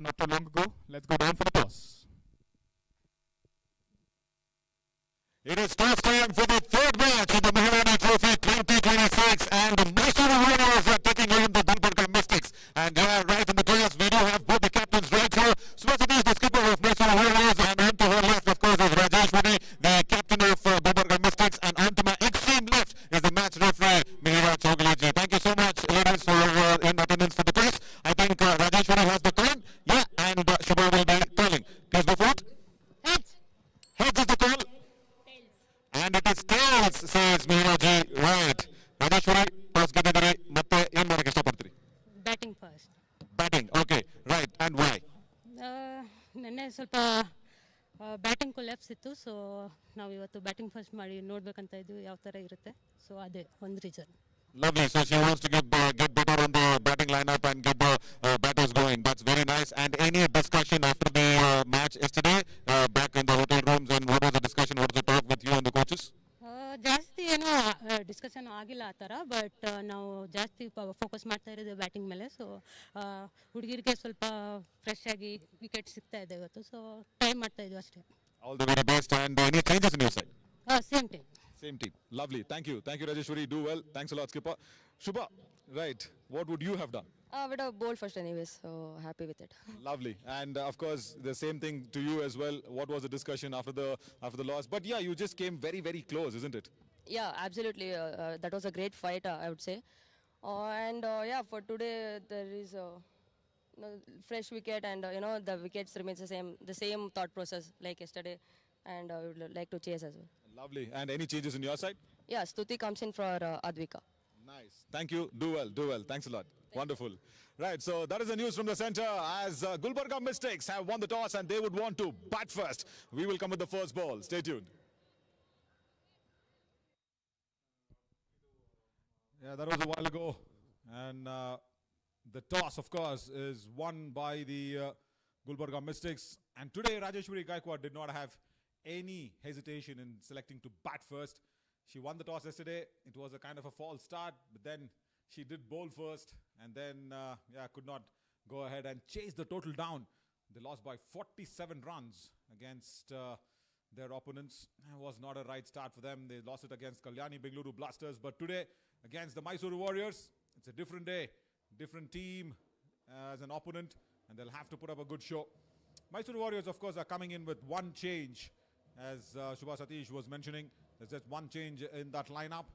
not too long ago. Let's go down for the toss. It is toss time for the third match of the Maharani Trophy 2026, and the Mysore Warriors are taking on the Gulbarga Mystics. And right in the toss, we do have both the captains right here. Swati is the skipper of Mysore Warriors, and on to her left, of course, is Rajeshwari, the captain of Gulbarga Mystics, and on to my extreme left is the match referee, Mihira Chowguliji. Thank you so much, ladies, for in attendance for the toss. I think Rajeshwari has the turn, yeah, and Shubha will be calling. Please go forward. Heads. Heads is the call. And it is tails, says Mihiraji. Right. Rajeshwari, toss ಗೆದ್ದಿದ್ದೀರಿ ಮತ್ತೆ ಏನು ಮಾಡಕ್ಕೆ ಇಷ್ಟಪಡ್ತೀರಿ? Batting first. Batting. Okay. Right. And why? ನೆನ್ನೆ ಸ್ವಲ್ಪ batting collapse ಇತ್ತು, so ನಾವು ಇವತ್ತು batting first ಮಾಡಿ ನೋಡ್ಬೇಕಂತ ಇದ್ವಿ ಯಾವ ಥರ ಇರುತ್ತೆ, ಸೊ ಅದೇ ಒಂದು reason. Lovely. So she wants to get better on the batting lineup and get the batters going. That's very nice. And any discussion after the match yesterday, back in the hotel rooms, and what was the discussion? What was the talk with you and the coaches? ಜಾಸ್ತಿ ಏನೋ discussion ಆಗಿಲ್ಲ ಆ ಥರ, but ನಾವು ಜಾಸ್ತಿ focus ಮಾಡ್ತಾ ಇರೋದು batting ಮೇಲೆ. ಸೊ ಹುಡುಗಿರಿಗೆ ಸ್ವಲ್ಪ ಫ್ರೆಶ್ ಆಗಿ ವಿಕೆಟ್ ಸಿಗ್ತಾ ಇದೆ ಇವತ್ತು, ಸೊ ಟ್ರೈ ಮಾಡ್ತಾ ಇದ್ವಿ ಅಷ್ಟೇ. All the very best. And any changes on your side? Same team. Same team. Lovely. Thank you. Thank you, Rajeshwari. Do well. Thanks a lot, Skipper. Shubha, right. What would you have done? But a bowl first anyways, so happy with it. Lovely. And of course, the same thing to you as well. What was the discussion after the loss? But yeah, you just came very, very close, isn't it? Yeah, absolutely. That was a great fight, I would say. And yeah, for today there is fresh wicket, and the wickets remains the same thought process like yesterday, and I would like to chase as well. Lovely. And any changes on your side? Yeah, Stuti comes in for Advika. Nice. Thank you. Do well. Thanks a lot. Wonderful. Right, so that is the news from the center as Gulbarga Mystics have won the toss and they would want to bat first. We will come with the first ball. Stay tuned. Yeah, that was a while ago. And the toss, of course, is won by the Gulbarga Mystics. And today, Rajeshwari Gaikwad did not have any hesitation in selecting to bat first. She won the toss yesterday. It was a kind of a false start, but then she did bowl first, and then could not go ahead and chase the total down. They lost by 47 runs against their opponents. It was not a right start for them. They lost it against Kalyani Bengaluru Blasters, but today against the Mysore Warriors, it's a different day, different team as an opponent, and they'll have to put up a good show. Mysore Warriors, of course, are coming in with one change. As Shubha Satish was mentioning, there's just one change in that lineup,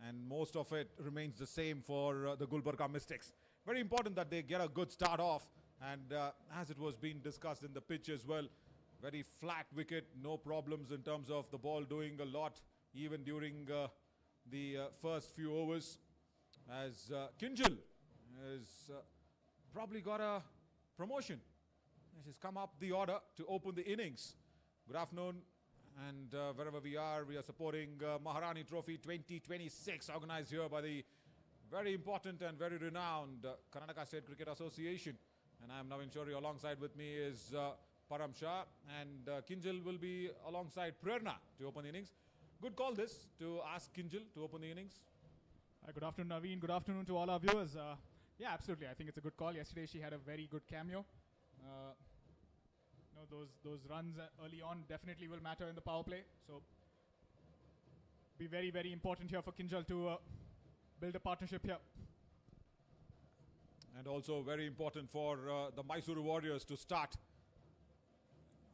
and most of it remains the same for the Gulbarga Mystics. Very important that they get a good start off, and as it was being discussed in the pitch as well, very flat wicket, no problems in terms of the ball doing a lot, even during the first few overs, as Kinjal has probably got a promotion. She's come up the order to open the innings. Good afternoon. And wherever we are supporting Maharani Trophy 2026, organized here by the very important and very renowned Karnataka State Cricket Association. And I am Navin Shori. Alongside with me is Param Shah, and Kinjal will be alongside Prerna to open the innings. Good call this, to ask Kinjal to open the innings. Good afternoon, Naveen. Good afternoon to all our viewers. Yeah, absolutely. I think it's a good call. Yesterday she had a very good cameo. Those runs early on definitely will matter in the power play. So be very, very important here for Kinjal to build a partnership here. And also very important for the Mysore Warriors to start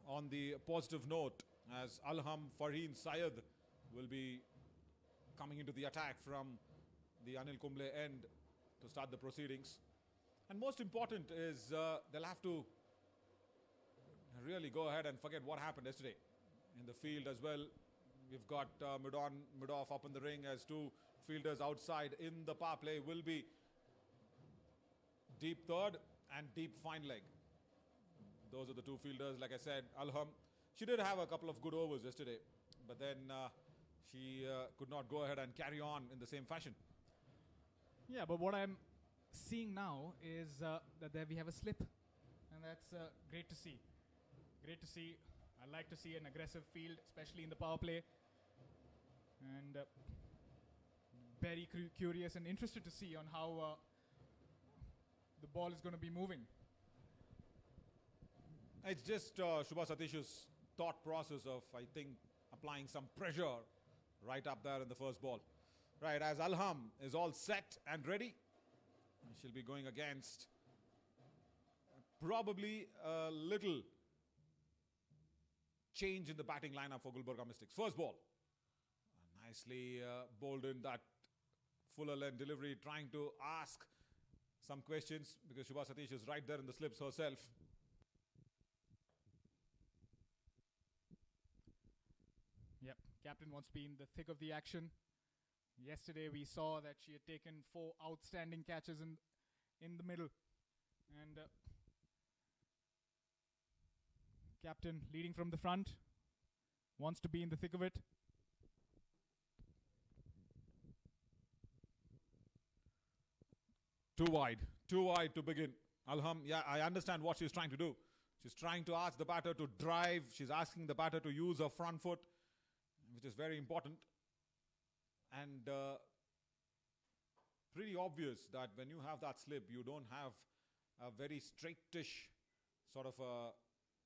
on the positive note, as Alham Farheen Syed will be coming into the attack from the Anil Kumble end to start the proceedings. And most important is they'll have to really go ahead and forget what happened yesterday in the field as well. We've got mid-off up in the ring, as two fielders outside in the power play will be deep third and deep fine leg. Those are the two fielders. Like I said, Alham, she did have a couple of good overs yesterday, but then she could not go ahead and carry on in the same fashion. Yeah, but what I'm seeing now is that there we have a slip, and that's great to see. Great to see. I like to see an aggressive field, especially in the power play. And very curious and interested to see on how the ball is going to be moving. It's just Shubha Satish's thought process of, I think, applying some pressure right up there in the first ball. Right, as Alham is all set and ready, she'll be going against probably a little change in the batting lineup for Gulbarga Mystics. First ball. Nicely bowled in that fuller length delivery, trying to ask some questions because Shubha Satish is right there in the slips herself. Yep, captain wants to be in the thick of the action. Yesterday we saw that she had taken 4 outstanding catches in the middle. And captain leading from the front, wants to be in the thick of it. Too wide to begin. Alham, yeah, I understand what she's trying to do. She's trying to ask the batter to drive. She's asking the batter to use her front foot, which is very important. And pretty obvious that when you have that slip, you don't have a very straightish sort of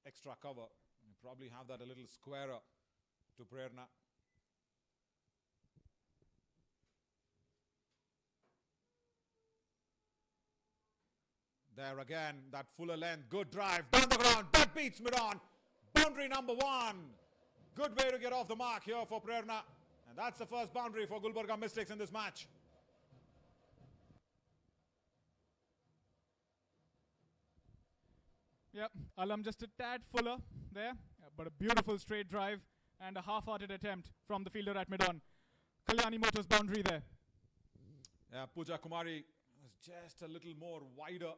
extra cover. You probably have that a little squarer to Prerna. There again, that fuller length, good drive, down the ground, that beats mid-on. Boundary number 1. Good way to get off the mark here for Prerna. And that's the first boundary for Gulbarga Mystics in this match. Yep, Alam just a tad fuller there, but a beautiful straight drive and a half-hearted attempt from the fielder at mid-on. Kalyani Motors boundary there. Yeah, Pooja Kumari was just a little more wider.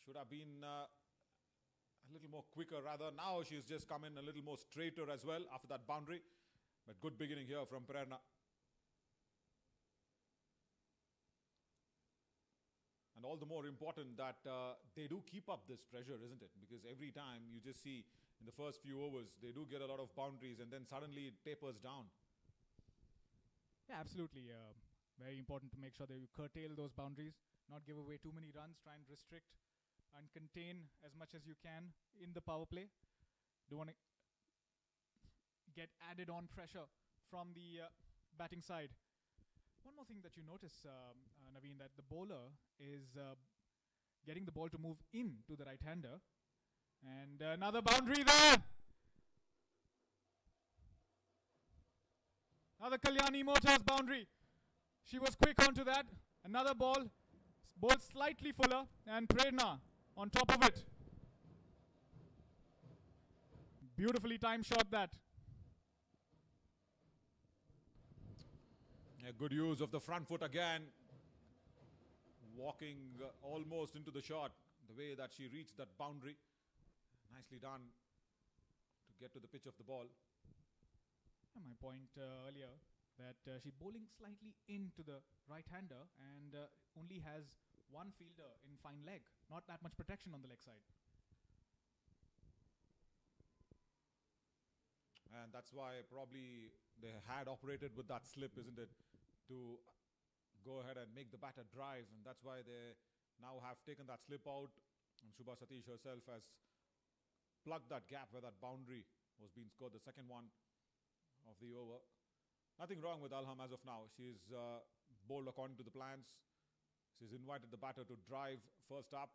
Should have been a little more quicker rather. Now she's just come in a little more straighter as well after that boundary. But good beginning here from Prerna. And all the more important that they do keep up this pressure, isn't it? Because every time you just see in the first few overs, they do get a lot of boundaries and then suddenly it tapers down. Yeah, absolutely. Very important to make sure that you curtail those boundaries, not give away too many runs, try and restrict and contain as much as you can in the power play. Don't want to get added on pressure from the batting side. One more thing that you notice, Naveen, that the bowler is getting the ball to move in to the right-hander. And another boundary there. Another Kalyani Motors boundary. She was quick onto that. Another ball slightly fuller, and Prerna on top of it. Beautifully timed shot that. A good use of the front foot again. Walking almost into the shot. The way that she reached that boundary. Nicely done to get to the pitch of the ball. My point earlier that she's bowling slightly into the right-hander and only has one fielder in fine leg. Not that much protection on the leg side. And that's why probably they had operated with that slip, isn't it? To go ahead and make the batter drive. And that's why they now have taken that slip out. And Shubha Satish herself has plugged that gap where that boundary was being scored, the second one of the over. Nothing wrong with Alham as of now. She's bowled according to the plans. She's invited the batter to drive first up.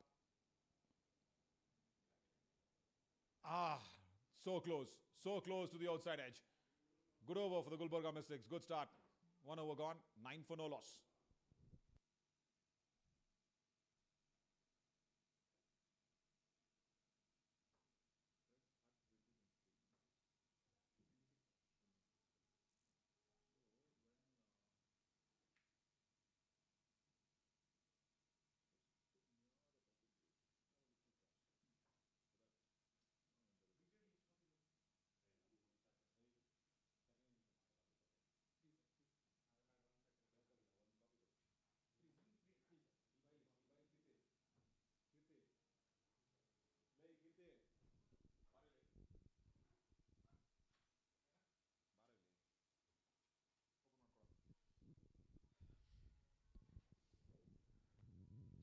So close to the outside edge. Good over for the Gulbarga Mystics. Good start. 1 over gone, 9 for no loss.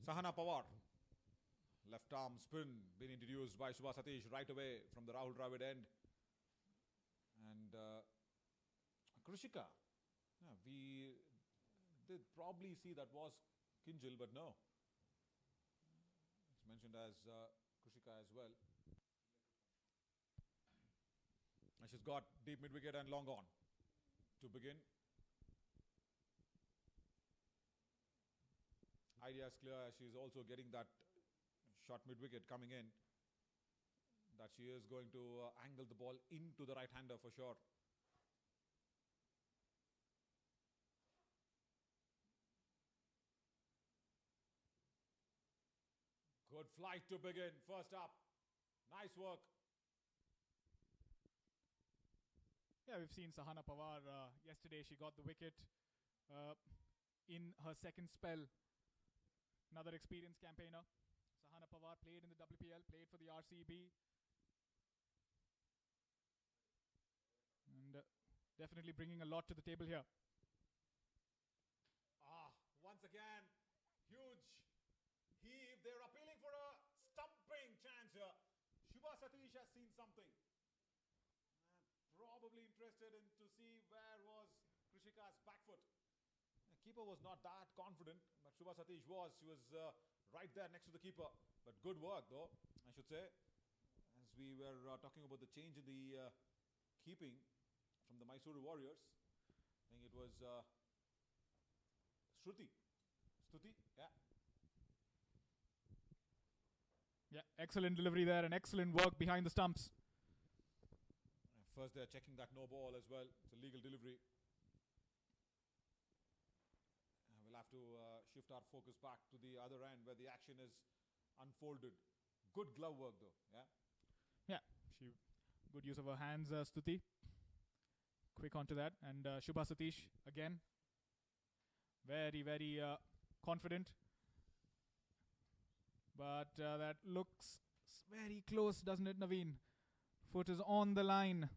Sahana Pawar Left arm spin being introduced by Shubha Satish right away from the Rahul Dravid end. And Krishika, yeah, we did probably see that was Kinjal, but no. It's mentioned as Krishika as well. And she's got deep mid-wicket and long on to begin. Idea is clear. She's also getting that short mid-wicket coming in, that she is going to angle the ball into the right-hander for sure. Good flight to begin. First up. Nice work. Yeah, we've seen Sahana Pawar yesterday. She got the wicket in her second spell. Another experienced campaigner. Sahana Pawar played in the WPL, played for the RCB. And definitely bringing a lot to the table here. Once again, huge heave. They're appealing for a stumping chance here. Shubha Satish has seen something. Probably interested in to see where was Krishika's back foot. The keeper was not that confident, but Shubha Satish was. She was right there next to the keeper. But good work though, I should say. As we were talking about the change in the keeping from the Mysore Warriors. I think it was Stuti, yeah. Yeah, excellent delivery there and excellent work behind the stumps. First they're checking that no ball as well. It's a legal delivery. We'll have to shift our focus back to the other end where the action is unfolded. Good glove work though, yeah? Yeah, good use of her hands, Stuti. Quick onto that. And Shubha Satish again. Very, very confident. But that looks very close, doesn't it, Naveen? Foot is on the line.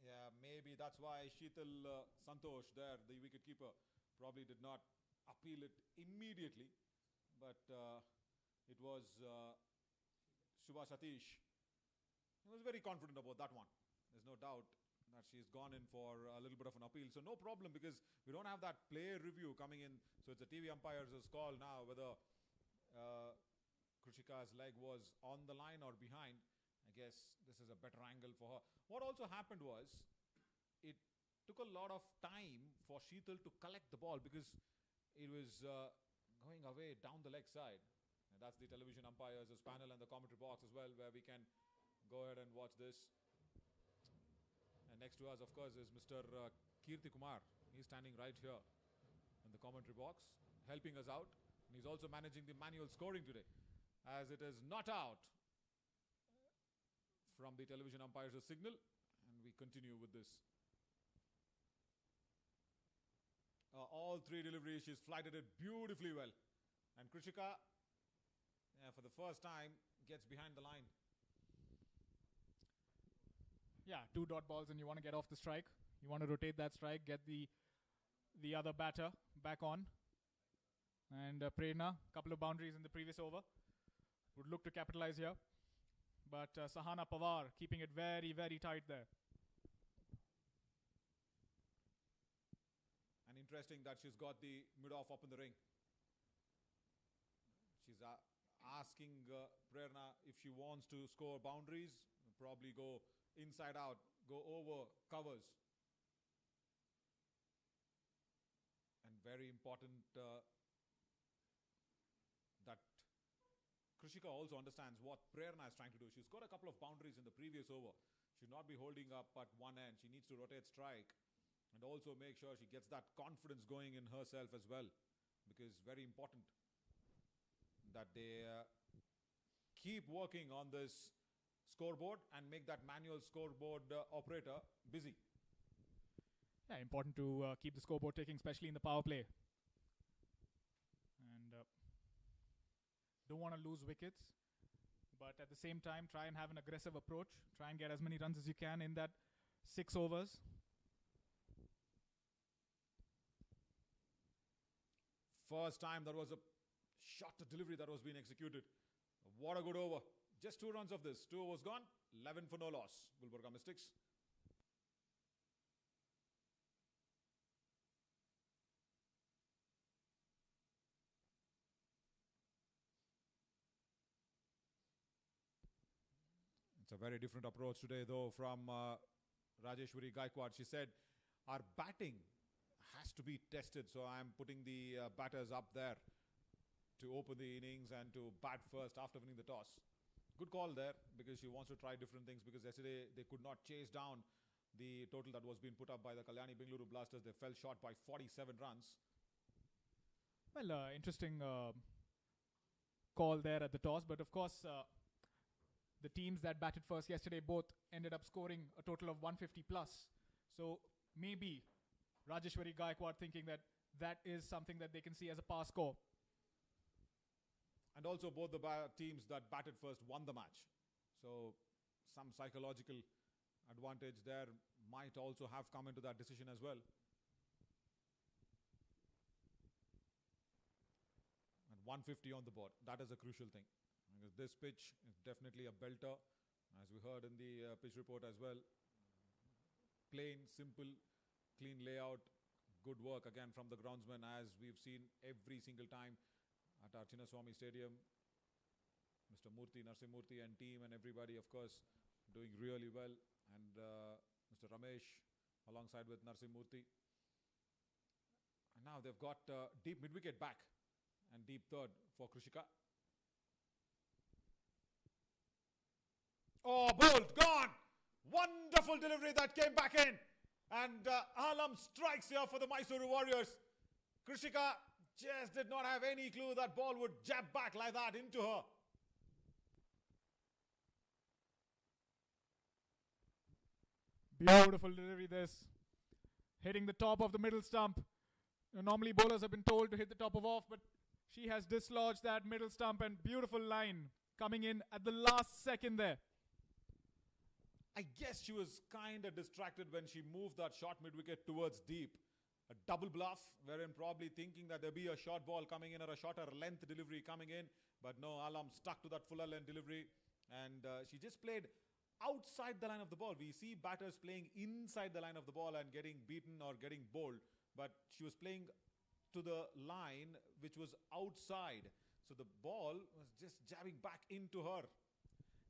Yeah, maybe that's why Sheetal Santosh there, the wicketkeeper, probably did not appeal it immediately. But it was Shubha Satish. He was very confident about that one. There's no doubt that she's gone in for a little bit of an appeal. So no problem, because we don't have that player review coming in. So it's a TV umpire's call now whether Krishika's leg was on the line or behind. I guess this is a better angle for her. What also happened was, it took a lot of time for Sheetal to collect the ball because it was going away down the leg side. And that's the television umpires' panel and the commentary box as well, where we can go ahead and watch this. And next to us, of course, is Mr. Kirti Kumar. He's standing right here in the commentary box, helping us out. And he's also managing the manual scoring today, as it is not out from the television umpire's signal. And we continue with this. All three deliveries, she's flighted it beautifully well. And Krishika, for the first time, gets behind the line. Yeah, 2 dot balls and you want to get off the strike. You want to rotate that strike, get the other batter back on. And Prerna, couple of boundaries in the previous over. Would look to capitalize here. But Sahana Pawar keeping it very, very tight there. And interesting that she's got the mid-off up in the ring. She's asking Prerna if she wants to score boundaries, probably go inside out, go over covers. And very important that Krishika also understands what Prerna is trying to do. She's got a couple of boundaries in the previous over. She should not be holding up at one end. She needs to rotate strike and also make sure she gets that confidence going in herself as well, because very important that they keep working on this scoreboard and make that manual scoreboard operator busy. Yeah, important to keep the scoreboard ticking, especially in the power play. And don't want to lose wickets, but at the same time, try and have an aggressive approach. Try and get as many runs as you can in that 6 overs. First time there was a shot delivery that was being executed. What a good over. Just 2 runs of this. 2 overs gone. 11 for no loss. Gulbarga Mystics. It's a very different approach today, though, from Rajeshwari Gaikwad. She said, our batting has to be tested, so I'm putting the batters up there to open the innings and to bat first after winning the toss. Good call there, because she wants to try different things, because yesterday they could not chase down the total that was being put up by the Kalyani Bengaluru Blasters. They fell short by 47 runs. Well, interesting call there at the toss, but of course, the teams that batted first yesterday both ended up scoring a total of 150 plus. So maybe Rajeshwari Gaikwad thinking that that is something that they can see as a pass score. And also both the teams that batted first won the match. So some psychological advantage there might also have come into that decision as well. And 150 on the board. That is a crucial thing. Because this pitch is definitely a belter, as we heard in the pitch report as well. Plain, simple, clean layout. Good work again from the groundsman, as we've seen every single time at our Chinnaswamy Stadium. Mr. Murthy, Narsimurthy and team and everybody, of course, doing really well. And Mr. Ramesh alongside with Narsimurthy. And now they've got deep mid-wicket back and deep third for Krishika. Oh, bowled, gone! Wonderful delivery that came back in. And Alam strikes here for the Mysore Warriors. Krishika just did not have any clue that ball would jab back like that into her. Beautiful delivery this. Hitting the top of the middle stump. Normally bowlers have been told to hit the top of off, but she has dislodged that middle stump, and beautiful line coming in at the last second there. I guess she was kind of distracted when she moved that short mid-wicket towards deep. A double bluff, wherein probably thinking that there'll be a short ball coming in or a shorter length delivery coming in. But no, Alam stuck to that fuller length delivery. And she just played outside the line of the ball. We see batters playing inside the line of the ball and getting beaten or getting bowled. But she was playing to the line which was outside. So the ball was just jabbing back into her.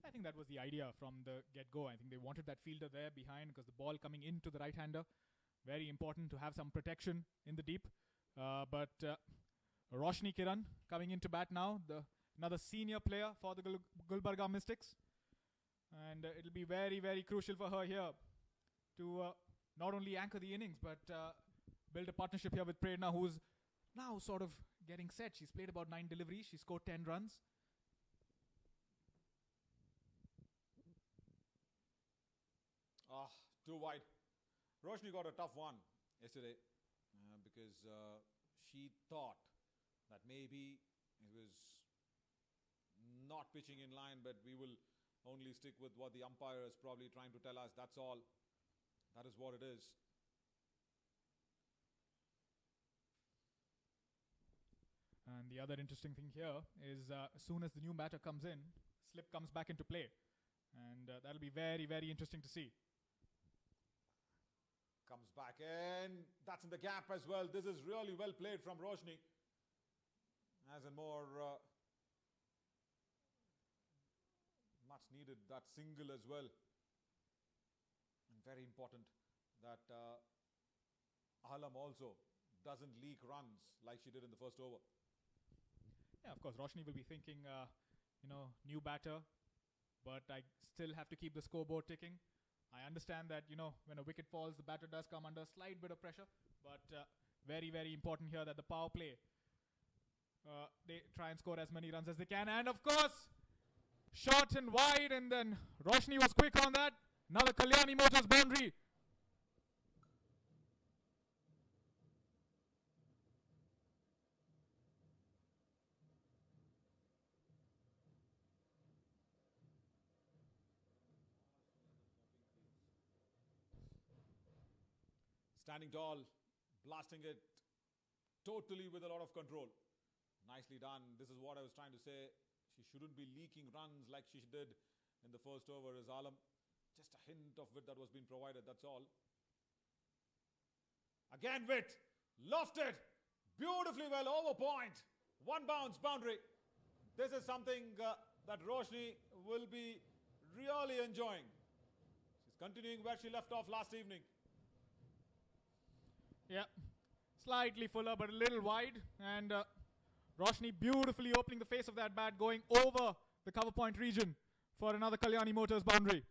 I think that was the idea from the get-go. I think they wanted that fielder there behind, because the ball coming into the right-hander, very important to have some protection in the deep. But Roshni Kiran coming into bat now, another senior player for the Gulbarga Mystics. And it'll be very, very crucial for her here to not only anchor the innings, but build a partnership here with Prerna, who's now sort of getting set. She's played about 9 deliveries. She scored 10 runs. Ah, too wide. Roshni got a tough one yesterday because she thought that maybe it was not pitching in line, but we will only stick with what the umpire is probably trying to tell us. That's all. That is what it is. And the other interesting thing here is as soon as the new batter comes in, slip comes back into play. And that'll be very, very interesting to see. Comes back in. That's in the gap as well. This is really well played from Roshni. As in more much needed that single as well. And very important that Alam also doesn't leak runs like she did in the first over. Yeah, of course, Roshni will be thinking, new batter, but I still have to keep the scoreboard ticking. I understand that, when a wicket falls, the batter does come under a slight bit of pressure, but very, very important here that the power play, they try and score as many runs as they can. And of course, short and wide, and then Roshni was quick on that. Another Kalyani Motors boundary. Standing tall, blasting it totally with a lot of control. Nicely done. This is what I was trying to say. She shouldn't be leaking runs like she did in the first over as Alam. Just a hint of wit that was being provided, that's all. Again wit. Lofted. Beautifully well over point. One bounce boundary. This is something that Roshni will be really enjoying. She's continuing where she left off last evening. Yeah, slightly fuller but a little wide, and Roshni beautifully opening the face of that bat, going over the cover point region for another Kalyani Motors boundary.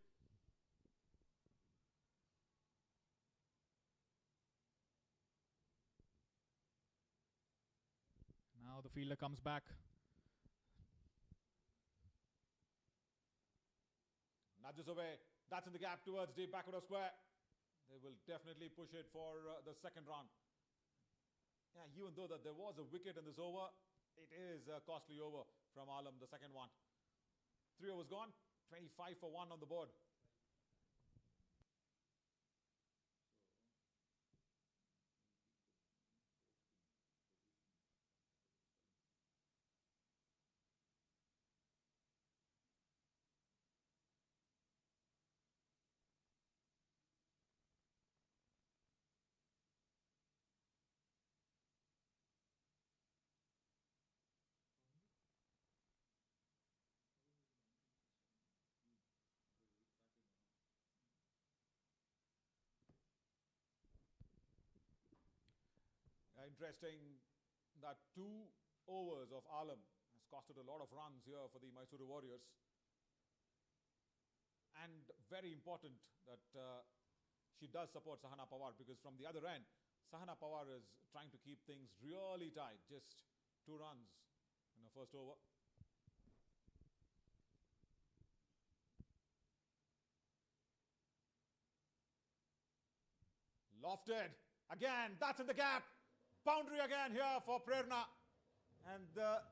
Now the fielder comes back. Nudges away. That's in the gap towards deep backward of square. They will definitely push it for the second run. Yeah, even though that there was a wicket in this over, it is a costly over from Alam, the second one. 3 overs gone, 25 for 1 on the board. Interesting that 2 overs of Alam has costed a lot of runs here for the Mysore Warriors. And very important that she does support Sahana Pawar, because from the other end, Sahana Pawar is trying to keep things really tight. Just 2 runs in the first over. Lofted. Again, that's in the gap. Boundary again here for Prerna. And the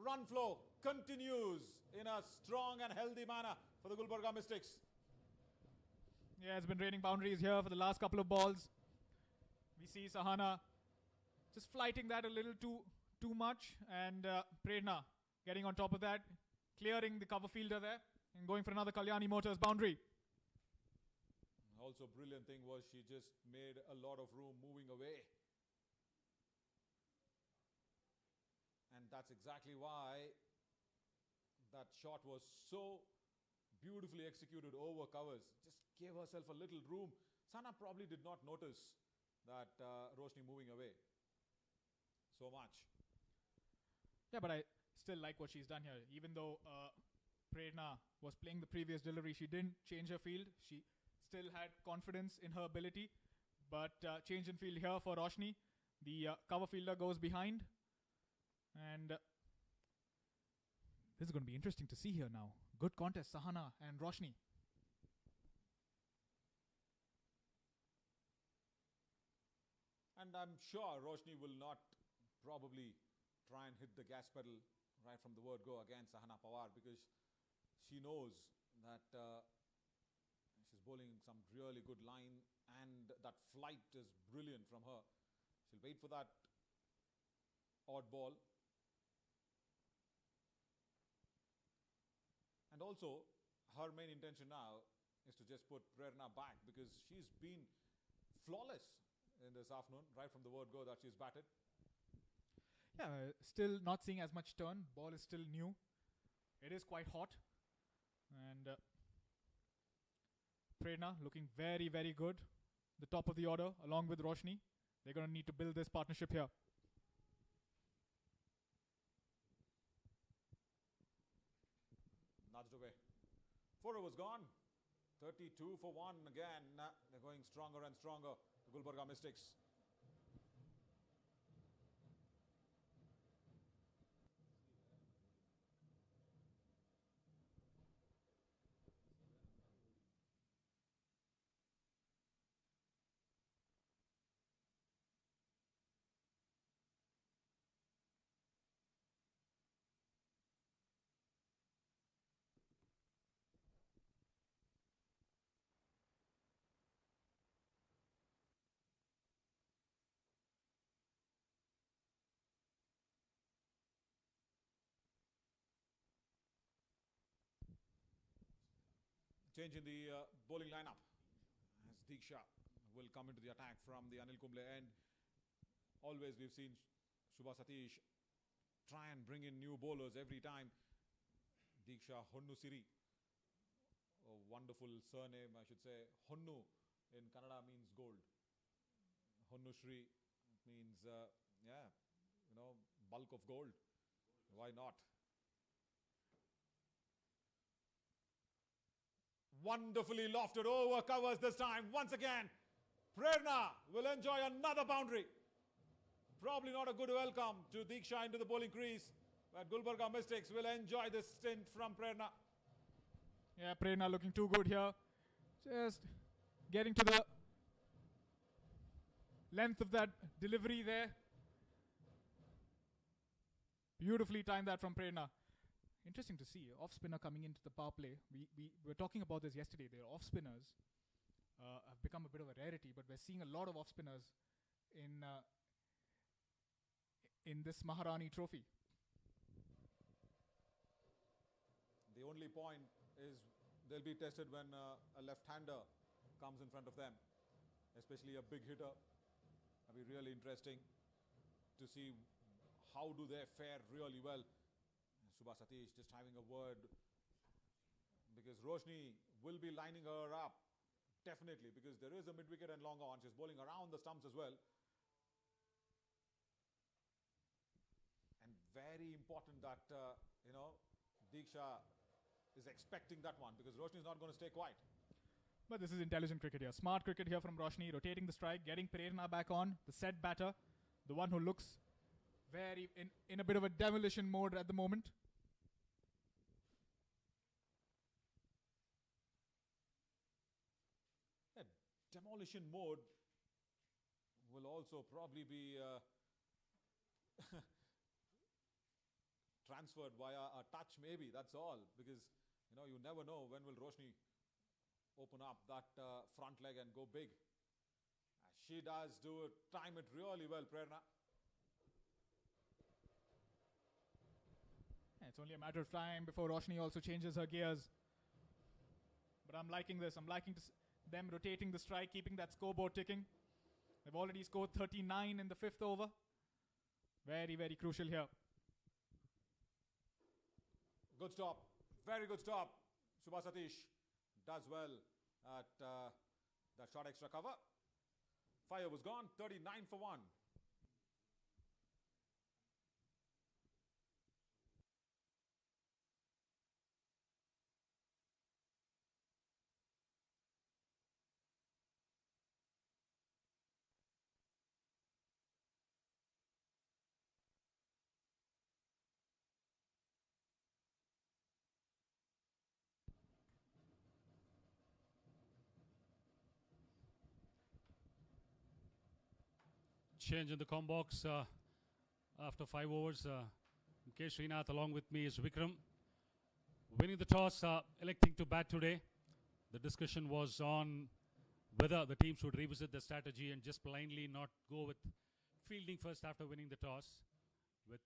run flow continues in a strong and healthy manner for the Gulbarga Mystics. Yeah, it's been raining boundaries here for the last couple of balls. We see Sahana just flighting that a little too much, and Prerna getting on top of that, clearing the cover fielder there and going for another Kalyani Motors boundary. Also brilliant thing was she just made a lot of room moving away. And that's exactly why that shot was so beautifully executed over covers. Just gave herself a little room. Sana probably did not notice that Roshni moving away so much. Yeah, but I still like what she's done here. Even though Prerna was playing the previous delivery, she didn't change her field. She still had confidence in her ability. But change in field here for Roshni. The cover fielder goes behind. And this is going to be interesting to see here now. Good contest, Sahana and Roshni. And I'm sure Roshni will not probably try and hit the gas pedal right from the word go against Sahana Pawar, because she knows that she's bowling some really good line, and that flight is brilliant from her. She'll wait for that odd ball. And also, her main intention now is to just put Prerna back, because she's been flawless in this afternoon, right from the word go that she's batted. Yeah, still not seeing as much turn. Ball is still new. It is quite hot. And Prerna looking very, very good. The top of the order along with Roshni. They're going to need to build this partnership here. Nudged away. 4 overs gone. 32 for 1 again. They're going stronger and stronger, the Gulbarga Mystics. change in the bowling lineup as Diksha will come into the attack from the Anil Kumble end. Always we've seen Shubha Satish try and bring in new bowlers every time. Diksha Honnu Siri, a wonderful surname, I should say. Honnu in Kannada means gold. Honnu Shri means, bulk of gold. Why not? Wonderfully lofted over covers this time. Once again, Prerna will enjoy another boundary. Probably not a good welcome to Diksha into the bowling crease, but Gulbarga Mystics will enjoy this stint from Prerna. Yeah, Prerna looking too good here. Just getting to the length of that delivery there. Beautifully timed that from Prerna. Interesting to see off spinner coming into the power play. We were talking about this yesterday. Their off spinners have become a bit of a rarity, but we're seeing a lot of off spinners in this Maharani Trophy. The only point is they'll be tested when a left-hander comes in front of them, especially a big hitter. It'll be really interesting to see how do they fare really well. Shubha Satish just having a word, because Roshni will be lining her up definitely, because there is a mid-wicket and long on. She's bowling around the stumps as well. And very important that, Diksha is expecting that one, because Roshni is not going to stay quiet. But this is intelligent cricket here. Smart cricket here from Roshni, rotating the strike, getting Prerna back on, the set batter, the one who looks very in a bit of a demolition mode at the moment. Yeah, demolition mode will also probably be transferred via a touch maybe, that's all, because you never know when will Roshni open up that front leg and go big. She does do it, time it really well, Prerna. Yeah, it's only a matter of time before Roshni also changes her gears. But I'm liking this. I'm liking them rotating the strike, keeping that scoreboard ticking. They've already scored 39 in the 5th over. Very, very crucial here. Good stop. Very good stop. Shubha Satish does well at that short extra cover. 5 overs gone, 39 for 1. Change in the com box after 5 overs. K. Srinath along with me is Vikram. Winning the toss, electing to bat today. The discussion was on whether the teams would revisit the strategy and just blindly not go with fielding first after winning the toss, with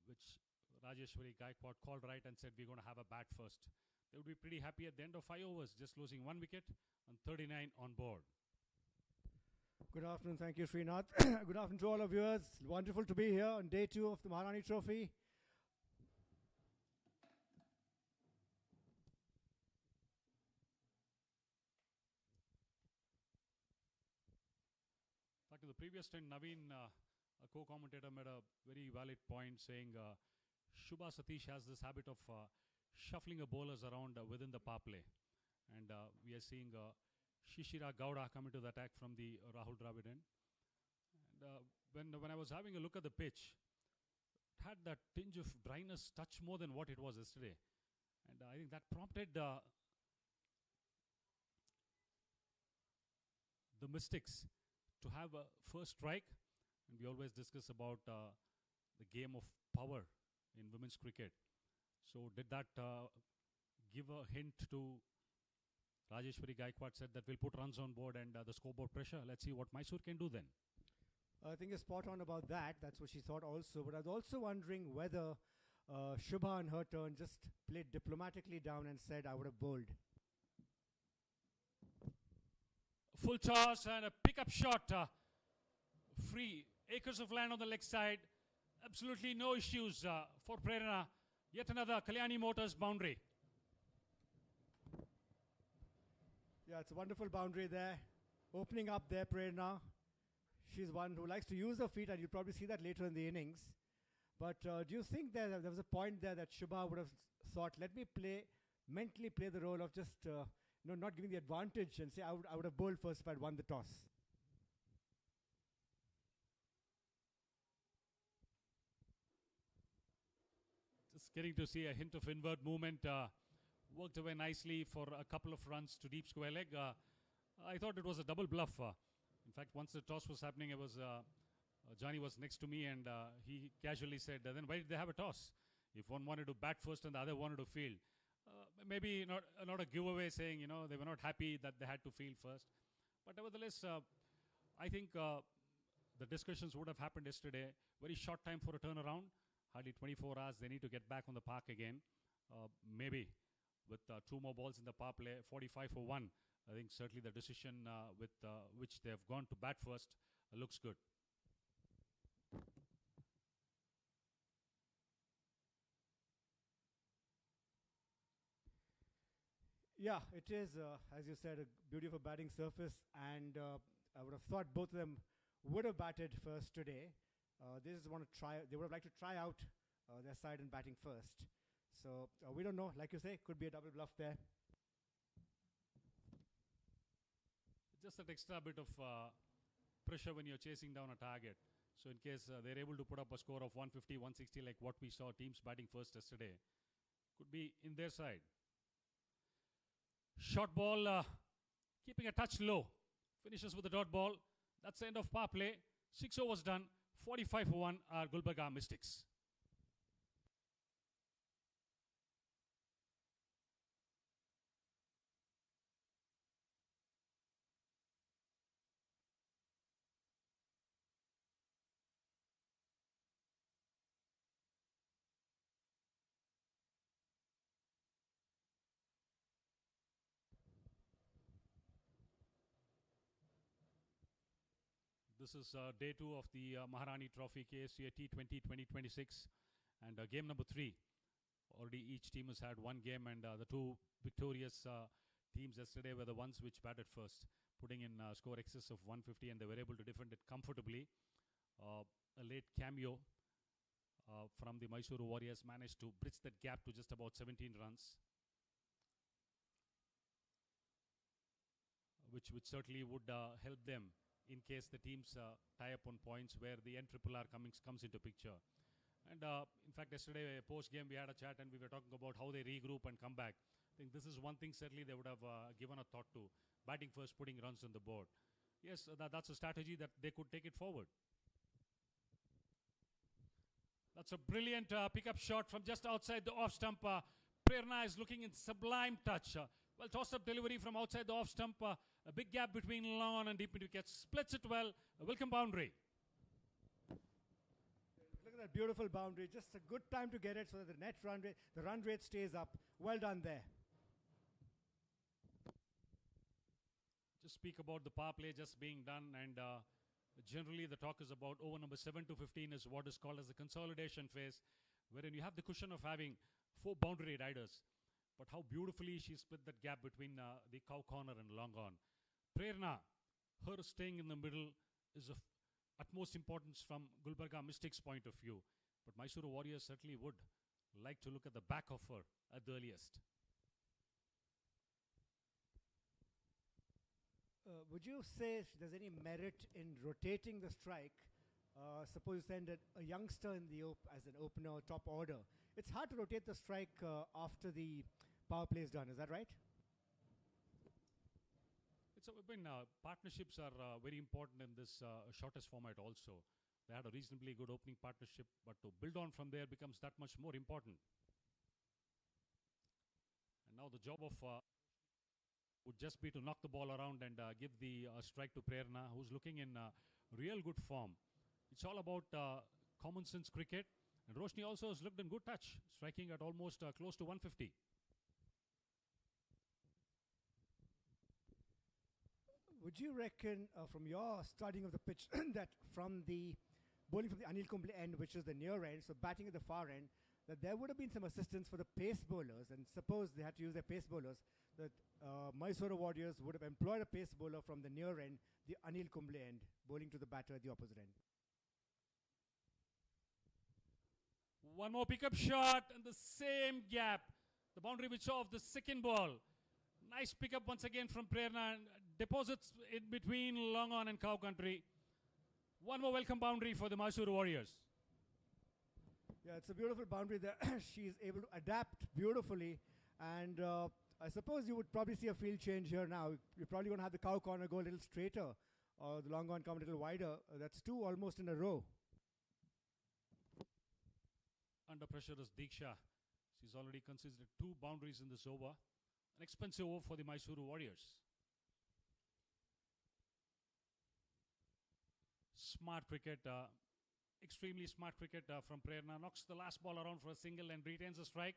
which Rajeshwari Gaikwad called right and said we're going to have a bat first. They would be pretty happy at the end of 5 overs, just losing 1 wicket and 39 on board. Good afternoon. Thank you, Srinath. Good afternoon to all of viewers. Wonderful to be here on day 2 of the Maharani Trophy. Back to the previous stint, Naveen, a co-commentator, made a very valid point saying Shubha Satish has this habit of shuffling her bowlers around within the power play. And we are seeing Shishira Gowda come into the attack from the Rahul Dravid end. And when I was having a look at the pitch, it had that tinge of dryness touch more than what it was yesterday. And I think that prompted the Mystics to have a first strike. And we always discuss about the game of power in women's cricket. So did that give a hint to Rajeshwari Gaikwad said that we'll put runs on board and the scoreboard pressure. Let's see what Mysore can do then. I think you're spot on about that. That's what she thought also. But I was also wondering whether Shubha on her turn just played diplomatically down and said, I would have bowled. Full toss and a pickup shot. Free. Acres of land on the leg side. Absolutely no issues for Prerna. Yet another Kalyani Motors boundary. Yeah, it's a wonderful boundary there. Opening up there, Prerna. She's one who likes to use her feet, and you'll probably see that later in the innings. But do you think there was a point there that Shubha would have thought, let me mentally play the role of just not giving the advantage and say, I would have bowled first if I'd won the toss? Just getting to see a hint of inward movement. Worked away nicely for a couple of runs to deep square leg. I thought it was a double bluff. In fact, once the toss was happening, it was Johnny was next to me, and he casually said, then why did they have a toss? If one wanted to bat first and the other wanted to field. Maybe not a giveaway saying, they were not happy that they had to field first. But nevertheless, I think the discussions would have happened yesterday. Very short time for a turnaround. Hardly 24 hours. They need to get back on the park again. Maybe with 2 more balls in the power play, 45 for 1. I think certainly the decision with which they have gone to bat first looks good. Yeah, it is, as you said, a beautiful batting surface, and I would have thought both of them would have batted first today. They just want to try. They would have liked to try out their side in batting first. So we don't know. Like you say, could be a double bluff there. Just that extra bit of pressure when you're chasing down a target. So in case they're able to put up a score of 150, 160 like what we saw teams batting first yesterday, could be in their side. Short ball, keeping a touch low. Finishes with a dot ball. That's the end of power play. 6 overs done. 45 for 1 are Gulbarga Mystics. This is day 2 of the Maharani Trophy KSCA T20 2026 and game number 3. Already each team has had 1 game, and the 2 victorious teams yesterday were the ones which batted first, putting in score excess of 150, and they were able to defend it comfortably. A late cameo from the Mysore Warriors managed to bridge that gap to just about 17 runs, which certainly would help them in case the teams tie up on points where the NRRR comes into picture. And in fact, yesterday post-game we had a chat and we were talking about how they regroup and come back. I think this is one thing certainly they would have given a thought to. Batting first, putting runs on the board. Yes, that's a strategy that they could take it forward. That's a brilliant pickup shot from just outside the off stump. Prerna is looking in sublime touch. Well, toss-up delivery from outside the off stump. A big gap between long on and deep mid wicket. Splits it well. A welcome boundary. Look at that beautiful boundary. Just a good time to get it so that the run rate stays up. Well done there. Just speak about the power play just being done, and generally the talk is about over number 7 to 15 is what is called as the consolidation phase, wherein you have the cushion of having 4 boundary riders. But how beautifully she split that gap between the cow corner and long on. Prerna, her staying in the middle is of utmost importance from Gulbarga Mystics' point of view. But Mysore Warriors certainly would like to look at the back of her at the earliest. Would you say there's any merit in rotating the strike? Suppose you send a youngster in the as an opener, top order. It's hard to rotate the strike after the power play is done. Is that right? Partnerships are very important in this shortest format also. They had a reasonably good opening partnership, but to build on from there becomes that much more important. And now the job of would just be to knock the ball around and give the strike to Prerna, who's looking in real good form. It's all about common sense cricket, And Roshni also has looked in good touch, striking at almost close to 150. Would you reckon, from your studying of the pitch, that from the bowling from the Anil Kumble end, which is the near end, so batting at the far end, that there would have been some assistance for the pace bowlers, and suppose they had to use their pace bowlers, that Mysore Warriors would have employed a pace bowler from the near end, the Anil Kumble end, bowling to the batter at the opposite end? One more pickup shot and the same gap. The boundary which off the second ball. Nice pickup once again from Prerna and deposits in between long on and cow country. One more welcome boundary for the Mysore Warriors. Yeah, it's a beautiful boundary there. She's able to adapt beautifully, and I suppose you would probably see a field change here now. You're probably going to have the cow corner go a little straighter, or the long on come a little wider. That's two almost in a row. Under pressure is Diksha. She's already considered 2 boundaries in this over. An expensive over for the Mysore Warriors. Smart cricket, extremely smart cricket from Prerna. Knocks the last ball around for a single and retains a strike.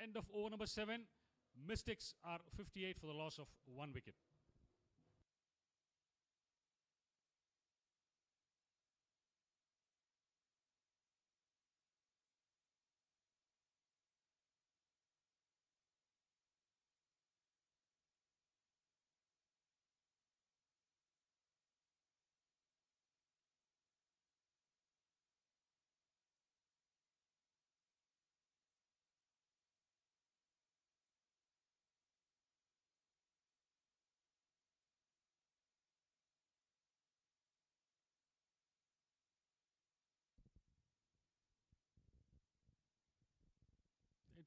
End of over number 7. Mystics are 58 for the loss of 1 wicket.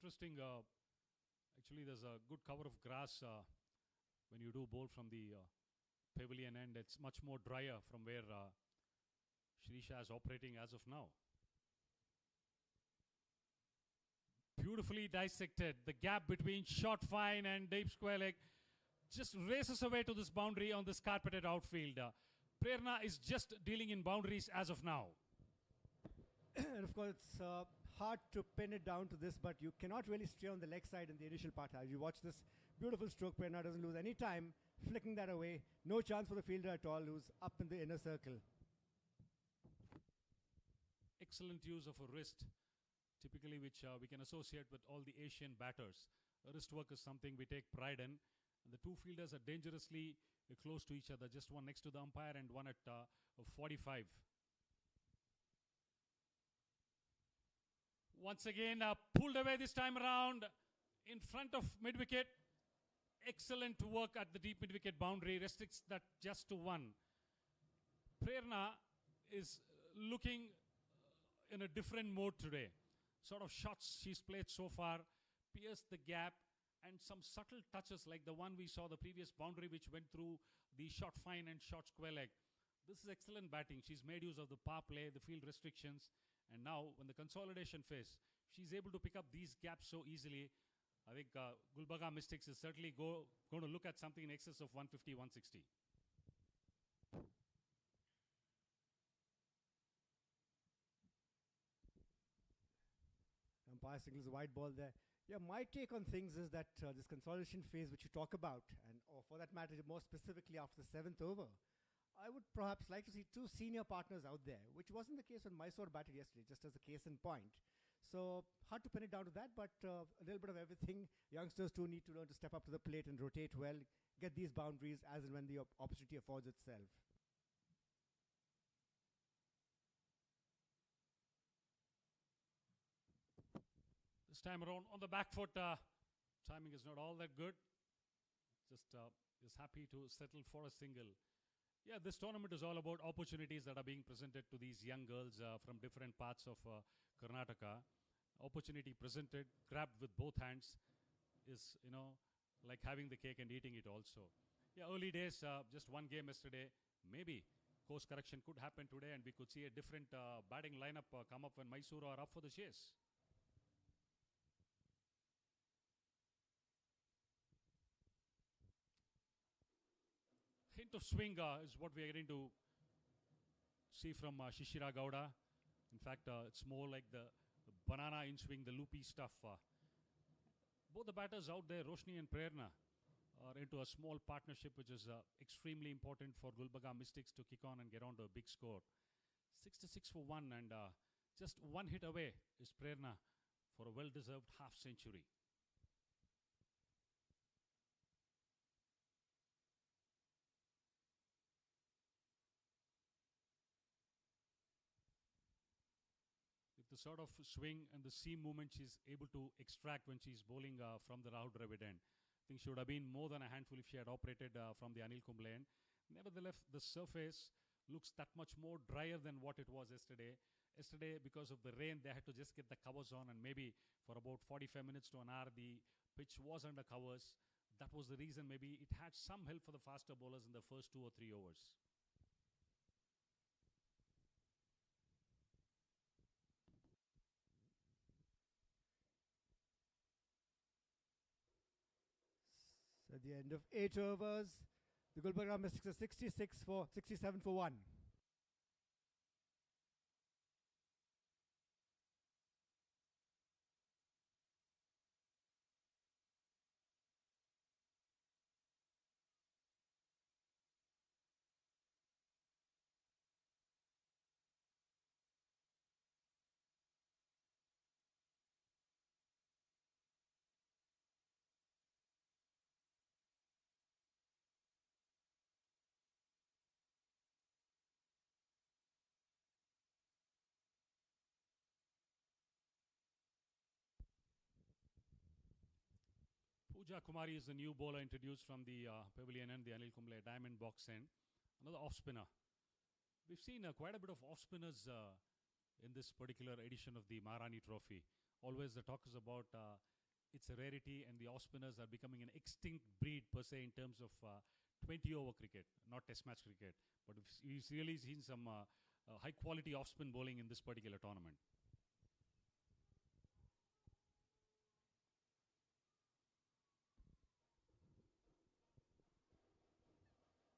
Interesting. Actually, there's a good cover of grass when you do bowl from the pavilion end. It's much more drier from where Shrisha is operating as of now. Beautifully dissected. The gap between short fine and deep square leg just races away to this boundary on this carpeted outfield. Prerna is just dealing in boundaries as of now. And of course, it's hard to pin it down to this, but you cannot really stray on the leg side in the initial part. As you watch this beautiful stroke, Prerna doesn't lose any time flicking that away. No chance for the fielder at all, who's up in the inner circle. Excellent use of a wrist, typically which we can associate with all the Asian batters. Wrist work is something we take pride in. And the two fielders are dangerously close to each other, just one next to the umpire and one at 45. Once again, pulled away this time around in front of mid-wicket. Excellent work at the deep mid-wicket boundary, restricts that just to 1. Prerna is looking in a different mode today. Sort of shots she's played so far, pierced the gap, and some subtle touches like the one we saw, the previous boundary which went through the short fine and short square leg. This is excellent batting. She's made use of the power play, the field restrictions, and now when the consolidation phase, she's able to pick up these gaps so easily. I think Gulbarga Mystics is certainly going to look at something in excess of 150, 160. Umpire signals a wide ball there. Yeah, my take on things is that this consolidation phase which you talk about, and or for that matter, more specifically after the 7th over, I would perhaps like to see 2 senior partners out there, which wasn't the case when Mysore batted yesterday, just as a case in point. So hard to pin it down to that, but a little bit of everything. Youngsters too need to learn to step up to the plate and rotate well, get these boundaries as and when the opportunity affords itself. This time around on the back foot, timing is not all that good. Just is happy to settle for a single. Yeah, this tournament is all about opportunities that are being presented to these young girls from different parts of Karnataka. Opportunity presented, grabbed with both hands is, like having the cake and eating it also. Yeah, early days, just one game yesterday. Maybe course correction could happen today and we could see a different batting lineup come up when Mysore are up for the chase. Hint of swing is what we are getting to see from Shishira Gowda. In fact, it's more like the banana in swing, the loopy stuff. Both the batters out there, Roshni and Prerna, are into a small partnership which is extremely important for Gulbarga Mystics to kick on and get on to a big score. 6 for 1, and just one hit away is Prerna for a well-deserved half century. If the sort of swing and the seam movement she's able to extract when she's bowling from the Rahul Dravid end, I think she would have been more than a handful if she had operated from the Anil Kumble end. Nevertheless, the surface looks that much more drier than what it was yesterday. Yesterday, because of the rain, they had to just get the covers on, and maybe for about 45 minutes to an hour, the pitch was under covers. That was the reason maybe it had some help for the faster bowlers in the first 2 or 3 overs. At the end of 8 overs, the Gulbarga Mystics are 67 for 1. Pooja Kumari is the new bowler introduced from the Pavilion and the Anil Kumble diamond box end. Another off spinner. We've seen quite a bit of off spinners in this particular edition of the Maharani Trophy. Always the talk is about it's a rarity, and the off spinners are becoming an extinct breed per se in terms of 20-over cricket, not test match cricket. But we've really seen some high quality off spin bowling in this particular tournament.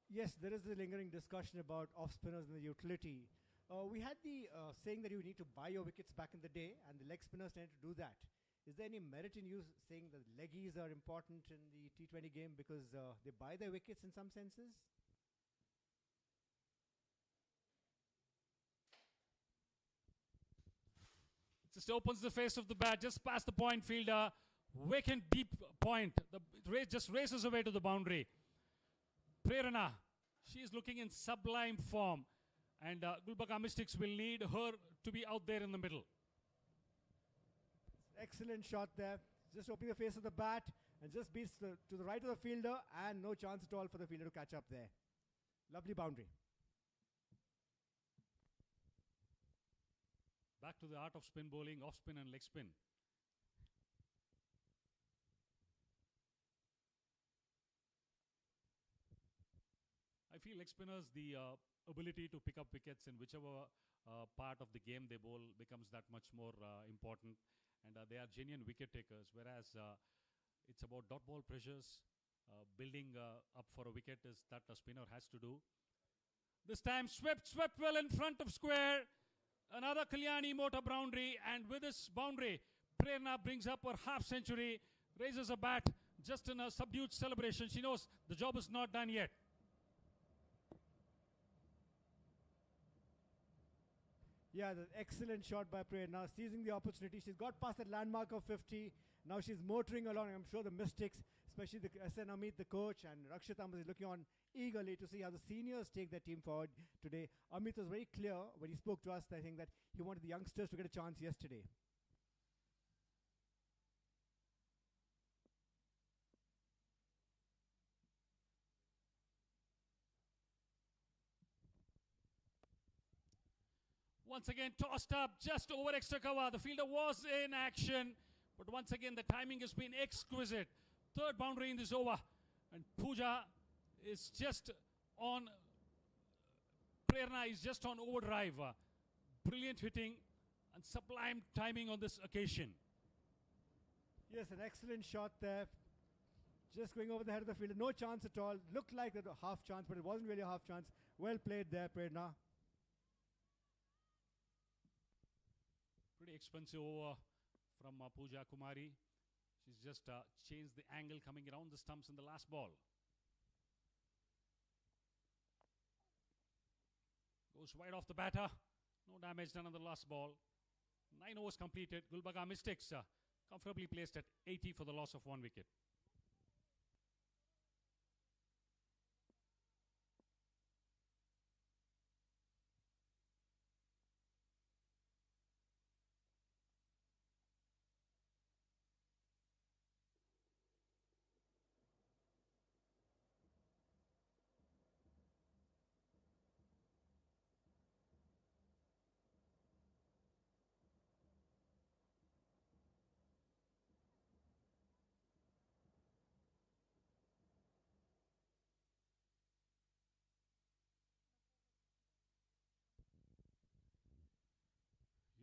Yes, there is a lingering discussion about off-spinners and the utility. We had the saying that you need to buy your wickets back in the day, and the leg spinners tend to do that. Is there any merit in you saying that leggies are important in the T20 game because they buy their wickets in some senses? Just opens the face of the bat, just past the point fielder. Vacant deep point. The just races away to the boundary. Prerna, she is looking in sublime form, and Gulbarga Mystics will need her to be out there in the middle. Excellent shot there. Just opening the face of the bat and just beats to the right of the fielder, and no chance at all for the fielder to catch up there. Lovely boundary. Back to the art of spin bowling, off spin and leg spin. I feel leg spinners, the ability to pick up wickets in whichever part of the game they bowl becomes that much more important, and they are genuine wicket takers, whereas it's about dot ball pressures. Building up for a wicket is that a spinner has to do. This time swept well in front of square. Another Kalyani motor boundary, and with this boundary, Prerna brings up her half century, raises a bat just in a subdued celebration. She knows the job is not done yet. Yeah, the excellent shot by Prerna, seizing the opportunity. She's got past that landmark of 50. Now she's motoring along. I'm sure the Mystics, especially the SN Amit, the coach, and Rakshit Ahmed is looking on eagerly to see how the seniors take their team forward today. Amit was very clear when he spoke to us, I think, that he wanted the youngsters to get a chance yesterday. Once again, tossed up just over extra cover. The fielder was in action, but once again, the timing has been exquisite. Third boundary in this over, and Pooja is just on, Prerna is just on overdrive. Brilliant hitting and sublime timing on this occasion. Yes, an excellent shot there. Just going over the head of the fielder. No chance at all. Looked like a half chance, but it wasn't really a half chance. Well played there, Prerna. Pretty expensive over from Pooja Kumari. She's just changed the angle coming around the stumps in the last ball. Goes wide off the batter. No damage done on the last ball. 9 overs completed. Gulbarga Mystics comfortably placed at 80 for the loss of 1 wicket.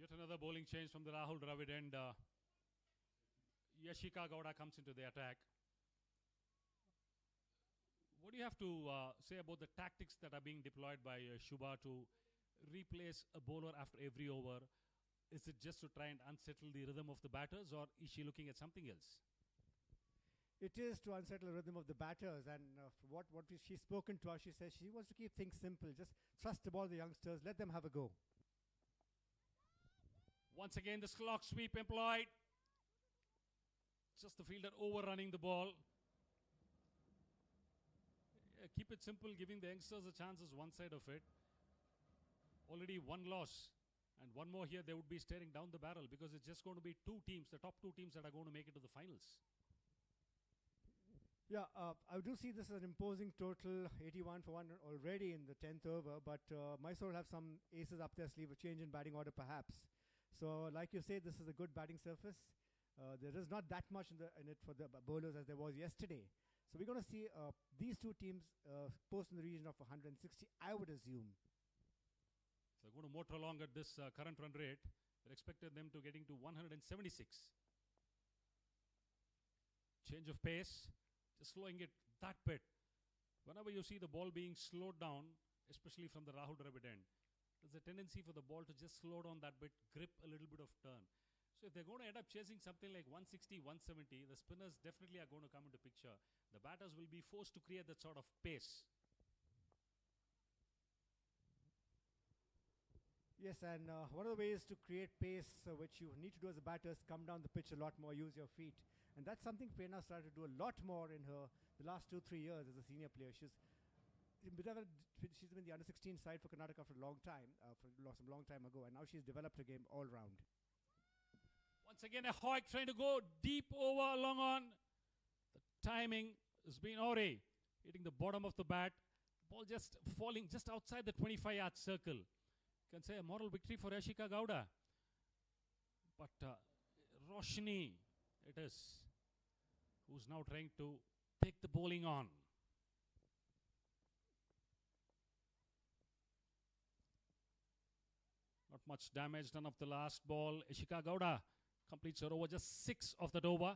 Yet another bowling change from the Rahul Dravid end. Yashika Gowda comes into the attack. What do you have to say about the tactics that are being deployed by Shubha to replace a bowler after every over? Is it just to try and unsettle the rhythm of the batters, or is she looking at something else? It is to unsettle the rhythm of the batters, and she's spoken to us, she says she wants to keep things simple. Just trust the ball, the youngsters, let them have a go. Once again, the slog sweep employed. Just the fielder overrunning the ball. Yeah, keep it simple, giving the youngsters a chance is one side of it. Already one loss, and one more here, they would be staring down the barrel, because it's just going to be two teams, the top two teams that are going to make it to the finals. Yeah, I do see this as an imposing total, 81 for 1 already in the 10th over, but Mysore will have some aces up their sleeve, a change in batting order perhaps. So like you say, this is a good batting surface. There is not that much in it for the bowlers as there was yesterday. So we're going to see these two teams post in the region of 160, I would assume. So they're going to motor along at this current run rate. They're expected them to getting to 176. Change of pace, just slowing it that bit. Whenever you see the ball being slowed down, especially from the Rahul Dravid end, there's a tendency for the ball to just slow down that bit, grip a little bit of turn. So if they're going to end up chasing something like 160, 170, the spinners definitely are going to come into picture. The batters will be forced to create that sort of pace. Yes, and one of the ways to create pace, which you need to do as a batter, is come down the pitch a lot more, use your feet. And that's something Prerna started to do a lot more in the last 2-3 years as a senior player. She's been the under-16 side for Karnataka for a long time, some long time ago, and now she's developed her game all round. Once again, a Hoik trying to go deep over, long on. The timing has been Ore hitting the bottom of the bat. Ball just falling just outside the 25-yard circle. You can say a moral victory for Yashika Gowda. But Roshni, it is, who's now trying to take the bowling on. Not much damage done of the last ball. Yashika Gowda completes her over, just 6 of that over.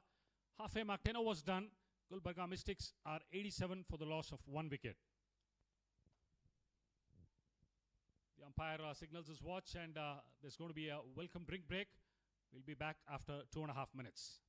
Halfway mark, 10 overs done. Gulbarga Mystics are 87 for the loss of 1 wicket. The umpire signals his watch, and there's going to be a welcome drink break. We'll be back after 2.5 minutes.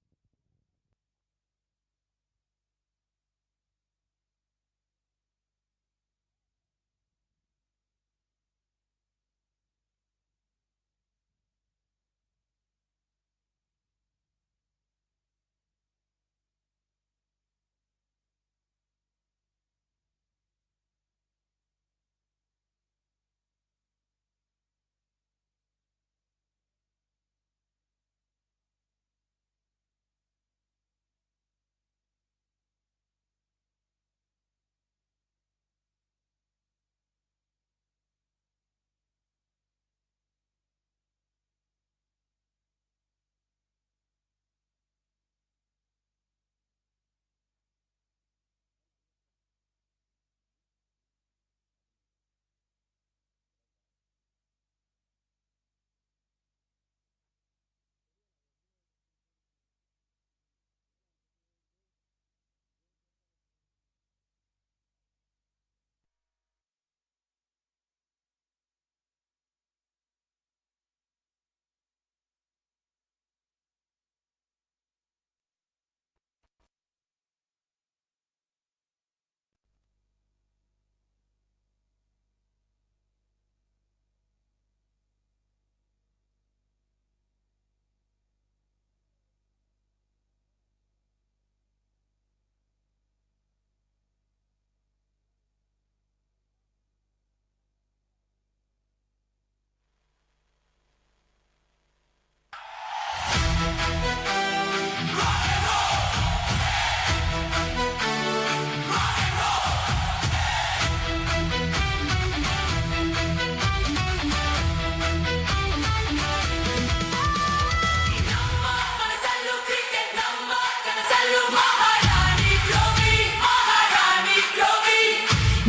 Maharani Trophy, Maharani Trophy.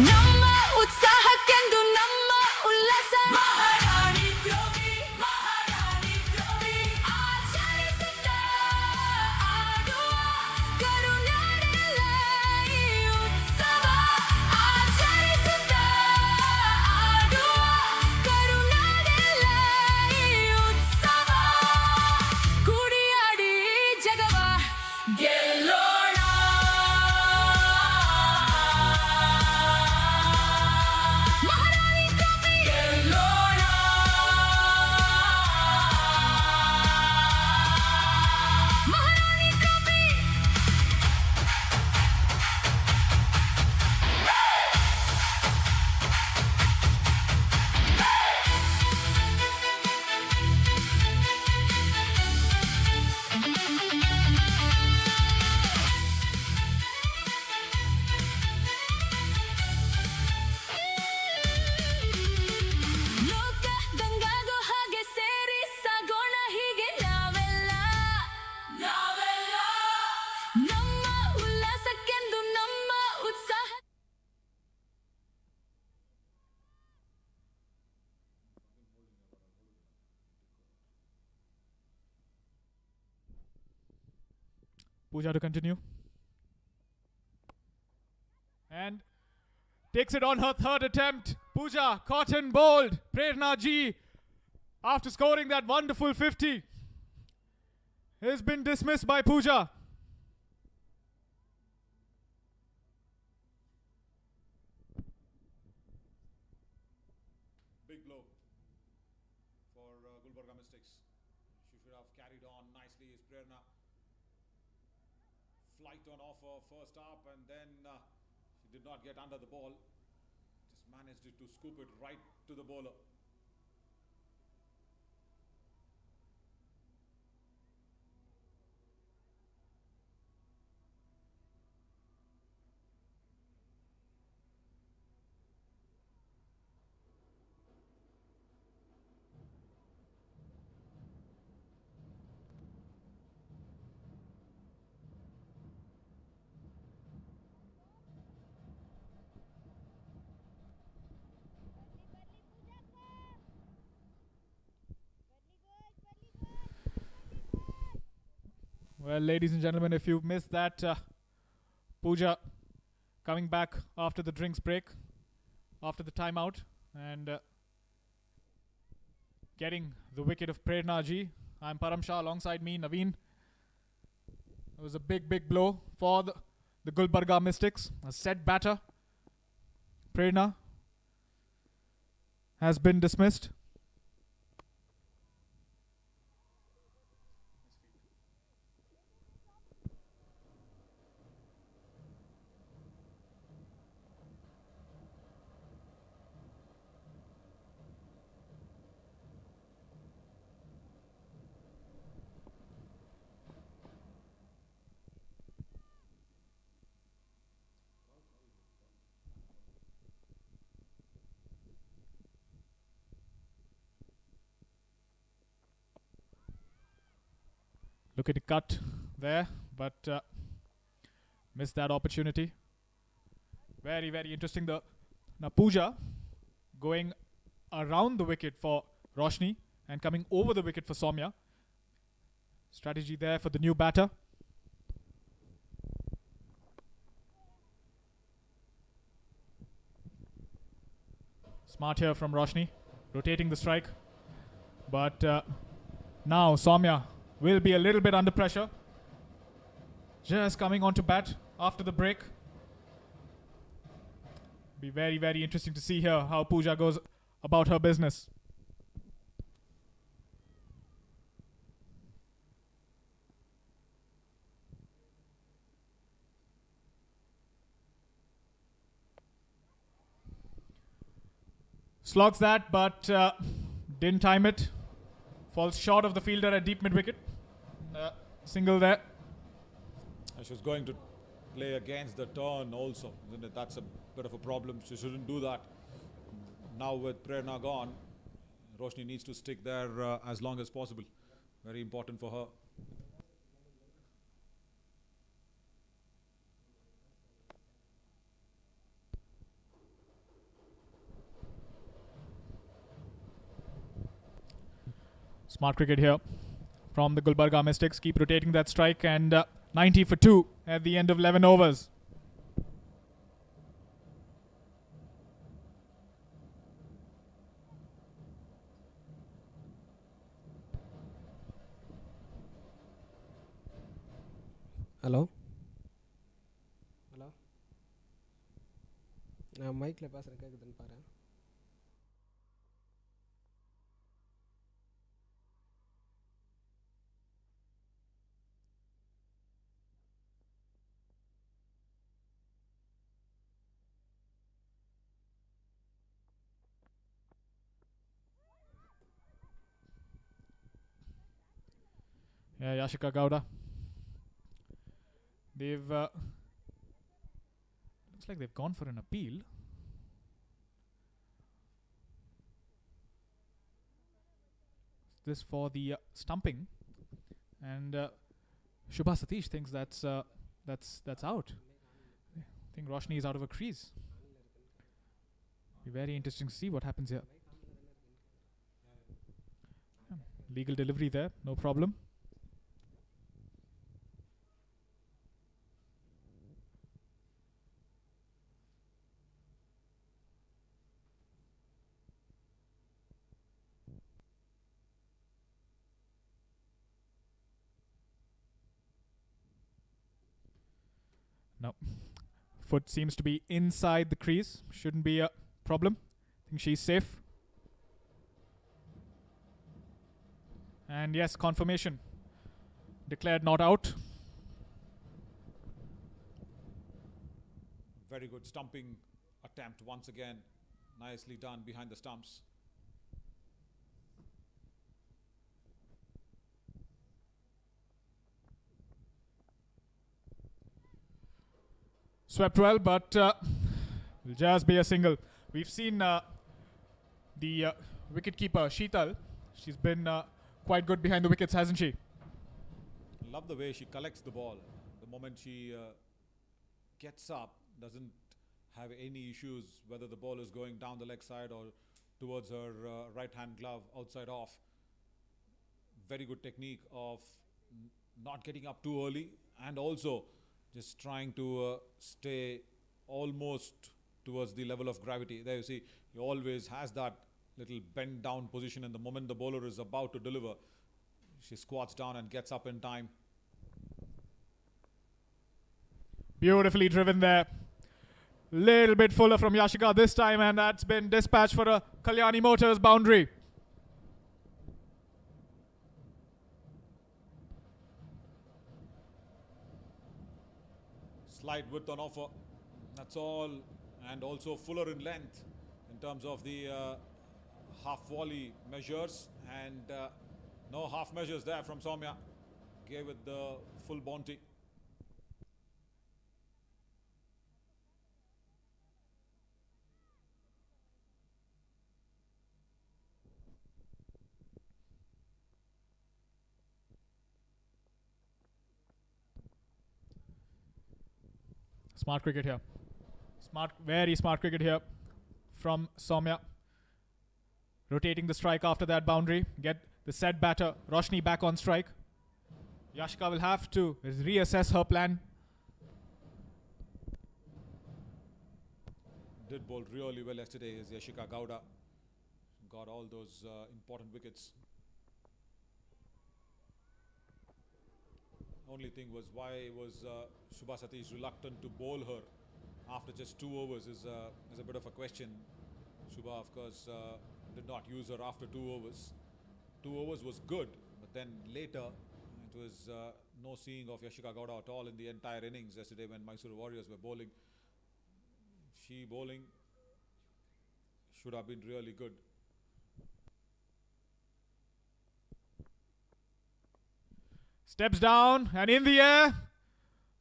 Namma utsahakendu namma ullasa. Maharani Trophy, Maharani Trophy. Acharisutta aaduva karunadella ee utsava. Acharisutta aaduva karunadella ee utsava. Kudiyadi jagava ಗೆಲ್ಲೋಣ. Maharani trophy ಗೆಲ್ಲೋಣ. Maharani trophy. ಲೋಕ ದಂಗಾಗೋ ಹಾಗೆ ಸೇರಿ ಸಾಗೋಣ ಹೀಗೆ ನಾವೆಲ್ಲ ನಮ್ಮ ಉಲ್ಲಾಸಕ್ಕೆಂದು ನಮ್ಮ ಉತ್ಸಾಹ. Pooja to continue. And takes it on her third attempt. Pooja, caught and bowled. Prerna Ji, after scoring that wonderful 50, has been dismissed by Pooja. Big blow for Gulbarga Mystics. She should have carried on nicely. Is Prerna flight on offer first up, and then she did not get under the ball. Just managed to scoop it right to the bowler. Well, ladies and gentlemen, if you missed that, Pooja coming back after the drinks break, after the timeout, and getting the wicket of Prerna Ji. I'm Param Shah, alongside me, Naveen. It was a big, big blow for the Gulbarga Mystics. A set batter. Prerna has been dismissed. Look at the cut there, but missed that opportunity. Very, very interesting. Now Pooja going around the wicket for Roshni and coming over the wicket for Soumya. Strategy there for the new batter. Smart here from Roshni, rotating the strike. But now Soumya will be a little bit under pressure. Just coming on to bat after the break. Be very, very interesting to see here how Pooja goes about her business. Slogs that, but didn't time it. Falls short of the fielder at deep mid wicket. Single there. She was going to play against the turn also. Isn't it? That's a bit of a problem. She shouldn't do that. Now with Prerna gone, Roshni needs to stick there as long as possible. Very important for her. Smart cricket here from the Gulbarga Mystics. Keep rotating that strike, and 90 for 2 at the end of 11 overs. Hello hello நான் மைக்கில் பேசுகிறேன், கேட்குதுன்னு பாரு. Yeah, Yashika Gowda. They've looks like they've gone for an appeal. This for the stumping, and Shubha Satish thinks that's out. I think Roshni is out of a crease. Be very interesting to see what happens here. Legal delivery there, no problem. No. Foot seems to be inside the crease. Shouldn't be a problem. I think she's safe. And yes, confirmation. Declared not out. Very good stumping attempt once again. Nicely done behind the stumps. Swept well, but will just be a single. We've seen the wicketkeeper Sheetal. She's been quite good behind the wickets, hasn't she? Love the way she collects the ball. The moment she gets up, doesn't have any issues whether the ball is going down the leg side or towards her right hand glove outside off. Very good technique of not getting up too early, and also just trying to stay almost towards the level of gravity. There you see, he always has that little bend down position, and the moment the bowler is about to deliver, she squats down and gets up in time. Beautifully driven there. Little bit fuller from Yashika this time, and that's been dispatched for a Kalyani Motors boundary. Slight width on offer, that's all, and also fuller in length in terms of the half volley measures, and no half measures there from Soumya. Gave it the full bounty. Smart cricket here. Very smart cricket here from Soumya. Rotating the strike after that boundary. Get the set batter, Roshni, back on strike. Yashika will have to reassess her plan. Did bowl really well yesterday is Yashika Gowda. Got all those important wickets. Only thing was, why was Shubha Satish reluctant to bowl her after just 2 overs is a bit of a question. Shubha, of course, did not use her after 2 overs. 2 overs was good, but then later it was no seeing of Yashika Gowda at all in the entire innings yesterday when Mysore Warriors were bowling. She bowling should have been really good. Steps down and in the air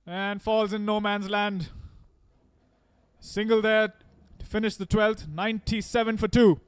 and falls in no man's land. Single there to finish the 12th, 97 for 2.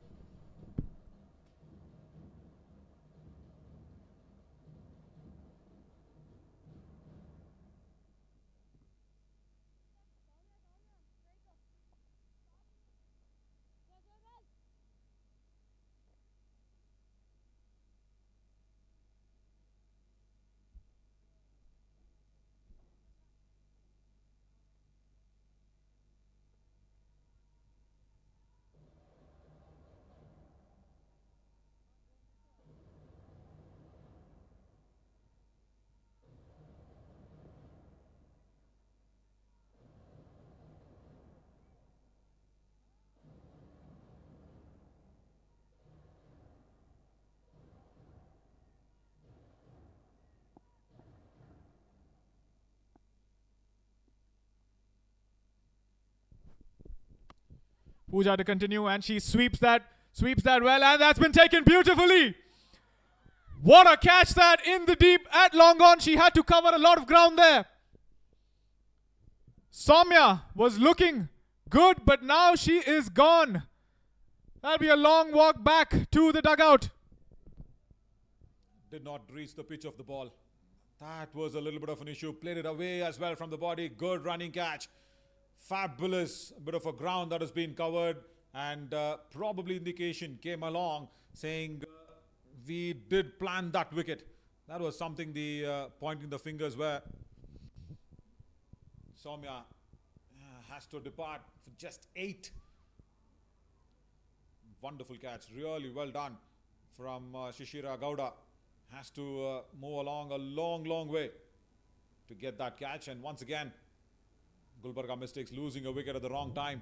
Pooja to continue, and she sweeps that well, and that's been taken beautifully. What a catch that in the deep at long on. She had to cover a lot of ground there. Soumya was looking good, but now she is gone. That'll be a long walk back to the dugout. Did not reach the pitch of the ball. That was a little bit of an issue. Played it away as well from the body. Good running catch. Fabulous bit of a ground that has been covered, and probably indication came along saying we did plan that wicket. That was something the pointing the fingers were. Soumya has to depart for just 8. Wonderful catch. Really well done from Shishira Gowda. Has to move along a long way to get that catch. And once again, Gulbarga Mystics losing a wicket at the wrong time.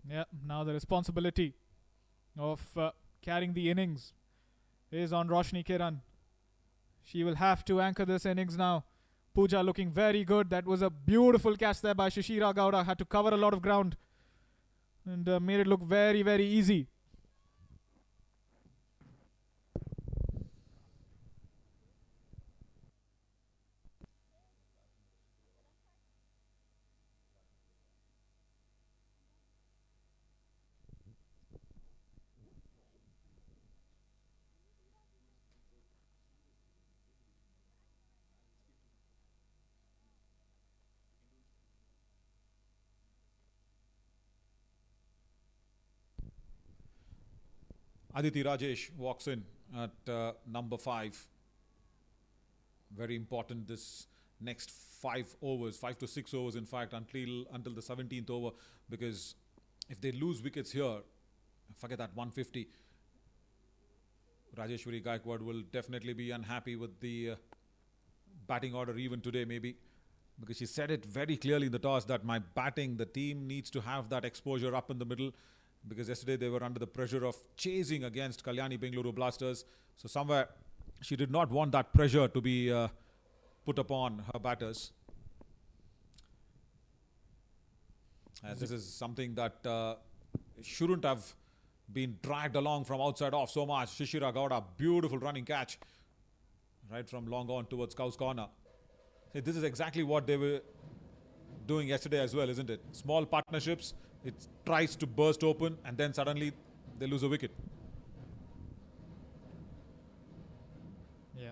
Yeah, now the responsibility of carrying the innings is on Roshni Kiran. She will have to anchor this innings now. Pooja looking very good. That was a beautiful catch there by Shishira Gowda. Had to cover a lot of ground and made it look very easy. Aditi Rajesh walks in at number 5. Very important this next 5 overs, 5 to 6 overs in fact, until the 17th over, because if they lose wickets here, forget that 150. Rajeshwari Gaikwad will definitely be unhappy with the batting order even today maybe, because she said it very clearly in the toss that my batting, the team needs to have that exposure up in the middle, because yesterday they were under the pressure of chasing against Kalyani Bengaluru Blasters. So somewhere she did not want that pressure to be put upon her batters. As this is something that shouldn't have been dragged along from outside off so much. Shishira Gowda, beautiful running catch right from long on towards Cow's Corner. See, this is exactly what they were doing yesterday as well, isn't it? Small partnerships. It tries to burst open and then suddenly they lose a wicket. Yeah.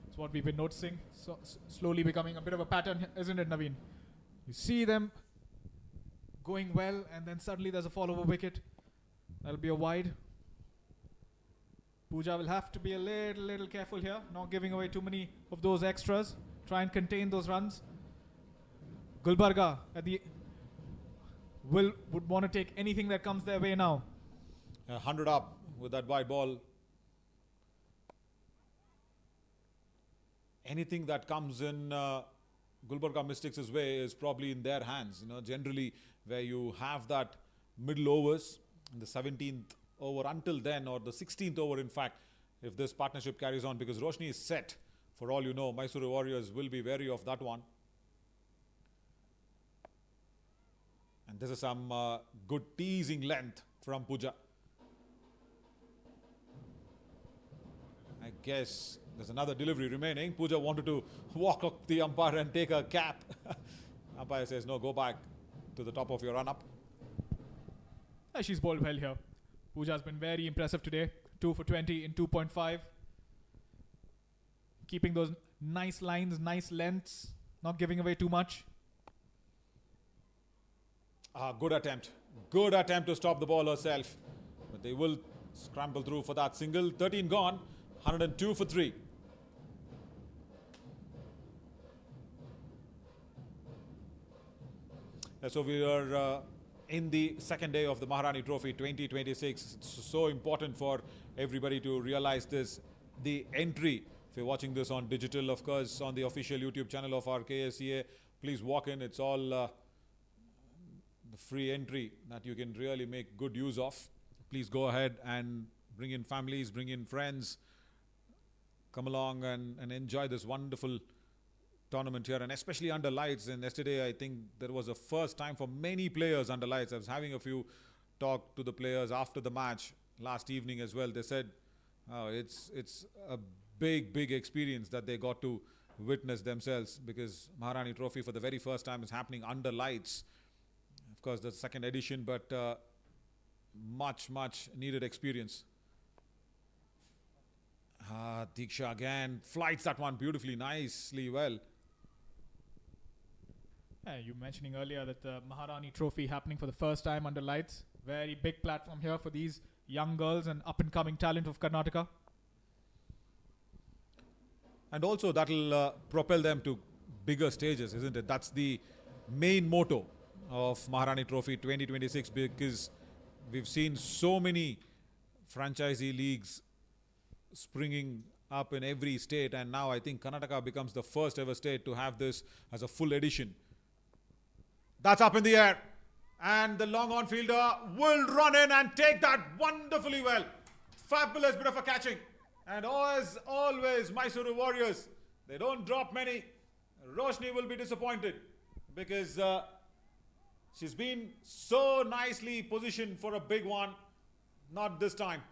It's what we've been noticing. So slowly becoming a bit of a pattern, isn't it, Naveen? You see them going well and then suddenly there's a fall over wicket. That'll be a wide. Pooja will have to be a little careful here, not giving away too many of those extras. Try and contain those runs. Gulbarga at the would want to take anything that comes their way now. 100 up with that wide ball. Anything that comes in Gulbarga Mystics' way is probably in their hands. You know, generally where you have that middle overs in the 17th over until then, or the 16th over in fact, if this partnership carries on, because Roshni is set. For all you know, Mysore Warriors will be wary of that one. And this is some good teasing length from Pooja. I guess there's another delivery remaining. Pooja wanted to walk up the umpire and take a cap. Umpire says, no, go back to the top of your run-up. She's bowled well here. Pooja's been very impressive today. 2 for 20 in 2.5. Keeping those nice lines, nice lengths, not giving away too much. Good attempt. Good attempt to stop the ball herself. But they will scramble through for that single. 13 gone. 102 for 3. So we are in the second day of the Maharani Trophy 2026. It's so important for everybody to realize this. The entry, if you're watching this on digital, of course, on the official YouTube channel of our KSCA, please walk in. It's all the free entry that you can really make good use of. Please go ahead and bring in families, bring in friends, come along and enjoy this wonderful tournament here, and especially under lights. And yesterday I think there was a first time for many players under lights. I was having a few talk to the players after the match last evening as well. They said it's a big experience that they got to witness themselves, because Maharani Trophy for the very first time is happening under lights. Of course, the second edition, but much needed experience. Diksha again flights that one beautifully, nicely well. Yeah, you mentioning earlier that the Maharani Trophy happening for the first time under lights. Very big platform here for these young girls and up-and-coming talent of Karnataka. And also that'll propel them to bigger stages, isn't it? That's the main motto of Maharani Trophy 2026, because we've seen so many franchisee leagues springing up in every state, and now I think Karnataka becomes the first ever state to have this as a full edition. That's up in the air, and the long on fielder will run in and take that wonderfully well. Fabulous bit of a catching. And as always, Mysore Warriors, they don't drop many. Roshni will be disappointed, because she's been so nicely positioned for a big one. Not this time.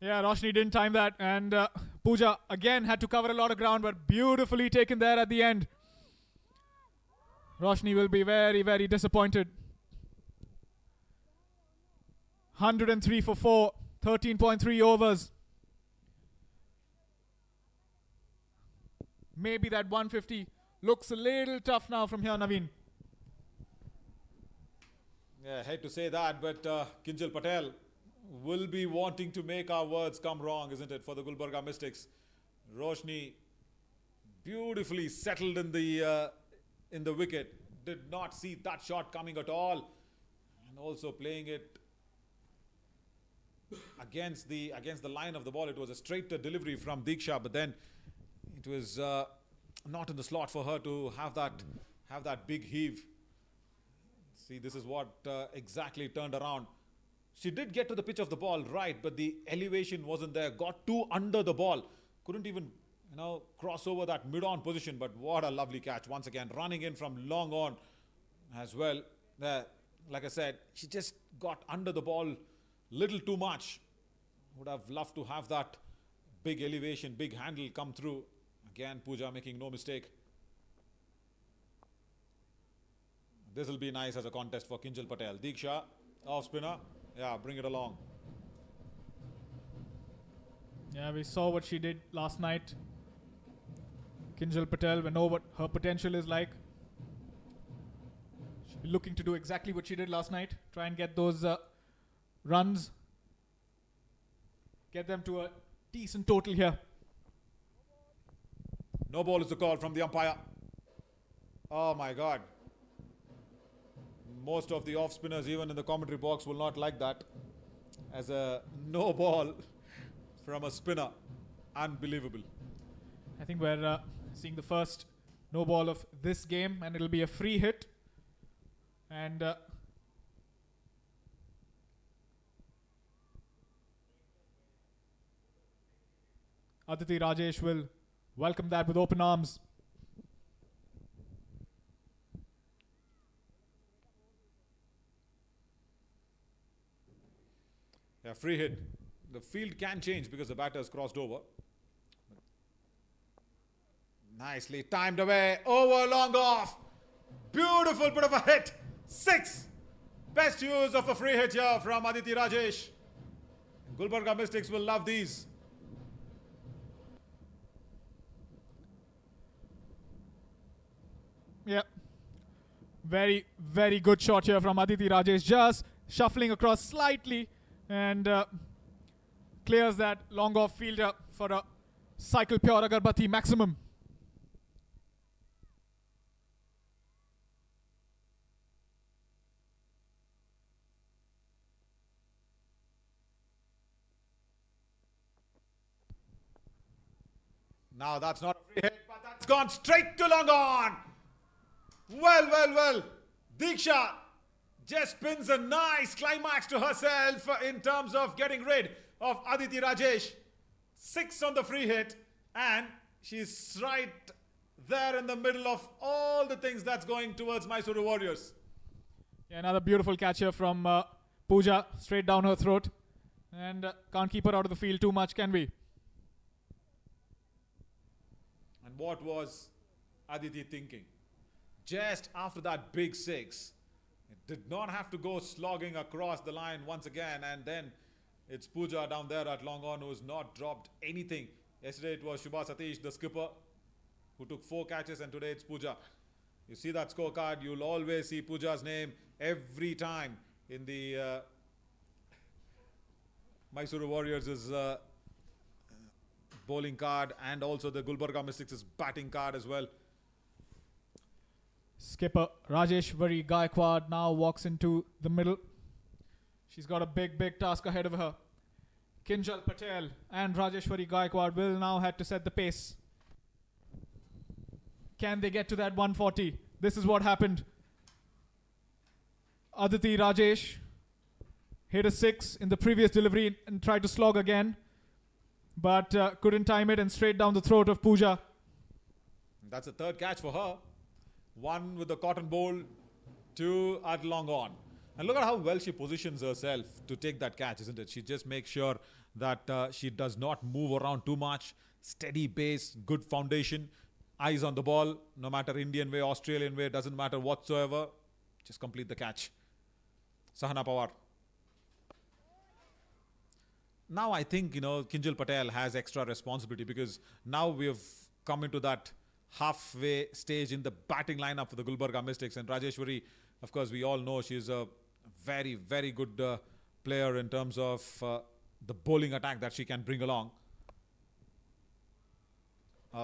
Yeah, Roshni didn't time that, and Pooja again had to cover a lot of ground, but beautifully taken there at the end. Roshni will be very disappointed. 103 for 4, 13.3 overs. Maybe that 150 looks a little tough now from here, Naveen. Yeah, I hate to say that, but Kinjal Patel will be wanting to make our words come wrong, isn't it, for the Gulbarga Mystics. Roshni beautifully settled in the wicket. Did not see that shot coming at all, and also playing it against the line of the ball. It was a straight delivery from Diksha, but then it was not in the slot for her to have that big heave. See, this is what exactly turned around. She did get to the pitch of the ball, right, but the elevation wasn't there. Got too under the ball. Couldn't even, cross over that mid-on position. But what a lovely catch. Once again, running in from long on as well. Like I said, she just got under the ball little too much. Would have loved to have that big elevation, big handle come through. Again, Pooja making no mistake. This will be nice as a contest for Kinjal Patel. Diksha, off spinner. Yeah, bring it along. Yeah, we saw what she did last night. Kinjal Patel, we know what her potential is like. She'll be looking to do exactly what she did last night. Try and get those runs. Get them to a decent total here. No ball is the call from the umpire. Oh my God. Most of the off spinners, even in the commentary box, will not like that. As a no ball from a spinner. Unbelievable. I think we're seeing the first no ball of this game, and it'll be a free hit. And Aditi Rajesh will welcome that with open arms. Yeah, free hit. The field can change because the batter has crossed over. Nicely timed away. Over, long off. Beautiful bit of a hit. 6. Best use of a free hit here from Aditi Rajesh. Gulbarga Mystics will love these. Yeah. Very good shot here from Aditi Rajesh. Just shuffling across slightly and clears that long off fielder for a cycle pure Agarbatti maximum. Now that's not a free hit, but that's gone straight to long on. Well. Diksha just spins a nice climax to herself in terms of getting rid of Aditi Rajesh. 6 on the free hit, and she's right there in the middle of all the things that's going towards Mysore Warriors. Yeah, another beautiful catch here from Pooja, straight down her throat. And can't keep her out of the field too much, can we? And what was Aditi thinking? Just after that big 6, it did not have to go slogging across the line once again, and then it's Pooja down there at long on who's not dropped anything. Yesterday it was Shubha Satish, the skipper, who took 4 catches, and today it's Pooja. You see that scorecard, you'll always see Pooja's name every time in the Mysore Warriors' bowling card, and also the Gulbarga Mystics' batting card as well. Skipper Rajeshwari Gaikwad now walks into the middle. She's got a big task ahead of her. Kinjal Patel and Rajeshwari Gaikwad will now have to set the pace. Can they get to that 140? This is what happened. Aditi Rajesh hit a 6 in the previous delivery and tried to slog again, but couldn't time it, and straight down the throat of Pooja. That's the 3rd catch for her. 1 with the cotton bowl, 2 at long on. And look at how well she positions herself to take that catch, isn't it? She just makes sure that she does not move around too much. Steady base, good foundation, eyes on the ball, no matter Indian way, Australian way, doesn't matter whatsoever. Just complete the catch. Sahana Pawar. Now I think, Kinjal Patel has extra responsibility, because now we have come into that halfway stage in the batting lineup for the Gulbarga Mystics. And Rajeshwari, of course, we all know she's a very, very good player in terms of the bowling attack that she can bring along.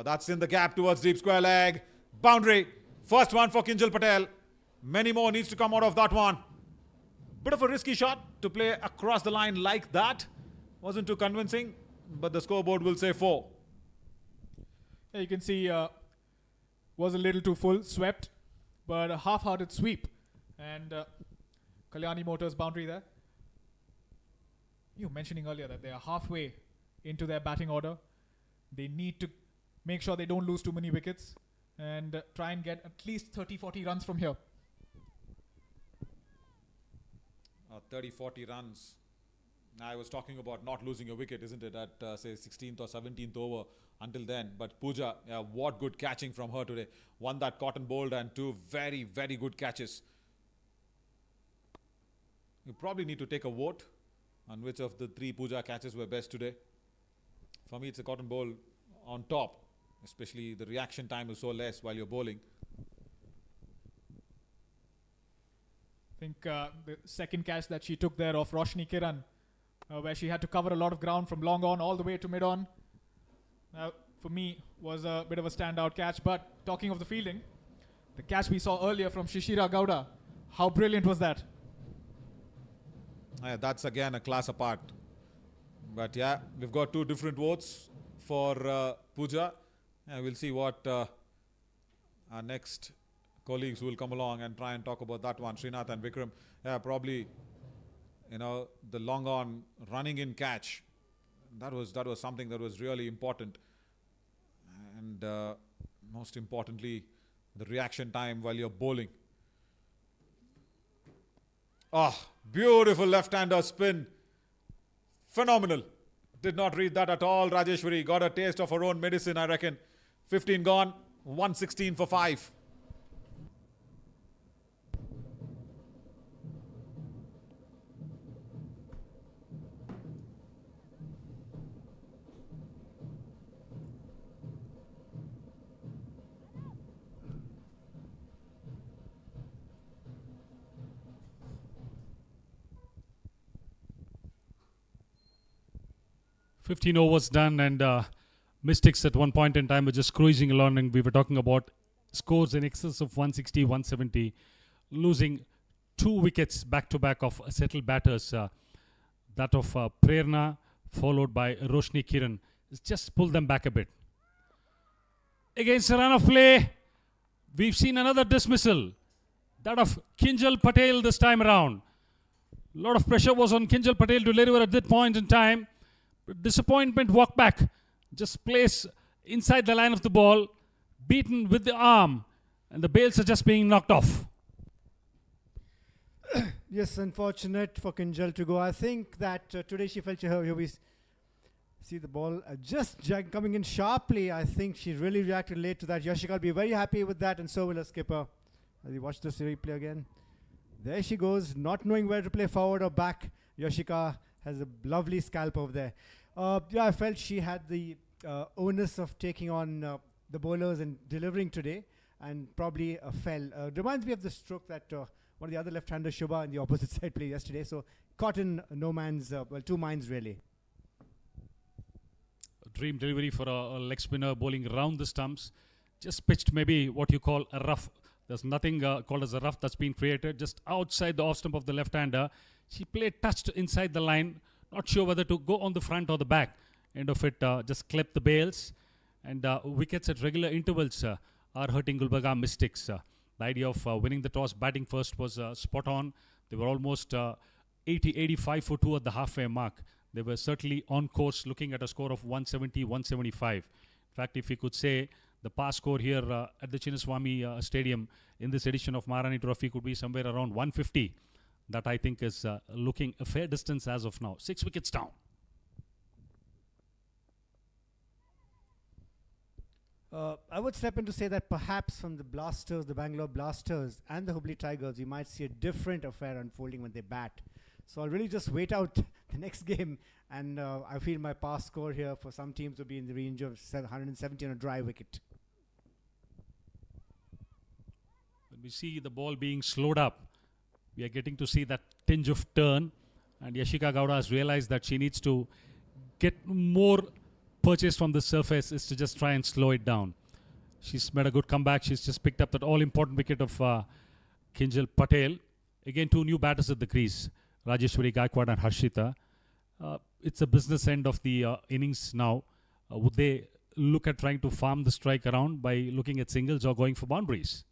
That's in the gap towards deep square leg. Boundary. First one for Kinjal Patel. Many more needs to come out of that one. Bit of a risky shot to play across the line like that. Wasn't too convincing, but the scoreboard will say 4. Yeah, you can see was a little too full, swept, but a half-hearted sweep. And Kalyani Motors boundary there. You were mentioning earlier that they are halfway into their batting order. They need to make sure they don't lose too many wickets and try and get at least 30-40 runs from here. 30-40 runs. I was talking about not losing a wicket, isn't it, at say 16th or 17th over until then. But Pooja, what good catching from her today. 1 that cotton bowled and 2 very, very good catches. You probably need to take a vote on which of the 3 Pooja catches were best today. For me, it's a cotton bowl on top, especially the reaction time is so less while you're bowling. I think the second catch that she took there of Roshni Kiran, where she had to cover a lot of ground from long on all the way to mid on, for me was a bit of a standout catch. But talking of the fielding, the catch we saw earlier from Shishira Gowda, how brilliant was that? That's again a class apart. But yeah, we've got 2 different votes for Pooja. We'll see what our next colleagues will come along and try and talk about that one. Srinath and Vikram, probably, the long on running in catch. That was something that was really important. And most importantly, the reaction time while you're bowling. Beautiful left-hander spin. Phenomenal. Did not read that at all. Rajeshwari got a taste of her own medicine, I reckon. 15 gone, 116 for 5. $15 overs done, and Mystics at one point in time were just cruising along, and we were talking about scores in excess of 160, 170, losing 2 wickets back-to-back of settled batters. That of Prerna, followed by Roshni Kiran. It's just pulled them back a bit. Against a run of play, we've seen another dismissal. that of Kinjal Patel this time around. A lot of pressure was on Kinjal Patel to deliver at that point in time. But disappointment walk back. Just place inside the line of the ball, beaten with the arm, and the bails are just being knocked off. Yes, unfortunate for Kinjal to go. I think that today she felt we see the ball just coming in sharply. I think she really reacted late to that. Yashika will be very happy with that, and so will her skipper. As we watch this replay again. There she goes, not knowing where to play forward or back. Yoshika has a lovely scalp over there. Yeah, I felt she had the onus of taking on the bowlers and delivering today, and probably fell. Reminds me of the stroke that one of the other left-hander, Shubha, in the opposite side played yesterday. So caught in no man's, well, two minds really. Dream delivery for a leg spinner bowling around the stumps. Just pitched maybe what you call a rough. There's nothing called as a rough that's been created. Just outside the off stump of the left-hander. She played touched inside the line. Not sure whether to go on the front or the back. End of it, just clipped the bails. And wickets at regular intervals are hurting Gulbarga Mystics. The idea of winning the toss, batting first was spot on. They were almost 85 for 2 at the halfway mark. They were certainly on course, looking at a score of 170, 175. In fact, if you could say, the pass score here at the Chinnaswamy Stadium in this edition of Maharani Trophy could be somewhere around 150. That I think is looking a fair distance as of now. 6 wickets down. I would step in to say that perhaps from the Blasters, the Bangalore Blasters and the Hubli Tigers, we might see a different affair unfolding when they bat. So I'll really just wait out the next game, and I feel my pass score here for some teams will be in the range of 170 on a dry wicket. When we see the ball being slowed up, we are getting to see that tinge of turn, and Yashika Gowda has realized that she needs to get more purchase from the surface is to just try and slow it down. She's made a good comeback. She's just picked up that all-important wicket of Kinjal Patel. Again, 2 new batters at the crease, Rajeshwari Gaikwad and Harshita. It's a business end of the innings now. Would they look at trying to farm the strike around by looking at singles or going for boundaries?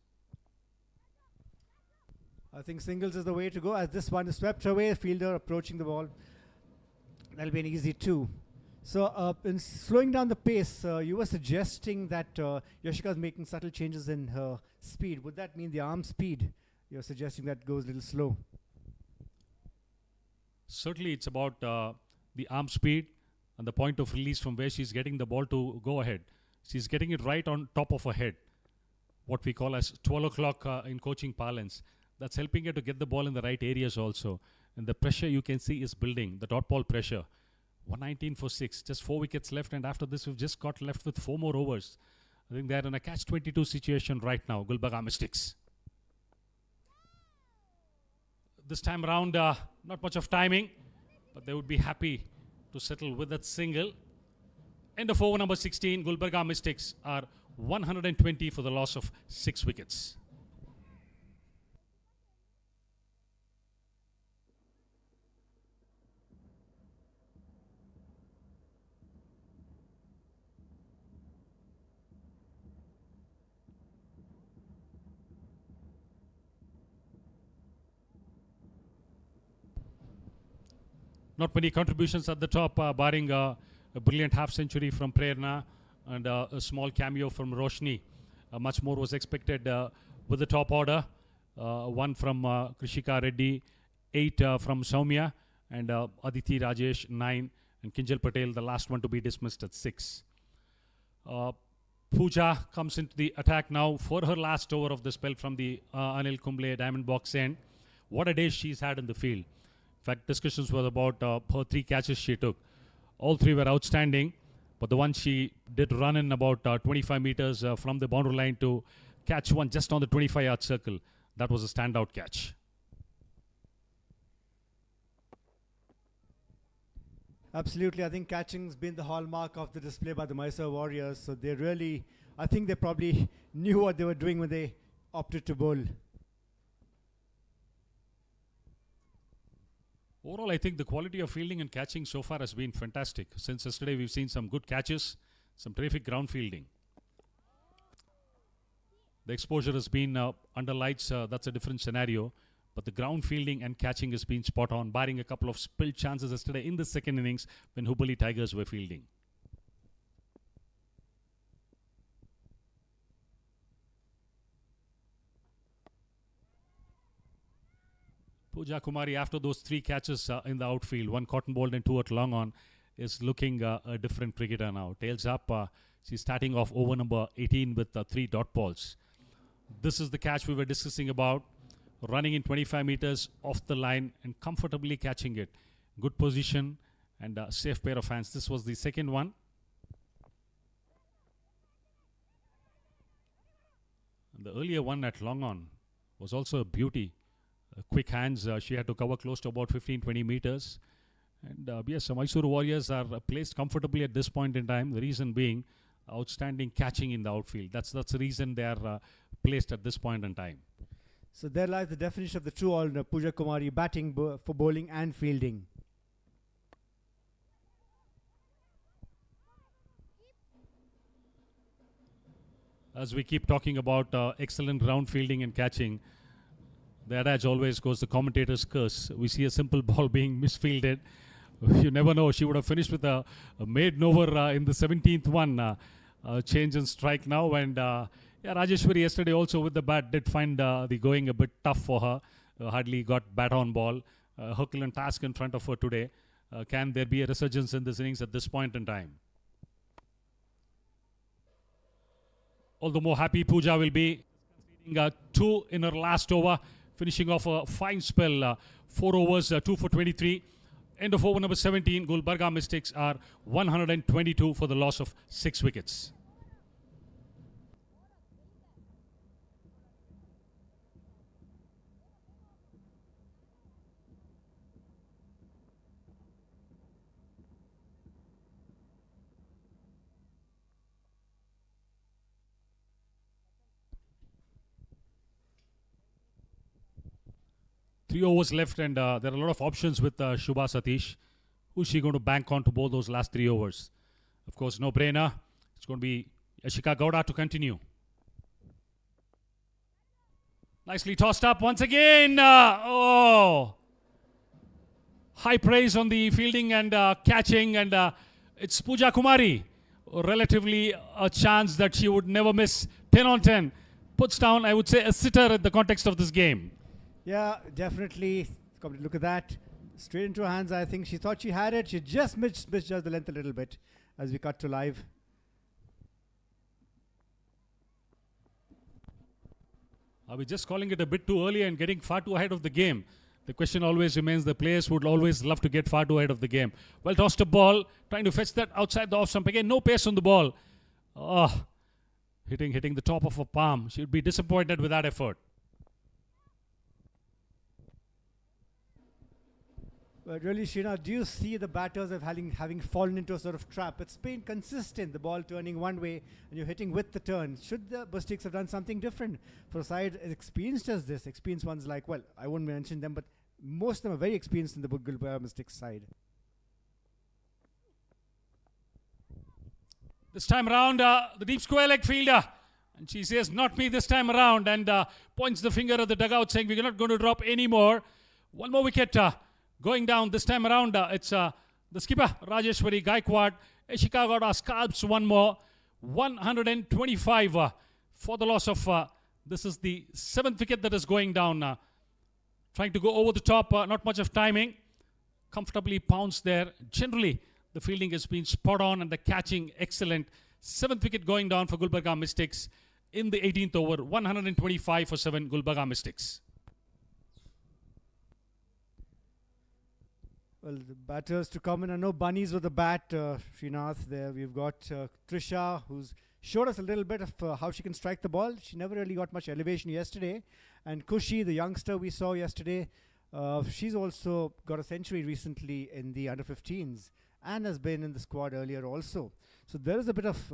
I think singles is the way to go, as this one is swept away, fielder approaching the ball. That'll be an easy 2. So in slowing down the pace, you were suggesting that Yashika is making subtle changes in her speed. Would that mean the arm speed? You're suggesting that goes a little slow. Certainly it's about the arm speed and the point of release from where she's getting the ball to go ahead. She's getting it right on top of her head, what we call as 12 o'clock in coaching parlance. That's helping her to get the ball in the right areas also. And the pressure you can see is building, the dot ball pressure. 119 for 6, just 4 wickets left, and after this we've just got left with 4 more overs. I think they're in a catch-22 situation right now, Gulbarga Mystics. This time around, not much of timing, but they would be happy to settle with that single. End of over number 16, Gulbarga Mystics are 120 for the loss of 6 wickets. Not many contributions at the top, barring a brilliant half-century from Prerna and a small cameo from Roshni. Much more was expected with the top order. 1 from Krishika Reddy, 8 from Soumya, and Aditi Rajesh, 9, and Kinjal Patel, the last one to be dismissed at 6. Pooja comes into the attack now for her last over of the spell from the Anil Kumble diamond box end. What a day she's had in the field. In fact, discussions were about her 3 catches she took. All 3 were outstanding, but the one she did run in about 25 meters from the boundary line to catch one just on the 25-yard circle. That was a standout catch. Absolutely. I think catching's been the hallmark of the display by the Mysore Warriors. So they really, I think they probably knew what they were doing when they opted to bowl. Overall, I think the quality of fielding and catching so far has been fantastic. Since yesterday, we've seen some good catches, some terrific ground fielding. The exposure has been under lights, that's a different scenario. But the ground fielding and catching has been spot on, barring a couple of spilled chances yesterday in the second innings when Hubballi Tigers were fielding. Pooja Kumari, after those 3 catches in the outfield, 1 cotton ball and 2 at long on, is looking a different cricketer now. Tails up, she's starting off over number 18 with 3 dot balls. This is the catch we were discussing about. Running in 25 meters off the line and comfortably catching it. Good position and a safe pair of hands. This was the second one. And the earlier one at long on was also a beauty. Quick hands, she had to cover close to about 15-20 meters. And yes, Mysore Warriors are placed comfortably at this point in time. The reason being outstanding catching in the outfield. That's the reason they are placed at this point in time. So there lies the definition of the true all-rounder, Pooja Kumari, batting for bowling and fielding. As we keep talking about excellent ground fielding and catching, the adage always goes, the commentator's curse. We see a simple ball being misfielded. You never know. She would have finished with a maiden over in the 17th one. Change and strike now. And yeah, Rajeshwari yesterday also with the bat did find the going a bit tough for her. Hardly got bat on ball. Herculean task in front of her today. Can there be a resurgence in this innings at this point in time? All the more happy Pooja will be. 2 in her last over. Finishing off a fine spell. 4 overs, 2 for 23. End of over number 17. Gulbarga Mystics are 122 for the loss of 6 wickets. Three overs left, and there are a lot of options with Shubha Satish. Who's she going to bank on to bowl those last 3 overs? Of course, no brainer. It's going to be Yashika Gowda to continue. Nicely tossed up once again. High praise on the fielding and catching, and it's Pooja Kumari. Relatively a chance that she would never miss. 10 on 10. Puts down, I would say, a sitter in the context of this game. Yeah, definitely. Look at that. Straight into her hands. I think she thought she had it. She just misjudged the length a little bit as we cut to live. Are we just calling it a bit too early and getting far too ahead of the game? The question always remains, the players would always love to get far too ahead of the game. Well tossed a ball, trying to fetch that outside the off stump. Again, no pace on the ball. Hitting the top of her palm. She would be disappointed with that effort. But really, Srinath, do you see the batters of having fallen into a sort of trap? It's been consistent, the ball turning one way and you're hitting with the turn. Should the Mystics have done something different? For a side as experienced as this, experienced ones like, well, I won't mention them, but most of them are very experienced in the Gulbarga Mystics side. This time around, the deep square leg fielder. And she says, not me this time around. And points the finger at the dugout saying, we're not going to drop any more. One more wicket. Going down this time around, it's the skipper, Rajeshwari Gaikwad. Yashika Gowda scalps one more. 125 for the loss of, this is the 7th wicket that is going down. Trying to go over the top, not much of timing. Comfortably pounced there. Generally, the fielding has been spot on and the catching excellent. 7th wicket going down for Gulbarga Mystics in the 18th over. 125 for 7 Gulbarga Mystics. Well, the batters to come in are no bunnies with the bat, Srinath. There we've got Trisha, who's showed us a little bit of how she can strike the ball. She never really got much elevation yesterday. And Kushi, the youngster we saw yesterday, she's also got a century recently in the under-15s and has been in the squad earlier also. So there is a bit of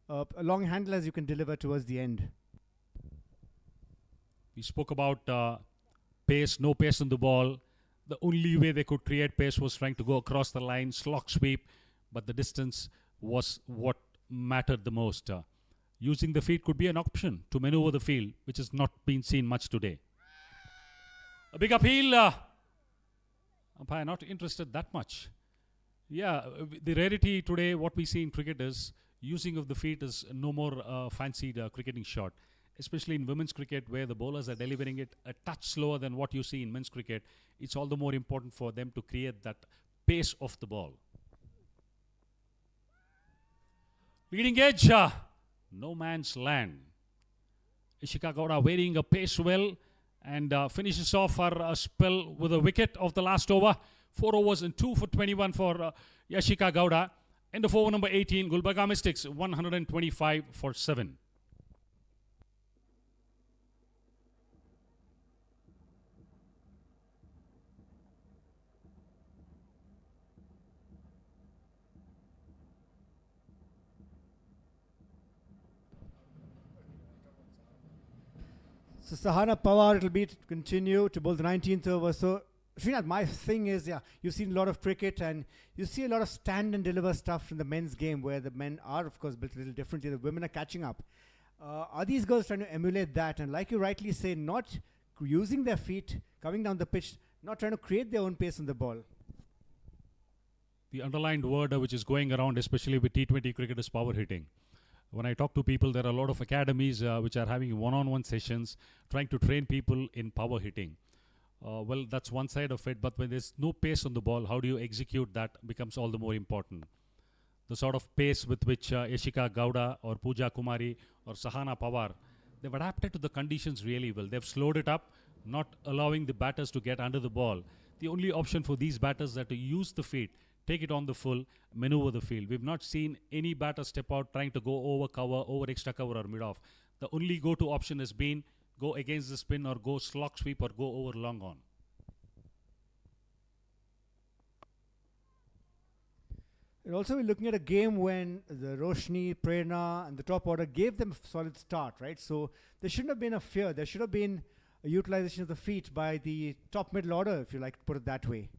a long handle as you can deliver towards the end. We spoke about pace, no pace on the ball. The only way they could create pace was trying to go across the line, slog sweep, but the distance was what mattered the most. using the feet could be an option to maneuver the field, which has not been seen much today. A big appeal. Umpire not interested that much. Yeah, the rarity today, what we see in cricket is using of the feet is no more fancied cricketing shot, especially in women's cricket where the bowlers are delivering it a touch slower than what you see in men's cricket. It's all the more important for them to create that pace of the ball. Leading edge, no man's land. Ishika Gowda varying a pace well and finishes off her spell with a wicket of the last over. 4 overs and 2 for 21 for Yashika Gowda. End of over number 18, Gulbarga Mystics 125 for 7. So Sahana Pawar, it'll be to continue to bowl the 19th over. So Srinath, my thing is, yeah, you've seen a lot of cricket and you see a lot of stand and deliver stuff in the men's game where the men are, of course, built a little differently. The women are catching up. Are these girls trying to emulate that? And like you rightly say, not using their feet, coming down the pitch, not trying to create their own pace on the ball. The underlined word which is going around, especially with T20 cricket, is power hitting. When I talk to people, there are a lot of academies which are having one-on-one sessions, trying to train people in power hitting. Well, that's one side of it, but when there's no pace on the ball, how do you execute that becomes all the more important. The sort of pace with which Yashika Gowda or Pooja Kumari or Sahana Pawar, they've adapted to the conditions really well. They've slowed it up, not allowing the batters to get under the ball. The only option for these batters are to use the feet, take it on the full, maneuver the field. We've not seen any batter step out trying to go over cover, over extra cover or mid-off. The only go-to option has been go against the spin or go slog sweep or go over long on. And also we're looking at a game when the Roshni, Prerna and the top order gave them a solid start, right? So there shouldn't have been a fear. There should have been a utilization of the feet by the top middle order, if you like to put it that way.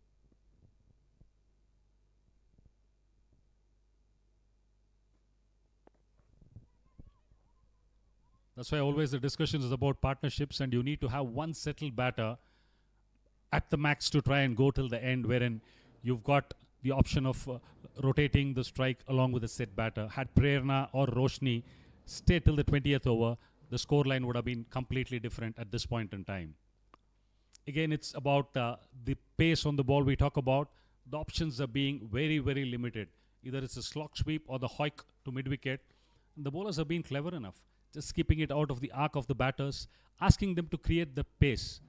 That's why always the discussion is about partnerships, and you need to have one settled batter at the max to try and go till the end, wherein you've got the option of rotating the strike along with a set batter. Had Prerna or Roshni stayed till the 20th over, the scoreline would have been completely different at this point in time. Again, it's about the pace on the ball we talk about. The options are being very, very limited. Either it's a slog sweep or the hoik to mid-wicket. The bowlers have been clever enough, just keeping it out of the arc of the batters, asking them to create the pace.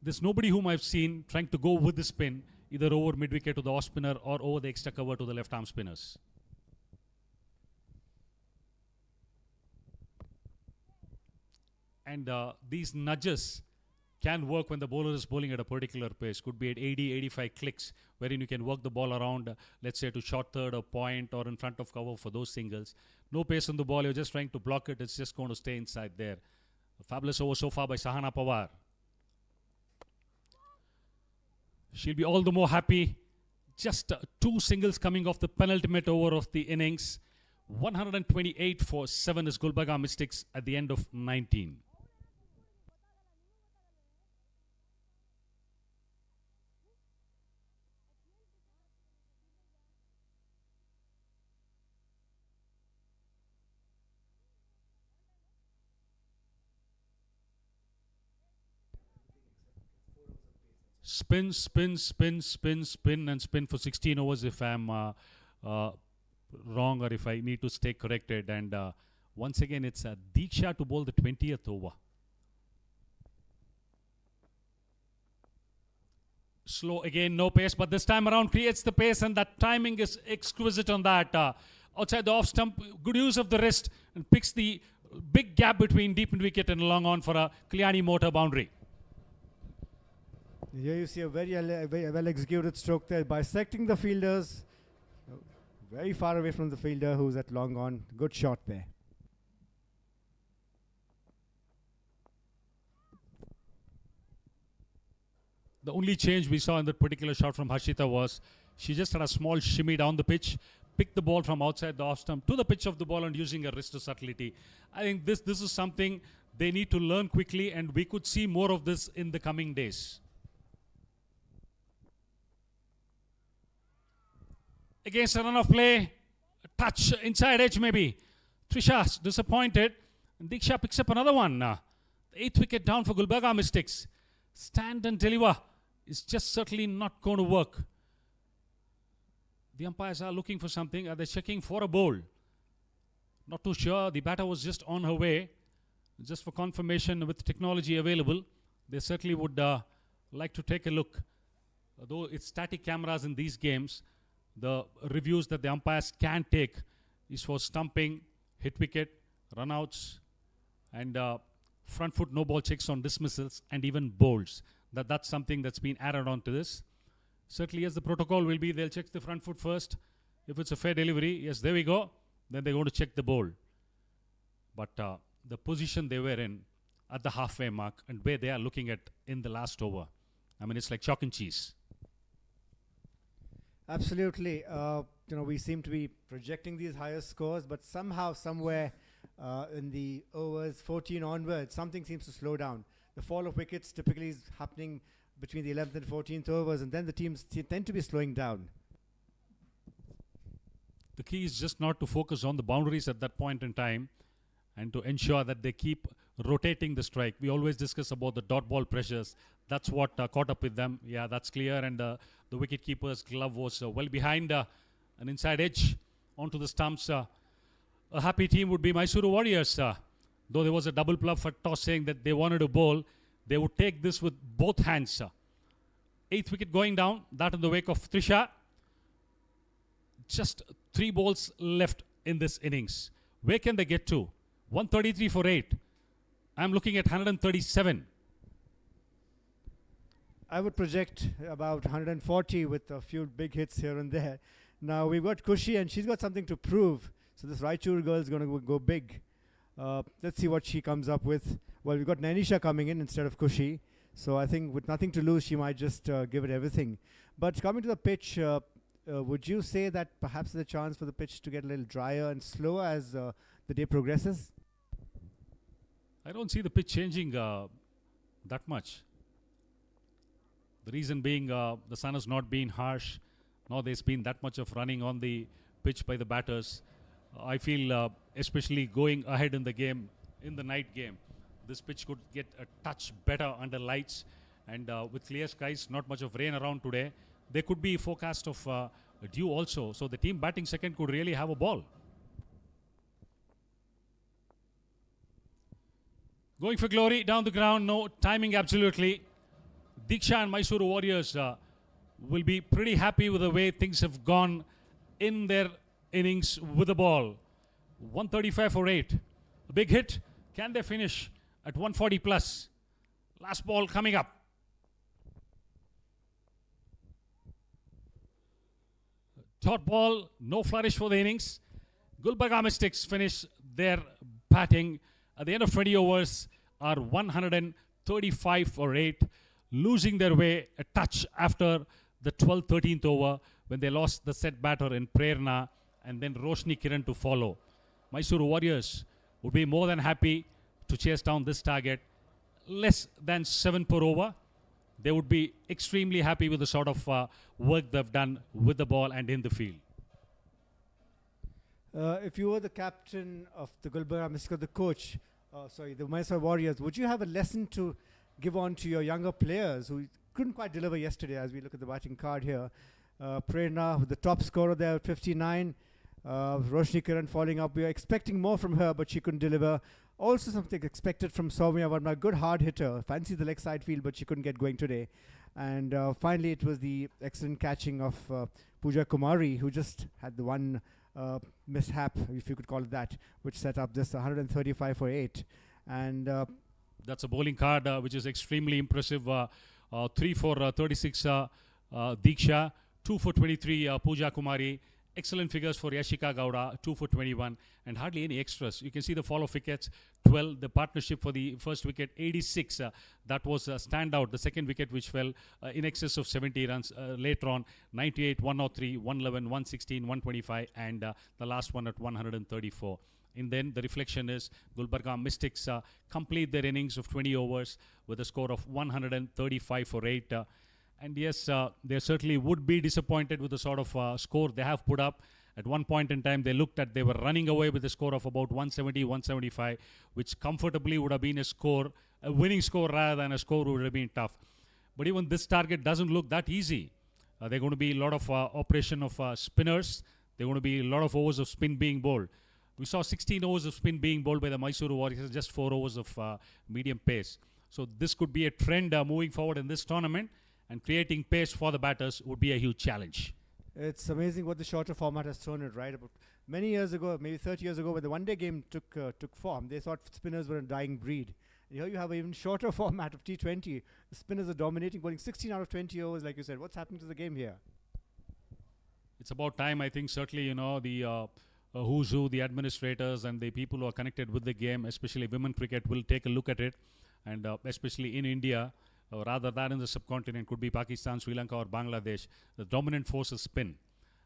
There's nobody whom I've seen trying to go with the spin, either over mid-wicket to the off spinner or over the extra cover to the left-arm spinners. And these nudges can work when the bowler is bowling at a particular pace. Could be at 80, 85 clicks, wherein you can work the ball around, let's say to short third or point or in front of cover for those singles. No pace on the ball, you're just trying to block it, it's just going to stay inside there. A fabulous over so far by Sahana Pawar. She'll be all the more happy. Just 2 singles coming off the penultimate over of the innings. 128 for 7 is Gulbarga Mystics at the end of 19. Spin, spin, spin, spin, spin, and spin for 16 overs if I'm wrong or if I need to stay corrected. And once again, it's Deeksha to bowl the 20th over. Slow again, no pace, but this time around creates the pace, and that timing is exquisite on that. Outside the off stump, good use of the wrist, and picks the big gap between deep mid-wicket and long on for a Kalyani motor boundary. Here you see a very well executed stroke there, bisecting the fielders, very far away from the fielder who's at long on. Good shot there. The only change we saw in that particular shot from Harshita was she just had a small shimmy down the pitch, pick the ball from outside the off stump to the pitch of the ball and using a wrist subtlety. I think this is something they need to learn quickly, and we could see more of this in the coming days. Against a run of play, touch inside edge maybe. Trisha's disappointed. And Diksha picks up another one. The 8th wicket down for Gulbarga Mystics. Stand and deliver is just certainly not going to work. The umpires are looking for something. Are they checking for a bowl? Not too sure. The batter was just on her way. Just for confirmation, with technology available, they certainly would like to take a look. Although it's static cameras in these games, the reviews that the umpires can take is for stumping, hit wicket, run-outs, and front foot no ball checks on dismissals, and even bowls. That's something that's been added on to this. Certainly, as the protocol will be, they'll check the front foot first. If it's a fair delivery, yes, there we go. Then they're going to check the bowl. But the position they were in at the halfway mark and where they are looking at in the last over, I mean, it's like chalk and cheese. Absolutely. We seem to be projecting these higher scores, but somehow, somewhere in the overs 14 onwards, something seems to slow down. The fall of wickets typically is happening between the 11th and 14th overs, and then the teams tend to be slowing down. The key is just not to focus on the boundaries at that point in time and to ensure that they keep rotating the strike. We always discuss about the dot ball pressures. That's what caught up with them. Yeah, that's clear. And the wicket-keeper's glove was well behind an inside edge onto the stumps. A happy team would be Mysore Warriors. Though there was a double bluff for toss saying that they wanted to bowl, they would take this with both hands. 8th wicket going down, that in the wake of Trisha. Just 3 balls left in this innings. Where can they get to? 133 for 8. I'm looking at 137. I would project about 140 with a few big hits here and there. Now we've got Kushi, and she's got something to prove. So this Raichur girl is going to go big. Let's see what she comes up with. Well, we've got Nanisha coming in instead of Kushi. So I think with nothing to lose, she might just give it everything. But coming to the pitch, would you say that perhaps there's a chance for the pitch to get a little drier and slower as the day progresses? I don't see the pitch changing that much. The reason being the sun has not been harsh, nor there's been that much of running on the pitch by the batters. I feel especially going ahead in the game, in the night game, this pitch could get a touch better under lights, and with clear skies, not much of rain around today. There could be a forecast of dew also, so the team batting second could really have a ball. Going for glory down the ground, no timing absolutely. Diksha and Mysore Warriors will be pretty happy with the way things have gone in their innings with the ball. 135 for 8. A big hit. Can they finish at 140 plus? Last ball coming up. Dot ball, no flourish for the innings. Gulbarga Mystics finish their batting at the end of 20 overs are 135 for 8, losing their way a touch after the 12th, 13th over when they lost the set batter in Prerna and then Roshni Kiran to follow. Mysore Warriors would be more than happy to chase down this target. Less than 7 per over. They would be extremely happy with the sort of work they've done with the ball and in the field. If you were the captain of the Gulbarga Mystics, the coach, the Mysore Warriors, would you have a lesson to give on to your younger players who couldn't quite deliver yesterday as we look at the batting card here? Prerna, with the top scorer there at 59. Roshni Kiran falling up. We were expecting more from her, but she couldn't deliver. Also something expected from Soumya Verma, good hard hitter. Fancies the leg side field, but she couldn't get going today. And finally, it was the excellent catching of Pooja Kumari, who just had the one mishap, if you could call it that, which set up this 135 for 8. And that's a bowling card which is extremely impressive. 3 for 36 Diksha, 2 for 23 Pooja Kumari, excellent figures for Yashika Gowda, 2 for 21, and hardly any extras. You can see the fall of wickets, 12. The partnership for the first wicket, 86. That was a standout. The second wicket, which fell in excess of 70 runs later on, 98, 103, 111, 116, 125, and the last one at 134. And then the reflection is Gulbarga Mystics complete their innings of 20 overs with a score of 135 for 8. And yes, they certainly would be disappointed with the sort of score they have put up. At one point in time, they were running away with a score of about 170, 175, which comfortably would have been a winning score rather than a score would have been tough. But even this target doesn't look that easy. They're going to be a lot of operation of spinners. They're going to be a lot of overs of spin being bowled. We saw 16 overs of spin being bowled by the Mysore Warriors, just 4 overs of medium pace. So this could be a trend moving forward in this tournament, and creating pace for the batters would be a huge challenge. It's amazing what the shorter format has thrown it, right? About many years ago, maybe 30 years ago, when the one-day game took form, they thought spinners were a dying breed. And here you have an even shorter format of T20. The spinners are dominating, bowling 16 out of 20 overs, like you said. What's happening to the game here? It's about time, I think, certainly, the who's who, the administrators and the people who are connected with the game, especially women cricket, will take a look at it. And especially in India, rather than in the subcontinent, could be Pakistan, Sri Lanka or Bangladesh, the dominant force is spin.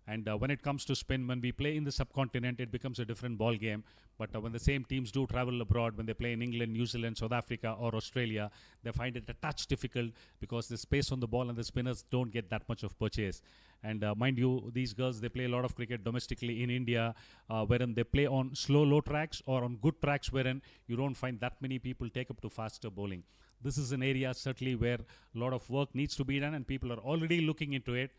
And when it comes to spin, when we play in the subcontinent, it becomes a different ball game. But when the same teams do travel abroad, when they play in England, New Zealand, South Africa or Australia, they find it a touch difficult because the space on the ball and the spinners don't get that much of purchase. And mind you, these girls, they play a lot of cricket domestically in India, wherein they play on slow, low tracks or on good tracks, wherein you don't find that many people take up to faster bowling. This is an area certainly where a lot of work needs to be done, and people are already looking into it.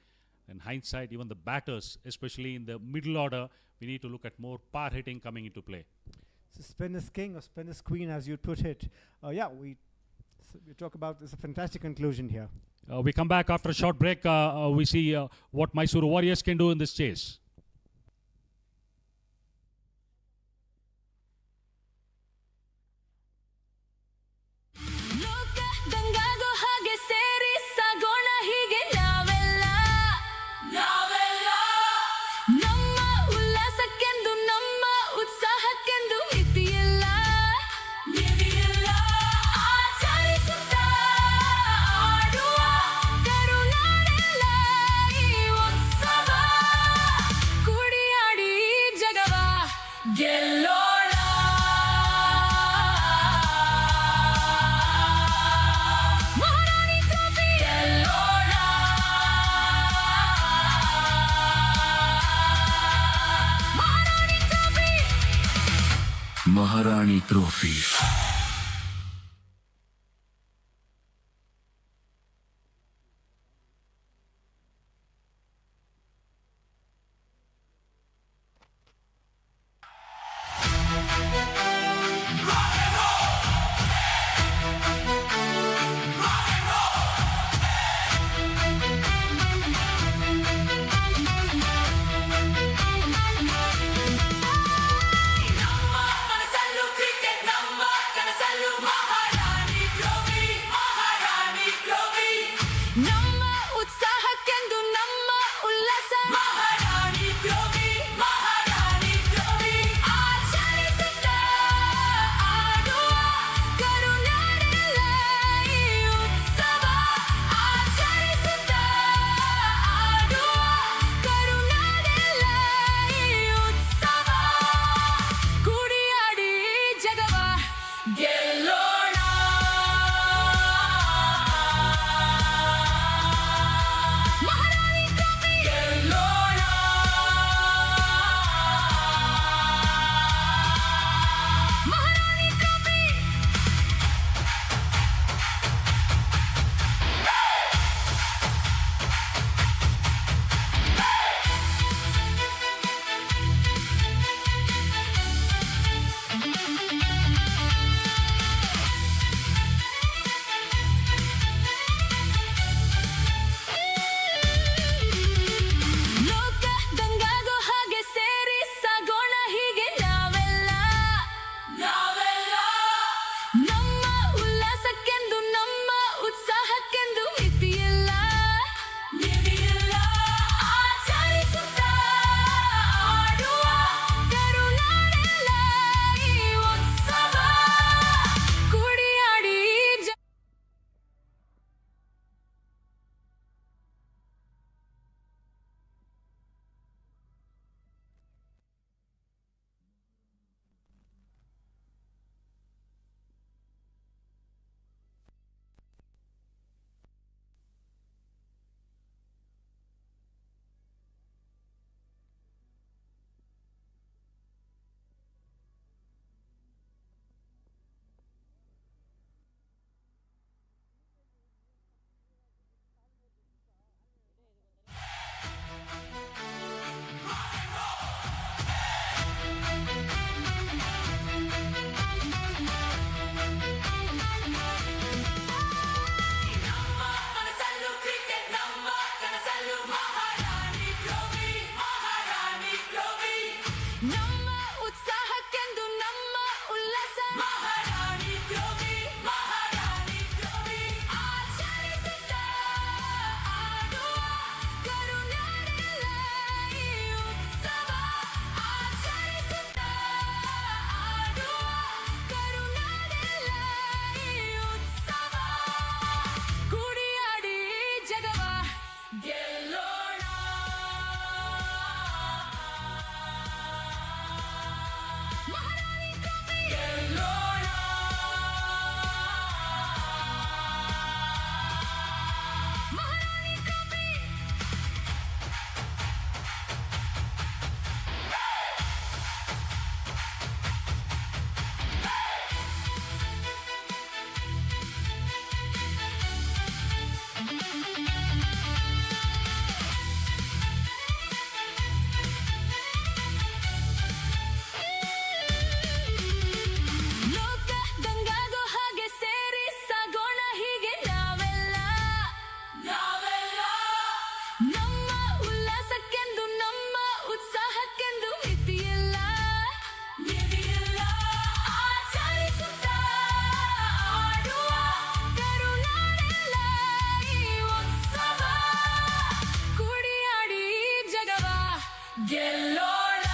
In hindsight, even the batters, especially in the middle order, we need to look at more power hitting coming into play. So spinner's king or spinner's queen, as you put it. We talk about this, a fantastic conclusion here. We come back after a short break. We see what Mysore Warriors can do in this chase. Maharani Trophy. Cricket number salute Maharani Trophy, Maharani Trophy. Namma utsahakkendu namma ullasa Maharani Trophy, Maharani Trophy. Acharisutta aaduva karunadeಲ್ಲ ಈ ಉತ್ಸವ. ಆಚರಿಸುತ್ತಾ ಆಡುವ ಕರುನಾಡೆಲ್ಲ ಈ ಉತ್ಸವ. ಕುಡಿಯಾಡಿ ಜಗವ ಗೆಲ್ಲೋಣ. ಮಹಾರಾಣಿ trophy ಗೆಲ್ಲೋಣ. ಮಹಾರಾಣಿ trophy. ಲೋಕ ದಂಗಾಗೋ ಹಾಗೆ ಸೇರಿ ಸಾಗೋಣ ಹೀಗೆ ನಾವೆಲ್ಲ ನಮ್ಮ ಉಲ್ಲಾಸಕ್ಕೆಂದು ನಮ್ಮ ಉತ್ಸಾಹಕ್ಕೆಂದು ಮಿತಿಯಿಲ್ಲ. ಆಚರಿಸುತ್ತಾ ಆಡುವ ಕರುನಾಡೆಲ್ಲ ಈ ಉತ್ಸವ. ಕುಡಿಯಾಡಿ ಜಗವ ಗೆಲ್ಲೋಣ.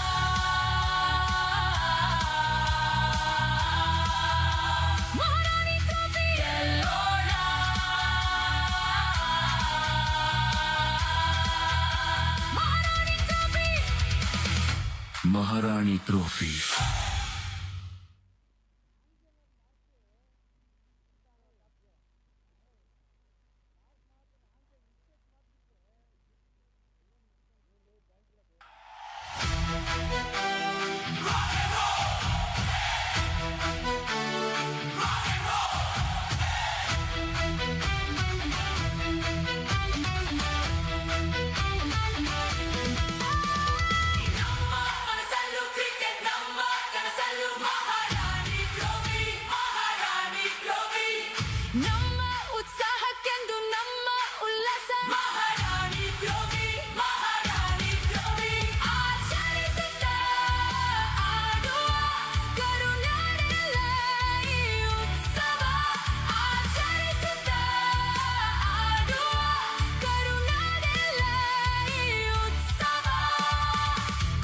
ಮಹಾರಾಣಿ ಟ್ರೋಫಿ ಗೆಲ್ಲೋಣ. ಮಹಾರಾಣಿ ಟ್ರೋಫಿ. Maharani Trophy. ನಮ್ಮ ಮನಸ್ಸಲ್ಲೂ ಕ್ರಿಕೆಟ್, ನಮ್ಮ ಕನಸಲ್ಲೂ ಮಹಾರಾಣಿ ಟ್ರೋಫಿ, ಮಹಾರಾಣಿ ಟ್ರೋಫಿ. ನಮ್ಮ ಉತ್ಸಾಹಕ್ಕೆಂದು ನಮ್ಮ ಉಲ್ಲಾಸ ಮಹಾರಾಣಿ ಟ್ರೋಫಿ, ಮಹಾರಾಣಿ ಟ್ರೋಫಿ. ಆಚರಿಸುತ್ತಾ ಆಡುವ ಕರುನಾಡೆಲ್ಲ ಈ ಉತ್ಸವ. ಆಚರಿಸುತ್ತಾ ಆಡುವ ಕರುನಾಡೆಲ್ಲ ಈ ಉತ್ಸವ.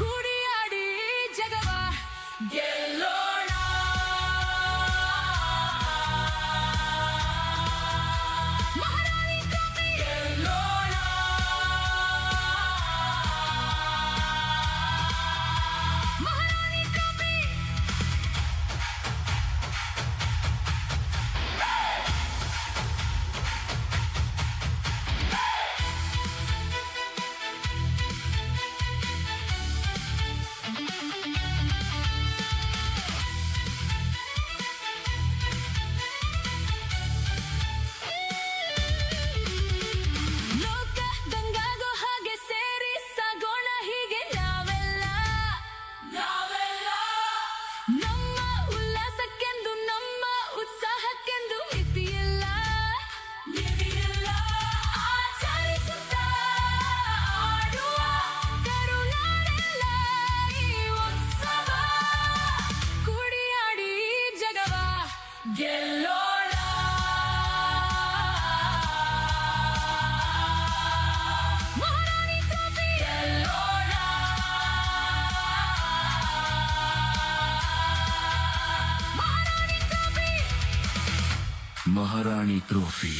ಕುಡಿಯಾಡಿ ಜಗವ ಗೆಲ್ಲೋಣ. ಮಹಾರಾಣಿ ಟ್ರೋಫಿ ಗೆಲ್ಲೋಣ. ಮಹಾರಾಣಿ ಟ್ರೋಫಿ. ಲೋಕ ದಂಗಾಗೋ ಹಾಗೆ ಸೇರಿ ಸಾಗೋಣ ಹೀಗೆ ನಾವೆಲ್ಲ ನಮ್ಮ ಉಲ್ಲಾಸಕ್ಕೆಂದು ನಮ್ಮ ಉತ್ಸಾಹಕ್ಕೆಂದು ಮಿತಿಯಿಲ್ಲ. ಆಚರಿಸುತ್ತಾ ಆಡುವ ಕರುನಾಡೆಲ್ಲ ಈ ಉತ್ಸವ. ಕುಡಿಯಾಡಿ ಜಗವ ಗೆಲ್ಲೋಣ. ಮಹಾರಾಣಿ ಟ್ರೋಫಿ ಗೆಲ್ಲೋಣ. ಮಹಾರಾಣಿ ಟ್ರೋಫಿ. Maharani Trophy.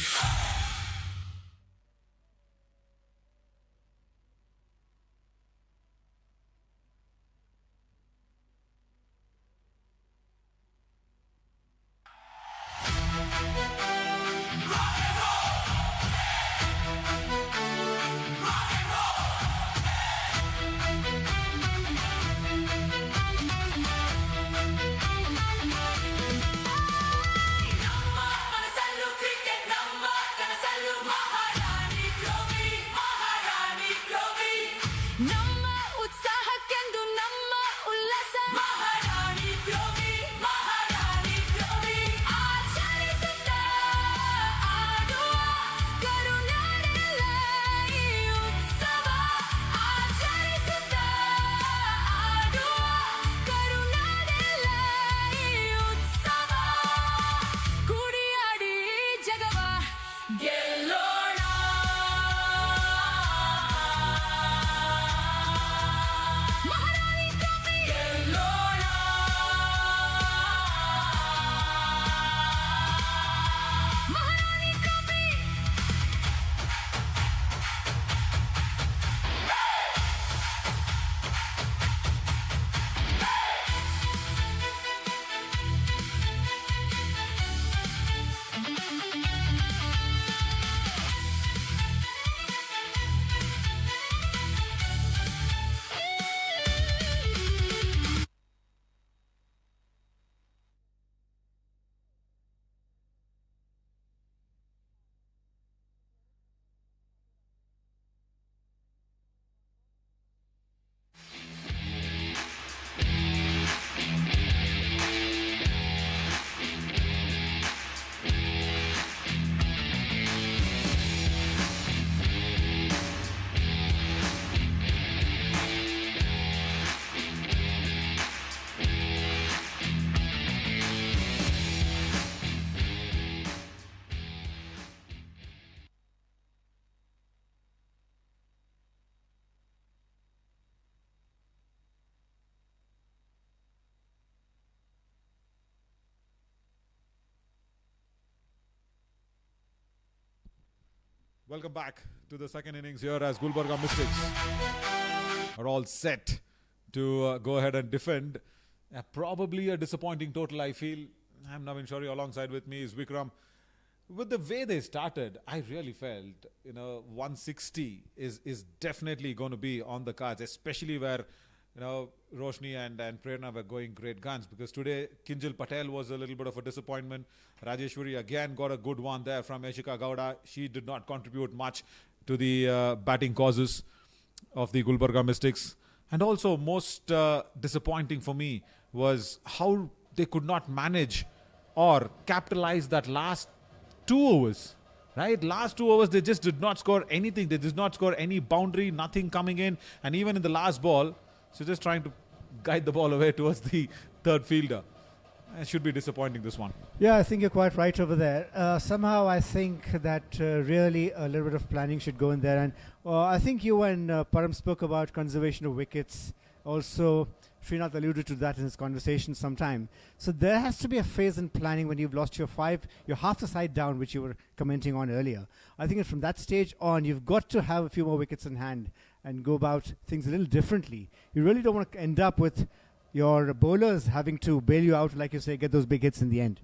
ನಮ್ಮ ಮನಸ್ಸಲ್ಲೂ ಕ್ರಿಕೆಟ್, ನಮ್ಮ ಕನಸಲ್ಲೂ ಮಹಾರಾಣಿ ಟ್ರೋಫಿ, ಮಹಾರಾಣಿ ಟ್ರೋಫಿ. ನಮ್ಮ ಉತ್ಸಾಹಕ್ಕೆಂದು ನಮ್ಮ ಉಲ್ಲಾಸ ಮಹಾರಾಣಿ ಟ್ರೋಫಿ, ಮಹಾರಾಣಿ ಟ್ರೋಫಿ. ಆಚರಿಸುತ್ತಾ ಆಡುವ ಕರುನಾಡೆಲ್ಲ ಈ ಉತ್ಸವ. Welcome back to the second innings here as Gulbarga Mystics are all set to go ahead and defend. Probably a disappointing total, I feel. I'm Navin Shori. Alongside with me is Vikram. With the way they started, I really felt, 160 is definitely going to be on the cards, especially where, Roshni and Prerna were going great guns, because today Kinjal Patel was a little bit of a disappointment. Rajeshwari again got a good one there from Eshika Gowda. She did not contribute much to the batting causes of the Gulbarga Mystics. And also most disappointing for me was how they could not manage or capitalize that last 2 overs. Right? Last 2 overs, they just did not score anything. They did not score any boundary, nothing coming in. And even in the last ball, so just trying to guide the ball away towards the third fielder. It should be disappointing, this one. Yeah, I think you're quite right over there. Somehow I think that really a little bit of planning should go in there. And I think you and Param spoke about conservation of wickets. Also, Srinath alluded to that in his conversation sometime. So there has to be a phase in planning when you've lost you're half the side down, which you were commenting on earlier. I think from that stage on, you've got to have a few more wickets in hand and go about things a little differently. You really don't want to end up with your bowlers having to bail you out, like you say, get those big hits in the end.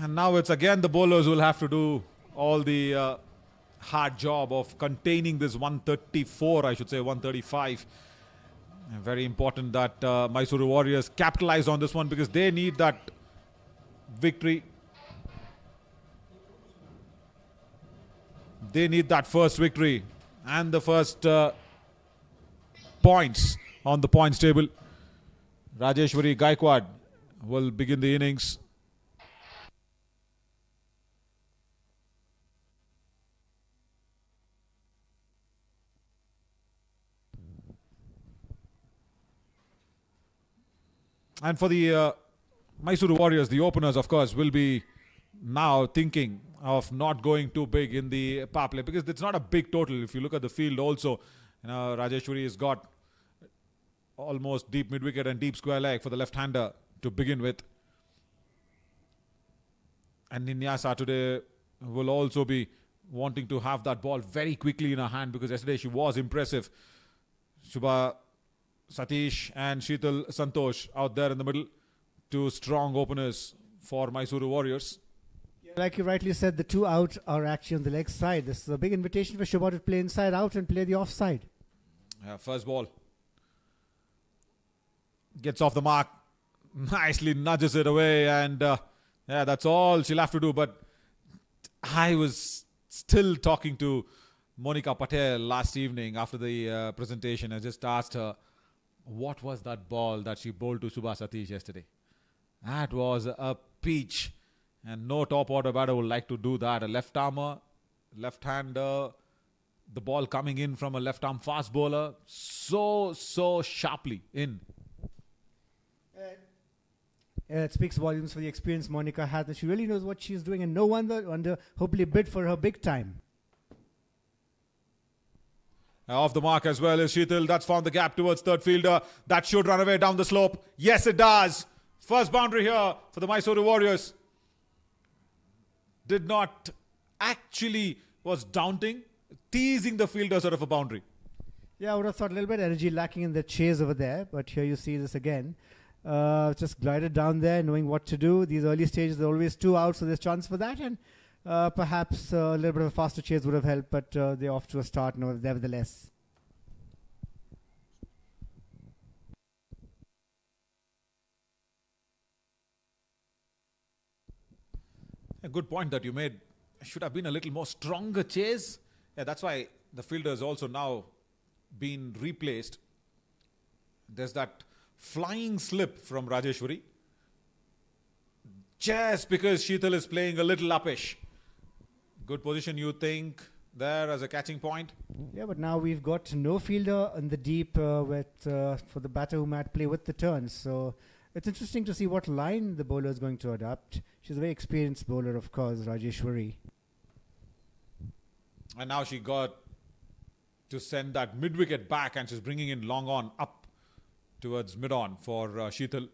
And now it's again the bowlers who will have to do all the hard job of containing this 134, I should say 135. Very important that Mysore Warriors capitalize on this one, because they need that victory. They need that first victory and the first points on the points table. Rajeshwari Gaikwad will begin the innings. And for the Mysore Warriors, the openers, of course, will be now thinking of not going too big in the power play, because it's not a big total. If you look at the field also, Rajeshwari has got almost deep mid-wicket and deep square leg for the left-hander to begin with. And Ninyasa today will also be wanting to have that ball very quickly in her hand, because yesterday she was impressive. Shubha Satish and Sheetal Santosh out there in the middle. 2 strong openers for Mysore Warriors. Yeah, like you rightly said, the 2 out are actually on the leg side. This is a big invitation for Shubha to play inside out and play the offside. First ball. Gets off the mark. Nicely nudges it away. And that's all she'll have to do. But I was still talking to Monica Patel last evening after the presentation. I just asked her, what was that ball that she bowled to Shubha Satish yesterday? That was a peach. And no top order batter would like to do that. A left armer, left hander, the ball coming in from a left arm fast bowler. So sharply in. It speaks volumes for the experience Monica has, and she really knows what she's doing, and no wonder hopefully bid for her big time. Off the mark as well is Sheetal. That's found the gap towards third fielder. That should run away down the slope. Yes, it does. First boundary here for the Mysore Warriors. Did not actually, was daunting, teasing the fielder sort of a boundary. Yeah, I would have thought a little bit energy lacking in the chase over there, but here you see this again. Just glided down there, knowing what to do. These early stages, there are always 2 out, so there's chance for that, and perhaps a little bit of a faster chase would have helped, but they're off to a start nevertheless. A good point that you made. Should have been a little more stronger chase. Yeah, that's why the fielder has also now been replaced. There's that flying slip from Rajeshwari. Just because Sheetal is playing a little uppish. Good position, you think, there as a catching point? Yeah, but now we've got no fielder in the deep for the batter who might play with the turns. So it's interesting to see what line the bowler is going to adopt. She's a very experienced bowler, of course, Rajeshwari. And now she got to send that mid-wicket back, and she's bringing in long on up towards mid-on for Sheetal.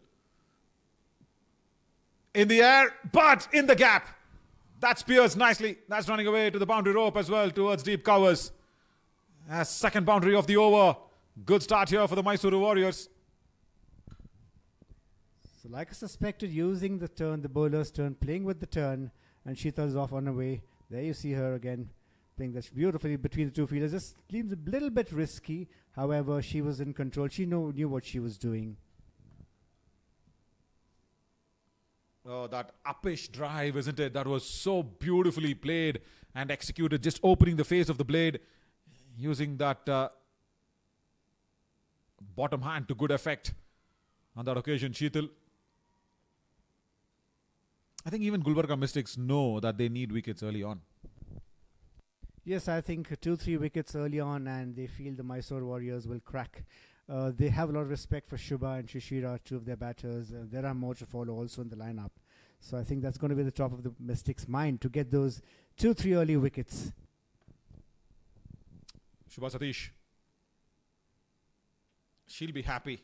In the air, but in the gap. That spears nicely. That's running away to the boundary rope as well towards deep covers. Second boundary of the over. Good start here for the Mysore Warriors. So like I suspected, using the turn, the bowler's turn, playing with the turn, and Sheetal's off on her way. There you see her again, playing that beautifully between the two fielders. Just seems a little bit risky. However, she was in control. She knew what she was doing. Oh, that uppish drive, isn't it? That was so beautifully played and executed. Just opening the face of the blade, using that bottom hand to good effect on that occasion, Sheetal. I think even Gulbarga Mystics know that they need wickets early on. Yes, I think 2-3 wickets early on, and they feel the Mysore Warriors will crack. They have a lot of respect for Shubha and Shishira, two of their batters. There are more to follow also in the lineup. So I think that's going to be the top of the Mystics' mind to get those 2-3 early wickets. Shubha Satish. She'll be happy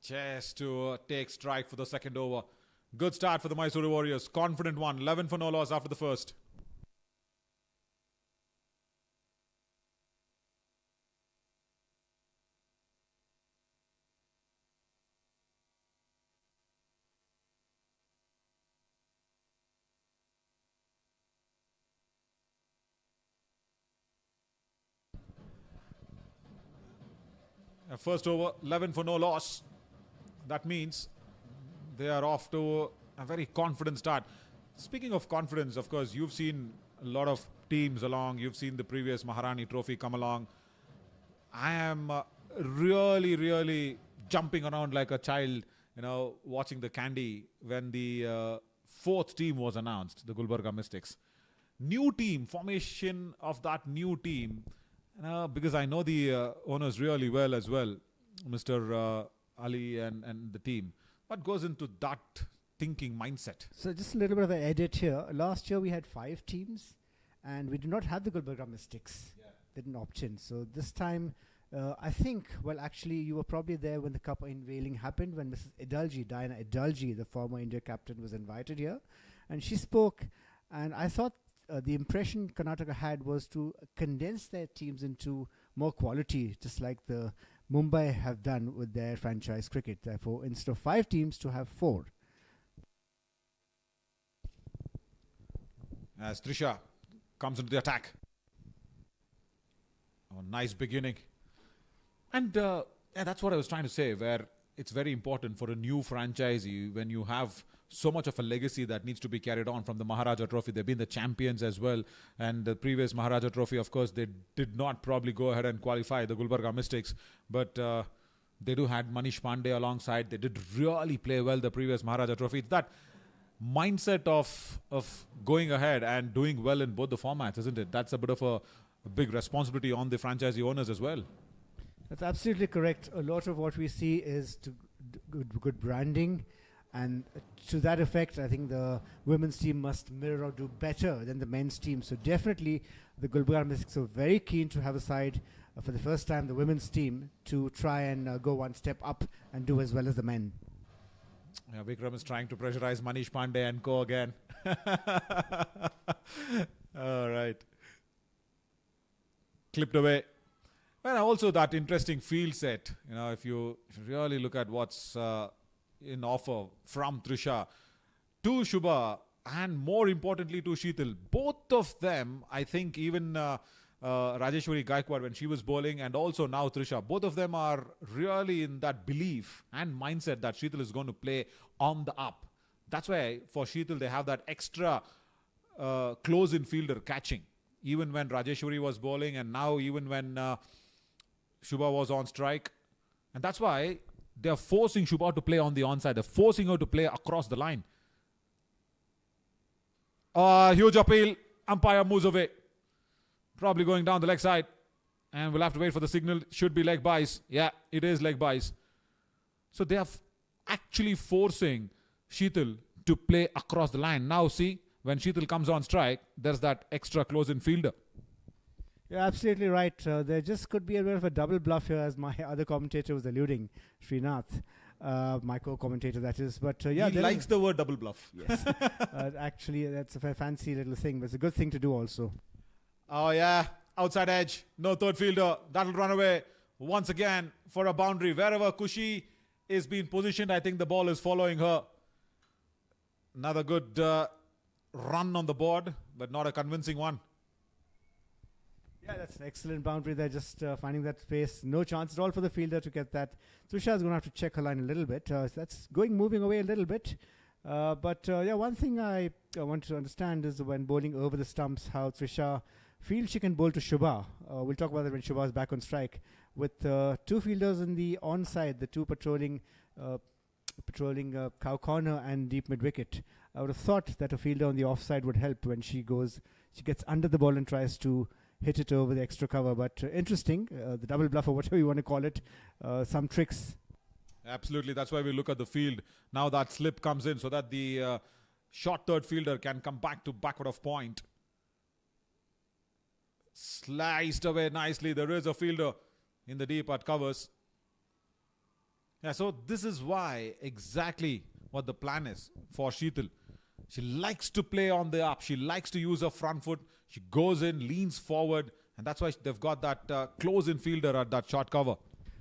just to take strike for the second over. Good start for the Mysore Warriors. Confident one. 11 for no loss after the first. First over, 11 for no loss. That means they are off to a very confident start. Speaking of confidence, of course, you've seen a lot of teams along. You've seen the previous Maharani Trophy come along. I am really jumping around like a child, watching the candy when the fourth team was announced, the Gulbarga Mystics. New team, formation of that new team. Because I know the owners really well as well, Mr. Ali and the team. What goes into that thinking mindset? So just a little bit of an edit here. Last year we had 5 teams, and we did not have the Gulbarga Mystics. Yeah. They didn't opt in. So this time, I think, well, actually, you were probably there when the cup unveiling happened, when Mrs. Idalji, Diana Idalji, the former India captain, was invited here. And she spoke, and I thought the impression Karnataka had was to condense their teams into more quality, just like the Mumbai have done with their franchise cricket. Therefore, instead of 5 teams, to have 4. As Trisha comes into the attack. Oh, nice beginning. And that's what I was trying to say, where it's very important for a new franchisee when you have so much of a legacy that needs to be carried on from the Maharaja Trophy. They've been the champions as well. And the previous Maharaja Trophy, of course, they did not probably go ahead and qualify, the Gulbarga Mystics. But they do had Manish Pandey alongside. They did really play well the previous Maharaja Trophy. It's that mindset of going ahead and doing well in both the formats, isn't it? That's a bit of a big responsibility on the franchisee owners as well. That's absolutely correct. A lot of what we see is good branding. And to that effect, I think the women's team must mirror or do better than the men's team. So definitely, the Gulbarga Mystics are very keen to have a side for the first time, the women's team, to try and go one step up and do as well as the men. Yeah, Vikram is trying to pressurize Manish Pandey and co again. All right. Clipped away. Well, also that interesting field set. If you really look at what's in offer from Trisha to Shubha, and more importantly to Sheetal. Both of them, I think even Rajeshwari Gaikwad when she was bowling, and also now Trisha, both of them are really in that belief and mindset that Sheetal is going to play on the up. That's why for Sheetal they have that extra close-in fielder catching. Even when Rajeshwari was bowling, and now even when Shubha was on strike. And that's why they are forcing Shubha to play on the onside. They're forcing her to play across the line. Huge appeal. Umpire moves away. Probably going down the leg side. And we'll have to wait for the signal. Should be leg buys. Yeah, it is leg buys. So they are actually forcing Sheetal to play across the line. Now see, when Sheetal comes on strike, there's that extra close-in fielder. You're absolutely right. There just could be a bit of a double bluff here, as my other commentator was alluding, Srinath. My co-commentator, that is. But yeah, he likes the word double bluff. Yes. Actually, that's a fancy little thing, but it's a good thing to do also. Oh, yeah. Outside edge. No third fielder. That'll run away once again for a boundary. Wherever Kushi is being positioned, I think the ball is following her. Another good run on the board, but not a convincing one. Yeah, that's an excellent boundary there, just finding that space. No chance at all for the fielder to get that. Trisha is going to have to check her line a little bit. So that's moving away a little bit. But yeah, one thing I want to understand is when bowling over the stumps, how Trisha feels she can bowl to Shubha. We'll talk about that when Shubha is back on strike. With two fielders in the onside, the two patrolling cow corner and deep mid wicket. I would have thought that a fielder on the offside would help when she gets under the ball and tries to hit it over the extra cover. But interesting, the double bluff or whatever you want to call it, some tricks. Absolutely, that's why we look at the field. Now that slip comes in so that the short third fielder can come back to backward of point. Sliced away nicely. There is a fielder in the deep at covers. Yeah, so this is why exactly what the plan is for Sheetal. She likes to play on the up. She likes to use her front foot. She goes in, leans forward, and that's why they've got that close-in fielder at that short cover.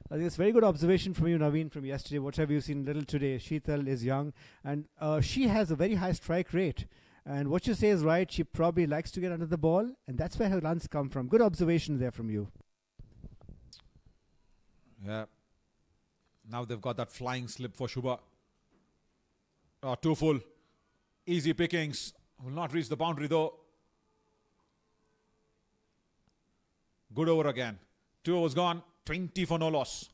I think it's a very good observation from you, Naveen, from yesterday. What have you seen little today? Sheetal is young, and she has a very high strike rate. And what you say is right. She probably likes to get under the ball, and that's where her runs come from. Good observation there from you. Yeah. Now they've got that flying slip for Shubha. Too full. Easy pickings. Will not reach the boundary though. Good over again. 2 overs gone. 20 for no loss.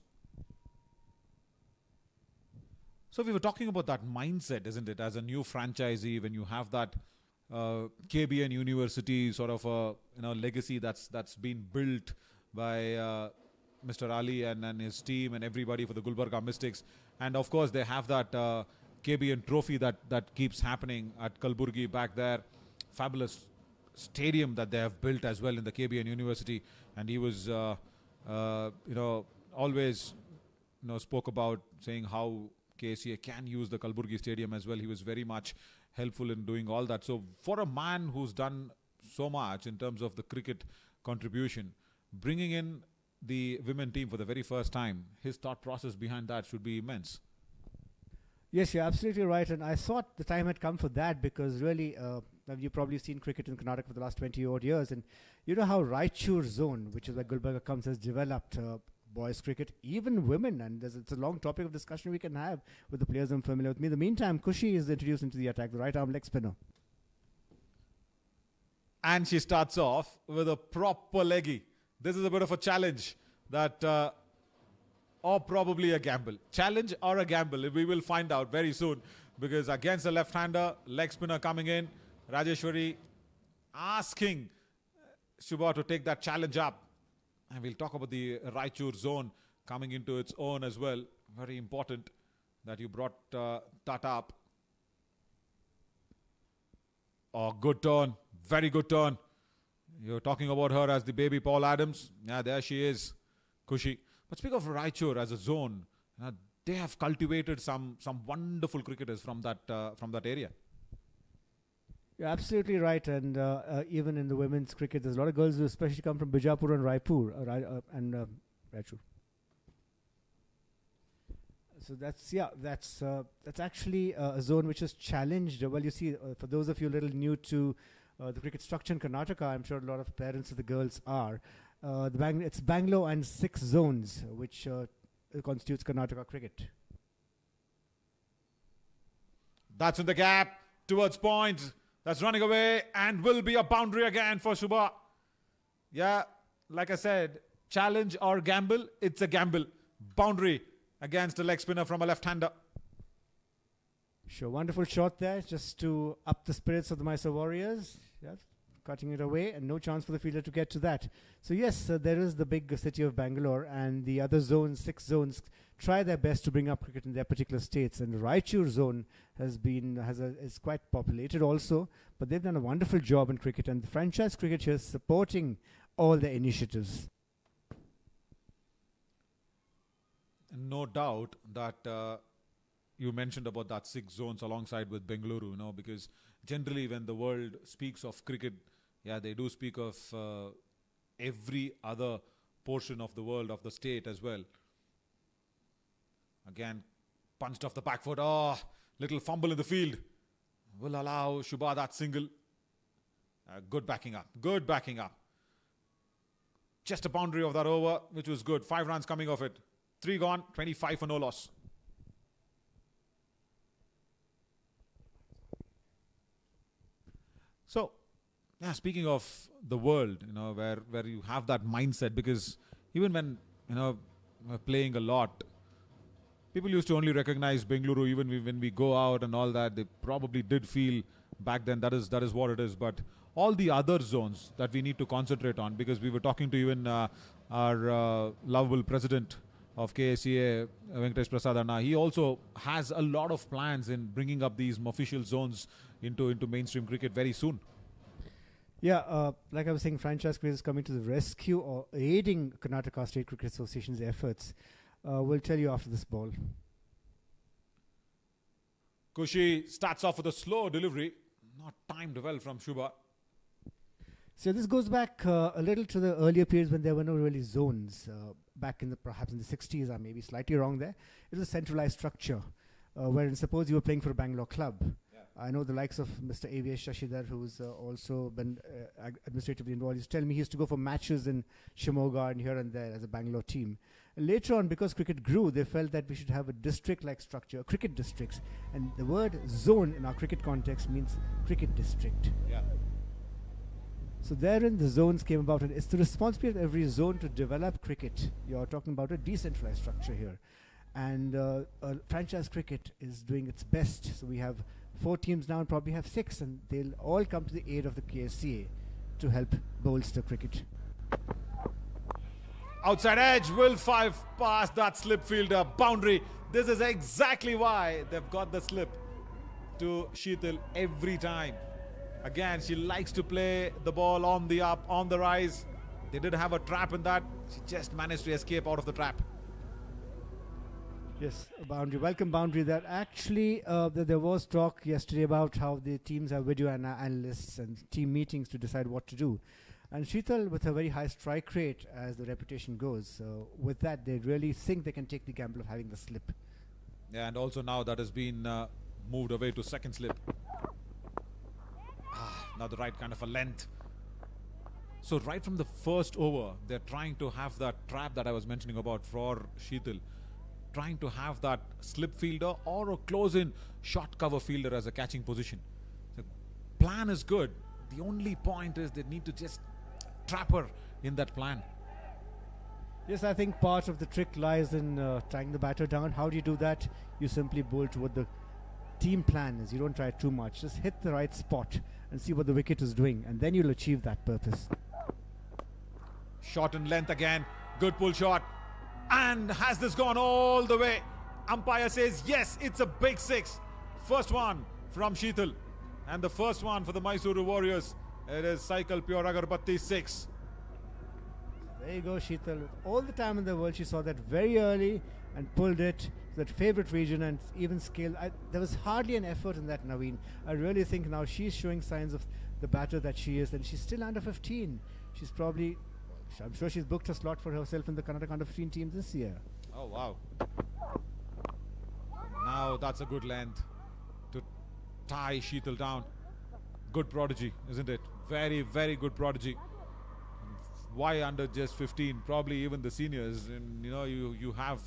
So we were talking about that mindset, isn't it? As a new franchisee, when you have that KBN University sort of a legacy that's been built by Mr. Ali and his team and everybody for the Gulbarga Mystics. And of course, they have that KBN trophy that keeps happening at Kalburgi back there. Fabulous stadium that they have built as well in the KBN University. And he was, always, spoke about saying how KSCA can use the Kalburgi stadium as well. He was very much helpful in doing all that. So for a man who's done so much in terms of the cricket contribution, bringing in the women team for the very first time, his thought process behind that should be immense. Yes, you're absolutely right. And I thought the time had come for that because really, you've probably seen cricket in Karnataka for the last 20 odd years. And you know how Raichur zone, which is where Gulbarga comes, has developed boys cricket, even women. And it's a long topic of discussion we can have with the players I'm familiar with. In the meantime, Kushi is introduced into the attack, the right arm leg spinner. And she starts off with a proper leggy. This is a bit of a challenge that, or probably a gamble. Challenge or a gamble, we will find out very soon. Because against the left-hander, leg spinner coming in, Rajeshwari asking Shubha to take that challenge up. And we'll talk about the Raichur zone coming into its own as well. Very important that you brought that up. Oh, good turn. Very good turn. You're talking about her as the baby Paul Adams. Yeah, there she is. Kushi. But speak of Raichur as a zone, they have cultivated some wonderful cricketers from that area. You're absolutely right. And even in the women's cricket, there's a lot of girls who especially come from Bijapur and Raipur and Raichur. So that's actually a zone which is challenged. Well, you see, for those of you a little new to the cricket structure in Karnataka, I'm sure a lot of parents of the girls are. It's Bangalore and 6 zones, which constitutes Karnataka cricket. That's in the gap towards point. That's running away and will be a boundary again for Shubha. Yeah, like I said, challenge or gamble, it's a gamble. Boundary against a leg spinner from a left-hander. Sure, wonderful shot there just to up the spirits of the Mysore Warriors. Yeah, cutting it away and no chance for the fielder to get to that. So yes, there is the big city of Bangalore and the other zones, 6 zones, try their best to bring up cricket in their particular states. And the Raichur zone is quite populated also, but they've done a wonderful job in cricket and the franchise cricket here is supporting all their initiatives. No doubt that you mentioned about that 6 zones alongside with Bengaluru, you know, because generally when the world speaks of cricket, yeah, they do speak of every other portion of the world, of the state as well. Again, punched off the back foot. Oh, little fumble in the field. Will allow Shubha that single. Good backing up. Good backing up. Just a boundary of that over, which was good. 5 runs coming off it. 3 gone, 25 for no loss. So, yeah, speaking of the world, you know, where you have that mindset, because even when, you know, we're playing a lot, people used to only recognize Bengaluru even when we go out and all that. They probably did feel back then that is what it is. But all the other zones that we need to concentrate on, because we were talking to even our lovable president of KSCA, Venkatesh Prasad Anna, he also has a lot of plans in bringing up these official zones into mainstream cricket very soon. Yeah, like I was saying, franchise cricket is coming to the rescue or aiding Karnataka State Cricket Association's efforts. We'll tell you after this ball. Kushi starts off with a slow delivery. Not timed well from Shubha. So this goes back a little to the earlier periods when there were no really zones. Back in perhaps in the 60s, I may be slightly wrong there. It was a centralized structure, wherein suppose you were playing for a Bangalore club. Yeah. I know the likes of Mr. A.V.S. Shashidhar, who's also been administratively involved. He used to tell me he used to go for matches in Shimoga and here and there as a Bangalore team. And later on, because cricket grew, they felt that we should have a district-like structure, cricket districts. And the word zone in our cricket context means cricket district. Yeah. So therein the zones came about, and it's the responsibility of every zone to develop cricket. You're talking about a decentralized structure here. And franchise cricket is doing its best. So we have 4 teams now and probably have 6, and they'll all come to the aid of the KSCA to help bolster cricket. Outside edge, will 5 past that slip fielder boundary. This is exactly why they've got the slip to Sheetal every time. Again, she likes to play the ball on the up, on the rise. They did have a trap in that. She just managed to escape out of the trap. Yes, a boundary. Welcome boundary there. Actually, there was talk yesterday about how the teams have video analysts and team meetings to decide what to do. And Sheetal, with a very high strike rate, as the reputation goes, so with that, they really think they can take the gamble of having the slip. Yeah, and also now that has been moved away to second slip. Now the right kind of a length. So right from the first over, they're trying to have that trap that I was mentioning about for Sheetal. Trying to have that slip fielder or a close-in short cover fielder as a catching position. The plan is good. The only point is they need to just trap her in that plan. Yes, I think part of the trick lies in tying the batter down. How do you do that? You simply bowl to what the team plan is. You don't try too much. Just hit the right spot and see what the wicket is doing, and then you'll achieve that purpose. Shot in length again. Good pull shot. And has this gone all the way? Umpire says yes, it's a big 6. First one from Sheetal. And the first one for the Mysore Warriors. It is Cycle Pure Agarbatti 6. There you go, Sheetal. With all the time in the world, she saw that very early and pulled it to that favorite region and even scale. There was hardly an effort in that, Naveen. I really think now she's showing signs of the batter that she is, and she's still under 15. She's probably, I'm sure she's booked a slot for herself in the Karnataka under 15 team this year. Oh, wow. Now that's a good length to tie Sheetal down. Good prodigy, isn't it? Very, very good prodigy. Why under just 15? Probably even the seniors. And you know, you have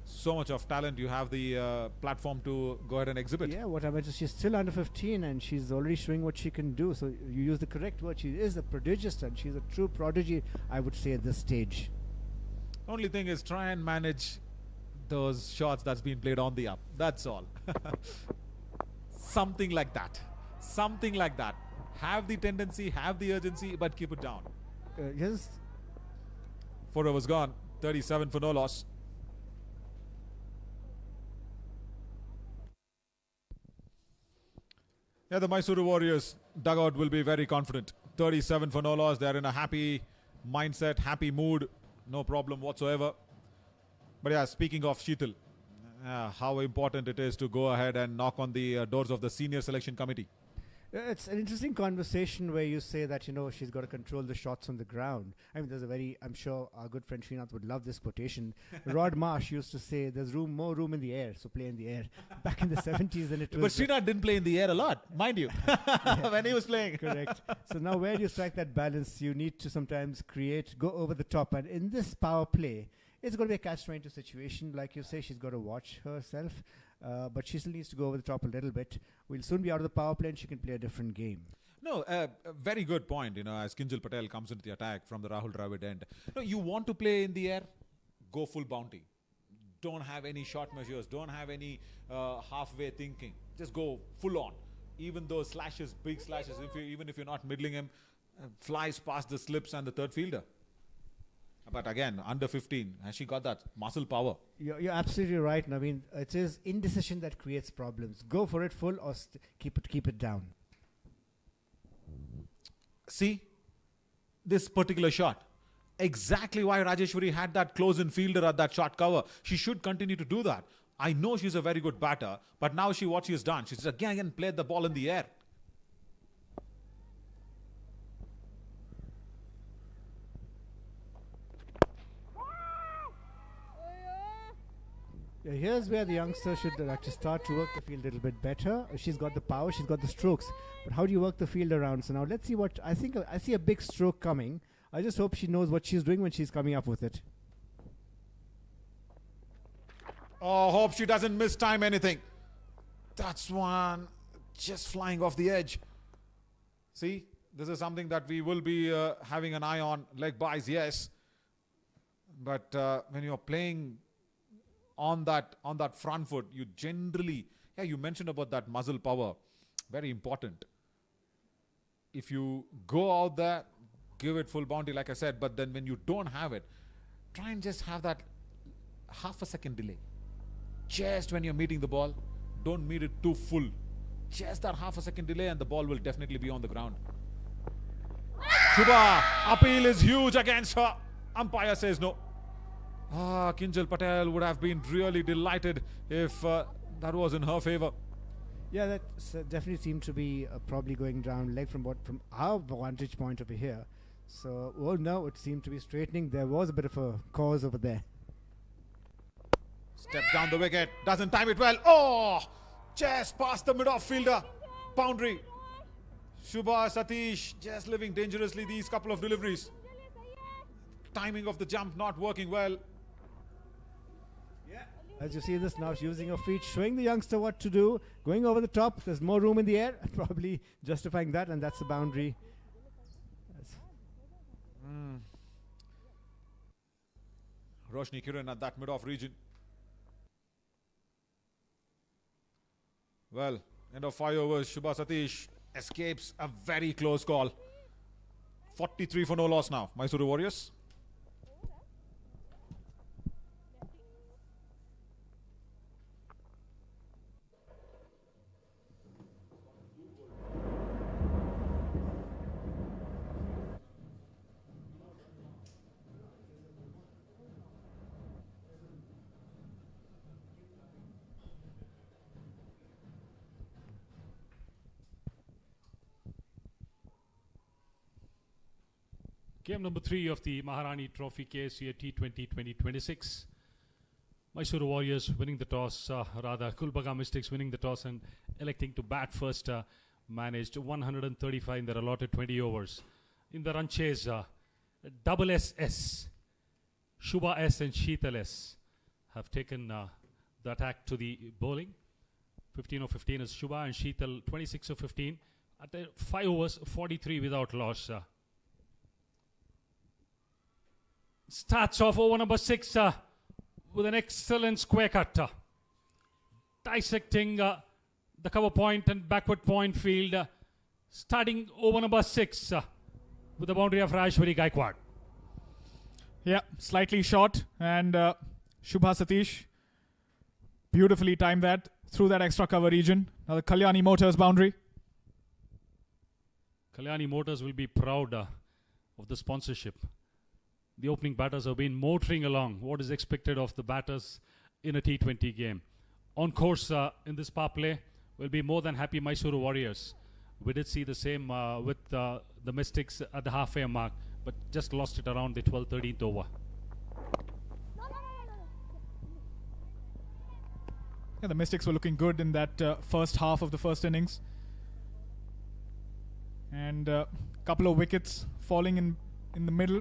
so much of talent. You have the platform to go ahead and exhibit. Yeah, what I meant is she's still under 15 and she's already showing what she can do. So you use the correct word. She is a prodigious and she's a true prodigy, I would say, at this stage. Only thing is try and manage those shots that's been played on the up. That's all. Something like that. Something like that. Have the tendency, have the urgency, but keep it down. Yes. 4 overs gone. 37 for no loss. Yeah, the Mysore Warriors dugout will be very confident. 37 for no loss. They're in a happy mindset, happy mood. No problem whatsoever. But yeah, speaking of Sheetal, how important it is to go ahead and knock on the doors of the senior selection committee. It's an interesting conversation where you say that, she's got to control the shots on the ground. I mean, I'm sure our good friend Srinath would love this quotation. Rod Marsh used to say, there's more room in the air, so play in the air. Back in the 70s, then it was... But Srinath didn't play in the air a lot, mind you, when he was playing. Correct. So now where do you strike that balance? You need to sometimes go over the top. And in this power play, it's going to be a catch-22 situation. Like you say, she's got to watch herself. But she still needs to go over the top a little bit. We'll soon be out of the power play and she can play a different game. No, a very good point, as Kinjal Patel comes into the attack from the Rahul Dravid end. No, you want to play in the air, go full bounty. Don't have any short measures. Don't have any halfway thinking. Just go full on. Even those slashes, big slashes, even if you're not middling him, flies past the slips and the third fielder. But again, under 15, has she got that muscle power? You're absolutely right. I mean, it is indecision that creates problems. Go for it full or keep it down. See, this particular shot. Exactly why Rajeshwari had that close-in fielder at that short cover. She should continue to do that. I know she's a very good batter, but now what she has done, she's again played the ball in the air. Yeah, here's where the youngster should actually start to work the field a little bit better. She's got the power, she's got the strokes. But how do you work the field around? So now let's see what... I think I see a big stroke coming. I just hope she knows what she's doing when she's coming up with it. Oh, hope she doesn't mistime anything. That's one just flying off the edge. See, this is something that we will be having an eye on. Leg buys, yes. But when you're playing on that front foot, you generally, you mentioned about that muscle power, very important. If you go out there, give it full bounty, like I said, but then when you don't have it, try and just have that half a second delay. Just when you're meeting the ball, don't meet it too full. Just that half a second delay and the ball will definitely be on the ground. Shubha, appeal is huge against her. Umpire says no. Kinjal Patel would have been really delighted if that was in her favor. Yeah, that definitely seemed to be probably going down leg from our vantage point over here. So, no, it seemed to be straightening. There was a bit of a cause over there. Step down the wicket, doesn't time it well. Oh, just past the mid-off fielder. Boundary. Shubha Satish just living dangerously these couple of deliveries. Timing of the jump not working well. As you see this now, she's using her feet, showing the youngster what to do, going over the top. There's more room in the air, probably justifying that, and that's the boundary. Roshni Kiran at that mid-off region. Well, end of 5 overs, Shubha Satish escapes a very close call. 43 for no loss now, Mysore Warriors. Game number 3 of the Maharani Trophy KSCA T20 2026. Mysore Warriors winning the toss, Gulbarga Mystics winning the toss and electing to bat first, managed 135 in their allotted 20 overs. In the run chase, double SS, Shubha S and Sheetal S have taken the attack to the bowling. 15 of 15 is Shubha and Sheetal 26 of 15. At 5 overs, 43 without loss. Starts off over number 6 with an excellent square cut. Dissecting the cover point and backward point field. Starting over number 6 with the boundary of Rajeshwari Gaikwad. Yeah, slightly short, and Shubha Satish beautifully timed that through that extra cover region. Now the Kalyani Motors boundary. Kalyani Motors will be proud of the sponsorship. The opening batters have been motoring along what is expected of the batters in a T20 game. on course in this power play will be more than happy Mysore Warriors. We did see the same with the Mystics at the halfway mark, but just lost it around the 12th, 13th over. Yeah, the Mystics were looking good in that first half of the first innings. And a couple of wickets falling in the middle.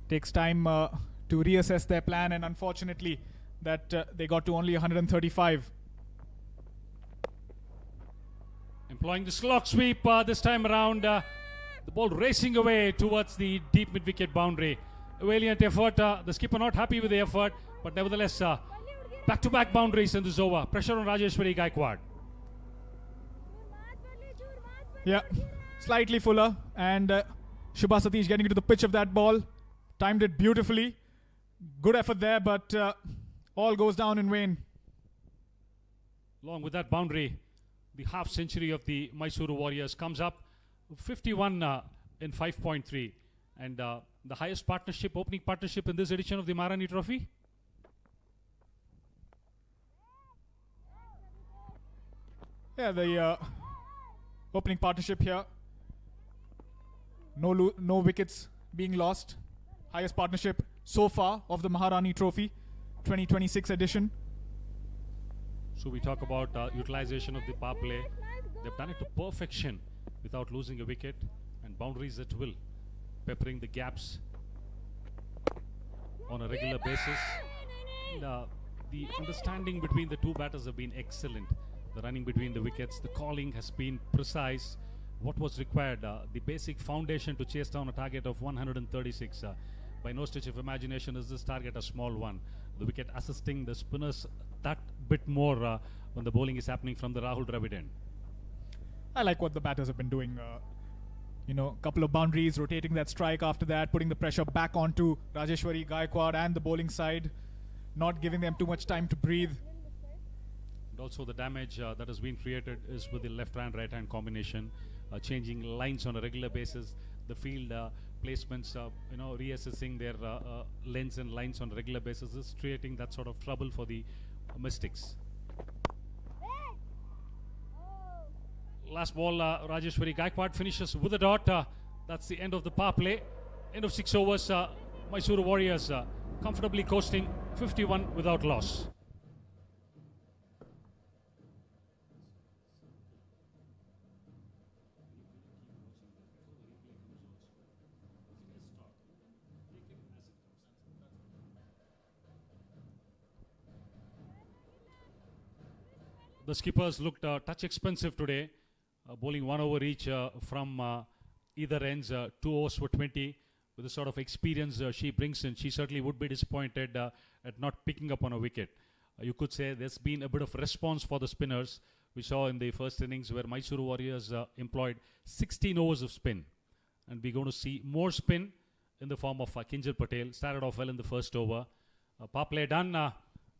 Takes time to reassess their plan, and unfortunately that they got to only 135. Employing the slog sweep this time around. The ball racing away towards the deep mid-wicket boundary. A valiant effort. The skipper not happy with the effort, but nevertheless back-to-back boundaries in this over. Pressure on Rajeshwari Gaikwad. Yeah, slightly fuller, and Shubha Satish getting into the pitch of that ball. Timed it beautifully. Good effort there, but all goes down in vain. Along with that boundary, the half century of the Mysore Warriors comes up 51 in 5.3, and the highest partnership, opening partnership in this edition of the Maharani Trophy. Yeah, the opening partnership here. No wickets being lost. Highest partnership so far of the Maharani Trophy 2026 edition. So we talk about utilization of the power play. They've done it to perfection without losing a wicket, and boundaries at will, peppering the gaps on a regular basis. And, the understanding between the two batters have been excellent. The running between the wickets, the calling has been precise. What was required, the basic foundation to chase down a target of 136. By no stretch of imagination is this target a small one. The wicket assisting the spinners that bit more when the bowling is happening from the Rahul Dravid end. I like what the batters have been doing. A couple of boundaries, rotating that strike after that, putting the pressure back onto Rajeshwari Gaikwad and the bowling side, not giving them too much time to breathe. And also the damage that has been created is with the left-hand, right-hand combination, changing lines on a regular basis. The field placements, reassessing their lens and lines on a regular basis is creating that sort of trouble for the Mystics. Last ball, Rajeshwari Gaikwad finishes with a dot. That's the end of the power play. End of 6 overs. Mysore Warriors comfortably coasting 51 without loss. The skippers looked touch expensive today, bowling 1 over each from either ends. 2 overs for 20. With the sort of experience she brings in, she certainly would be disappointed at not picking up on a wicket. You could say there's been a bit of response for the spinners. We saw in the first innings where Mysore Warriors employed 16 overs of spin. And we're going to see more spin in the form of Kinjal Patel. Started off well in the first over. Power play done.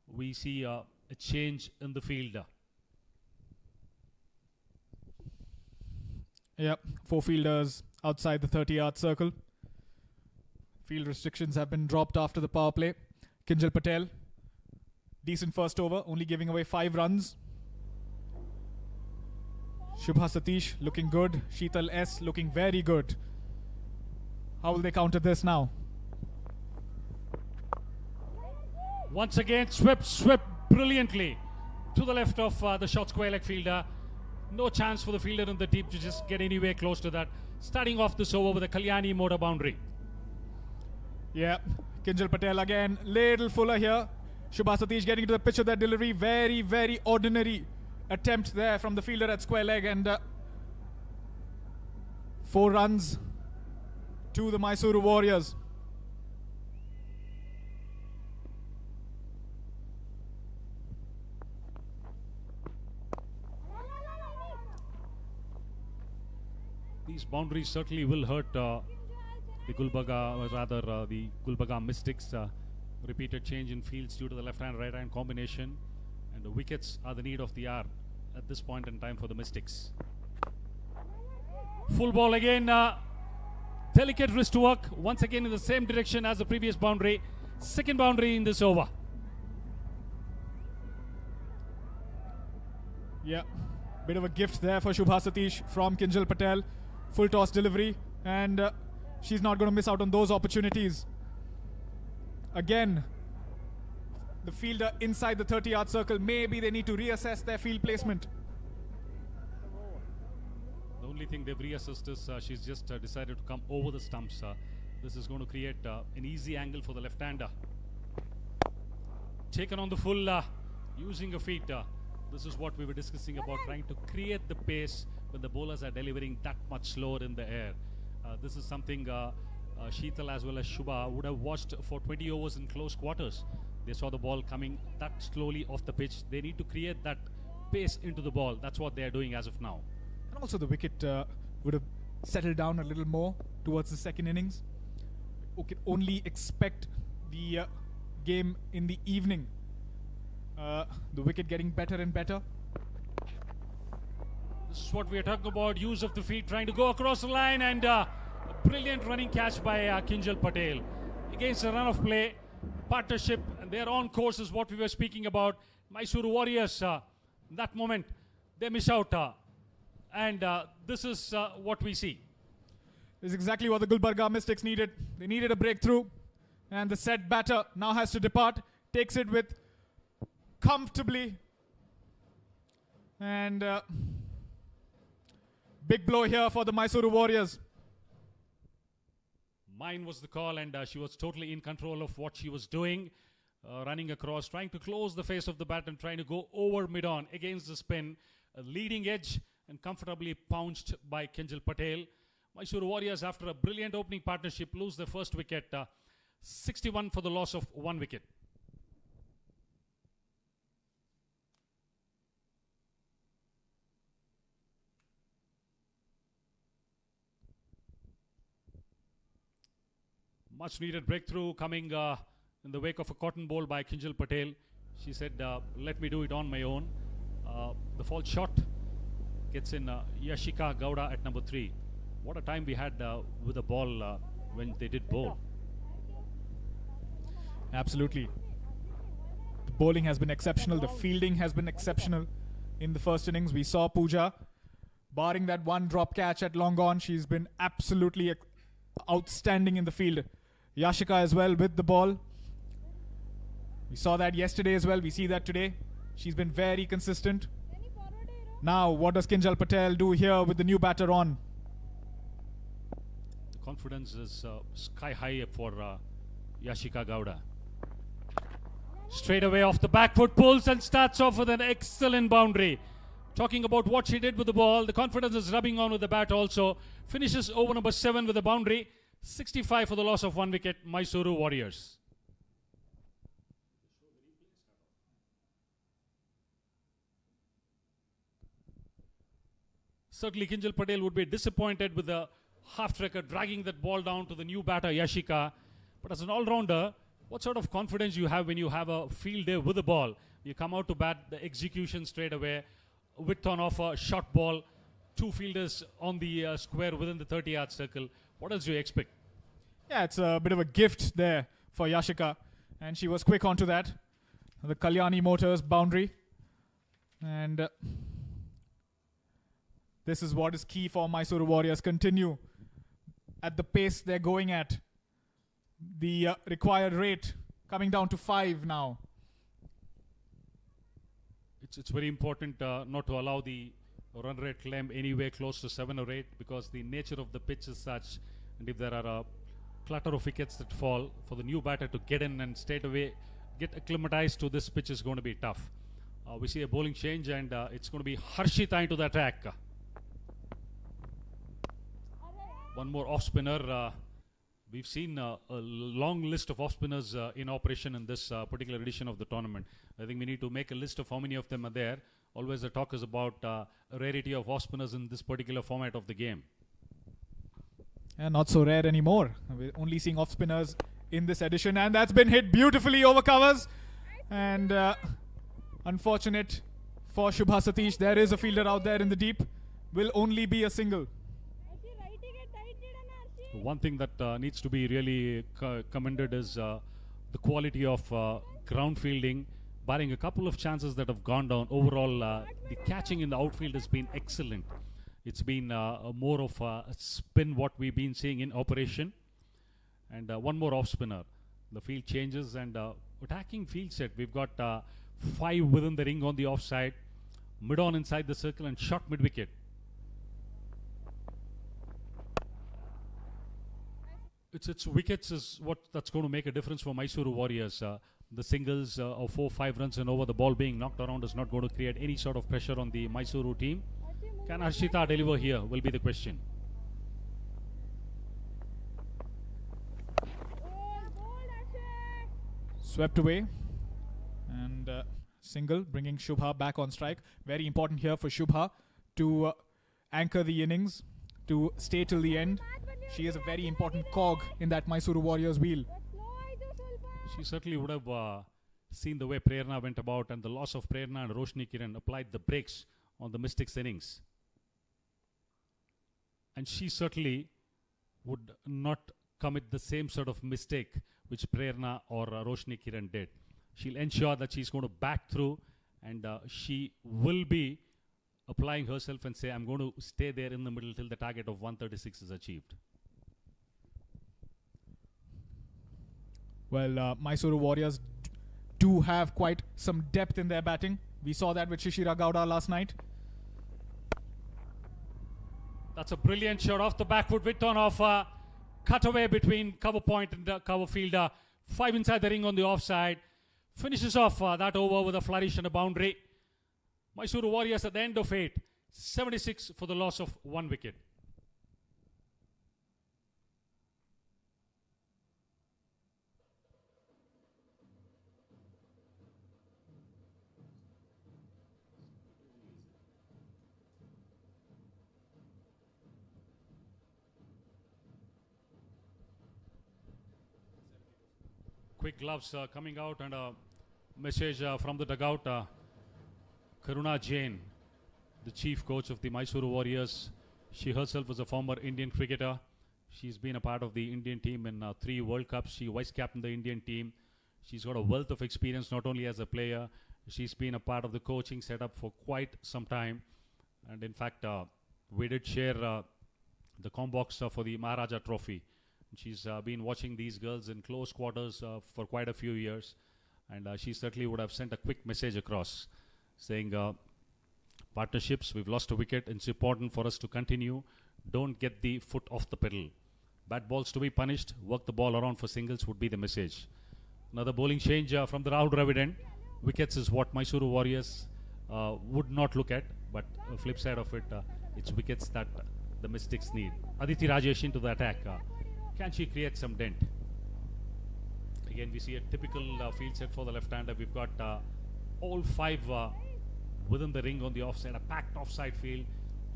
We see a change in the field. Yep, 4 fielders outside the 30-yard circle. Field restrictions have been dropped after the power play. Kinjal Patel, decent first over, only giving away 5 runs. Shubha Satish looking good. Sheetal S looking very good. How will they counter this now? Once again, swept brilliantly to the left of the short square leg fielder. No chance for the fielder in the deep to just get anywhere close to that. Starting off this over with a Kalyani motor boundary. Yeah, Kinjal Patel again, little fuller here. Shubha Satish getting to the pitch of that delivery. Very, very ordinary attempt there from the fielder at square leg, and 4 runs to the Mysore Warriors. These boundaries certainly will hurt the Gulbarga Mystics. Repeated change in fields due to the left-hand, right-hand combination. And the wickets are the need of the hour at this point in time for the Mystics. Full ball again. Delicate wrist work. Once again in the same direction as the previous boundary. Second boundary in this over. Yeah, bit of a gift there for Shubha Satish from Kinjal Patel. Full toss delivery, and she's not going to miss out on those opportunities. Again, the fielder inside the 30-yard circle. Maybe they need to reassess their field placement. The only thing they've reassessed is she's just decided to come over the stumps. This is going to create an easy angle for the left-hander. Taken on the full, using your feet. This is what we were discussing about, trying to create the pace when the bowlers are delivering that much slower in the air. This is something Sheetal as well as Shubha would have watched for 20 overs in close quarters. They saw the ball coming that slowly off the pitch. They need to create that pace into the ball. That's what they are doing as of now. And also the wicket would have settled down a little more towards the second innings. We can only expect the game in the evening. The wicket getting better and better. This is what we are talking about. Use of the feet, trying to go across the line, and a brilliant running catch by Kinjal Patel. Against a run of play, partnership, and their on course is what we were speaking about. Mysore Warriors, that moment, they miss out. And this is what we see. This is exactly what the Gulbarga Mystics needed. They needed a breakthrough. And the set batter now has to depart. Takes it with comfortably. And big blow here for the Mysore Warriors. Mine was the call, and she was totally in control of what she was doing. Running across, trying to close the face of the bat and trying to go over mid-on against the spin. A leading edge and comfortably pounced by Kinjal Patel. Mysore Warriors, after a brilliant opening partnership, lose their first wicket. 61 for the loss of 1 wicket. Much needed breakthrough coming in the wake of a cotton bowl by Kinjal Patel. She said, let me do it on my own. The false shot gets in Yashika Gowda at number 3. What a time we had with the ball when they did bowl. Absolutely. The bowling has been exceptional. The fielding has been exceptional. In the first innings, we saw Pooja, barring that one drop catch at long on, she's been absolutely outstanding in the field. Yashika as well with the ball. We saw that yesterday as well. We see that today. She's been very consistent. Now, what does Kinjal Patel do here with the new batter on? The confidence is sky high for Yashika Gowda. Straight away off the back foot, pulls and starts off with an excellent boundary. Talking about what she did with the ball, the confidence is rubbing on with the bat also. Finishes over number 7 with a boundary. 65 for the loss of 1 wicket, Mysore Warriors. Certainly Kinjal Patel would be disappointed with the half-tracker dragging that ball down to the new batter Yashika. But as an all-rounder, what sort of confidence you have when you have a field day with the ball? You come out to bat, the execution straight away, width on off a short ball, 2 fielders on the square within the 30-yard circle. What else do you expect? Yeah, it's a bit of a gift there for Yashika. And she was quick onto that. The Kalyani Motors boundary. And this is what is key for Mysore Warriors. Continue at the pace they're going at. The required rate coming down to 5 now. It's very important not to allow the run rate climb anywhere close to 7 or 8, because the nature of the pitch is such, and if there are a clutter of wickets that fall, for the new batter to get in and straight away get acclimatized to this pitch is going to be tough. We see a bowling change, and it's going to be Harshita into the attack. One more off spinner. We've seen a long list of off spinners in operation in this particular edition of the tournament. I think we need to make a list of how many of them are there. Always the talk is about a rarity of off spinners in this particular format of the game. And not so rare anymore. We're only seeing off spinners in this edition, and that's been hit beautifully over covers. And unfortunate for Shubha Satish, there is a fielder out there in the deep. Will only be a single. One thing that needs to be really commended is the quality of ground fielding barring a couple of chances that have gone down, overall the catching in the outfield has been excellent. It's been more of a spin what we've been seeing in operation. And one more off spinner. The field changes and attacking field set. We've got 5 within the ring on the offside, mid on inside the circle and shot mid wicket. It's wickets is what that's going to make a difference for Mysore Warriors. The singles of 4-5 runs and over, the ball being knocked around is not going to create any sort of pressure on the Mysore team. Can Harshita deliver here will be the question. Swept away. And single, bringing Shubha back on strike. Very important here for Shubha to anchor the innings, to stay till the end. She is a very important cog in that Mysore Warriors wheel. She certainly would have seen the way Prerna went about, and the loss of Prerna and Roshni Kiran applied the brakes on the Mystics innings. And she certainly would not commit the same sort of mistake which Prerna or Roshni Kiran did. She'll ensure that she's going to bat through, and she will be applying herself and say, I'm going to stay there in the middle till the target of 136 is achieved. Well, Mysore Warriors do have quite some depth in their batting. We saw that with Shishira Gowda last night. That's a brilliant shot off the back foot with on off. Cutaway between cover point and cover fielder. 5 inside the ring on the offside. Finishes off that over with a flourish and a boundary. Mysore Warriors at the end of 8. 76 for the loss of 1 wicket. Quick gloves coming out and a message from the dugout. Karuna Jain, the chief coach of the Mysore Warriors. She herself was a former Indian cricketer. She's been a part of the Indian team in 3 World Cups. She vice-captained the Indian team. She's got a wealth of experience not only as a player. She's been a part of the coaching setup for quite some time. And in fact, we did share the combox for the Maharaja Trophy. She's been watching these girls in close quarters for quite a few years, and she certainly would have sent a quick message across saying, partnerships, we've lost a wicket, it's important for us to continue, don't get the foot off the pedal. Bad balls to be punished, work the ball around for singles would be the message. Another bowling change from the Rahul Dravid end. Wickets is what Mysore Warriors would not look at, but flip side of it, it's wickets that the Mystics need. Aditi Rajesh into the attack. Can she create some dent? Again, we see a typical field set for the left-hander. We've got all 5 within the ring on the offside, a packed offside field.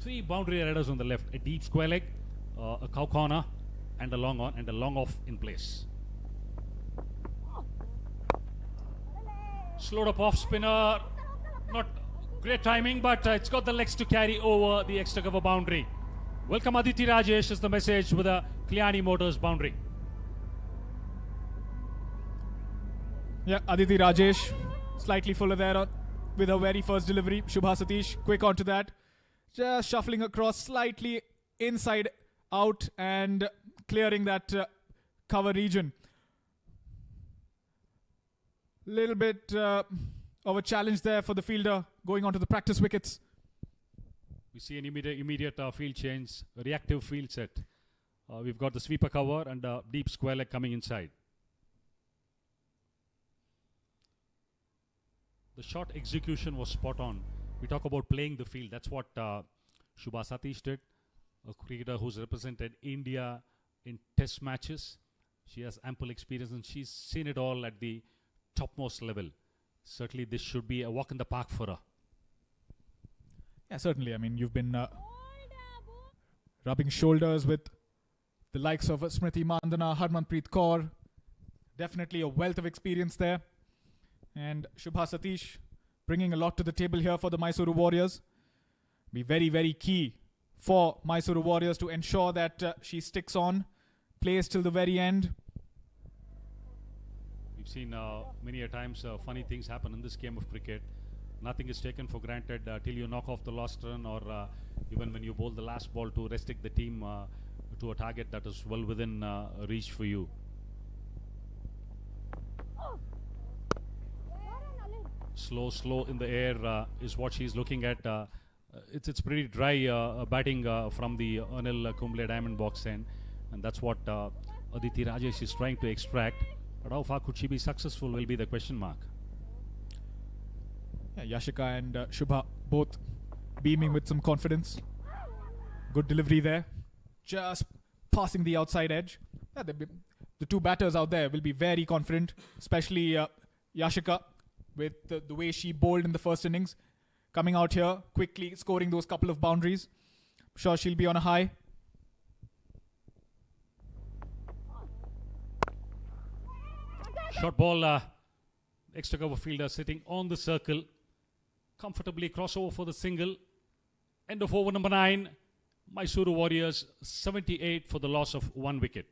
3 boundary riders on the left, a deep square leg, a cow corner, and a long on, and a long off in place. Slowed up off spinner. Not great timing, but it's got the legs to carry over the extra cover boundary. Welcome Aditi Rajesh is the message with a Kalyani Motors boundary. Yeah, Aditi Rajesh slightly fuller there with her very first delivery. Shubha Satish quick onto that. Just shuffling across slightly inside out and clearing that cover region. Little bit of a challenge there for the fielder going onto the practice wickets. We see an immediate field change, a reactive field set. We've got the sweeper cover and a deep square leg coming inside. The shot execution was spot on. We talk about playing the field. That's what Shubha Satish did, a cricketer who's represented India in test matches. She has ample experience and she's seen it all at the topmost level. Certainly this should be a walk in the park for her. Yeah, certainly. I mean, you've been rubbing shoulders with the likes of Smriti Mandana, Harmanpreet Kaur. Definitely a wealth of experience there. And Shubha Satish bringing a lot to the table here for the Mysore Warriors. Be very, very key for Mysore Warriors to ensure that she sticks on, plays till the very end. We've We've seen many a times funny things happen in this game of cricket. Nothing is taken for granted till you knock off the last run, or even when you bowl the last ball to restrict the team to a target that is well within reach for you. Slow in the air is what she's looking at. It's pretty dry batting from the Anil Kumble diamond box end, and that's what Aditi Rajesh is trying to extract. But how far could she be successful will be the question mark. Yeah, Yashika and Shubha both beaming with some confidence. Good delivery there. Just passing the outside edge. Yeah, the two batters out there will be very confident, especially Yashika with the way she bowled in the first innings. Coming out here, quickly scoring those couple of boundaries. I'm sure she'll be on a high. Short ball, extra cover fielder sitting on the circle. Comfortably crossover for the single. End of over number 9. Mysore Warriors 78 for the loss of 1 wicket.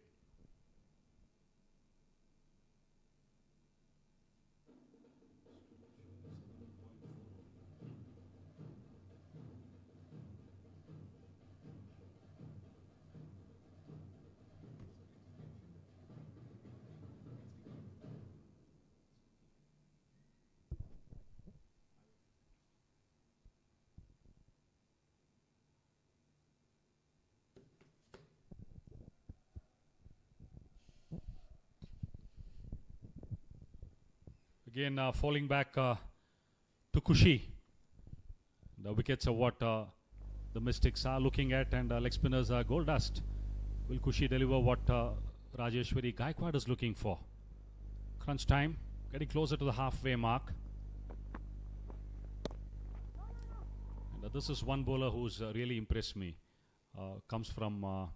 Again, falling back to Kushi. The wickets are what the Mystics are looking at, and leg spinners are gold dust. Will Kushi deliver what Rajeshwari Gaikwad is looking for? Crunch time, getting closer to the halfway mark. And this is one bowler who's really impressed me. Comes from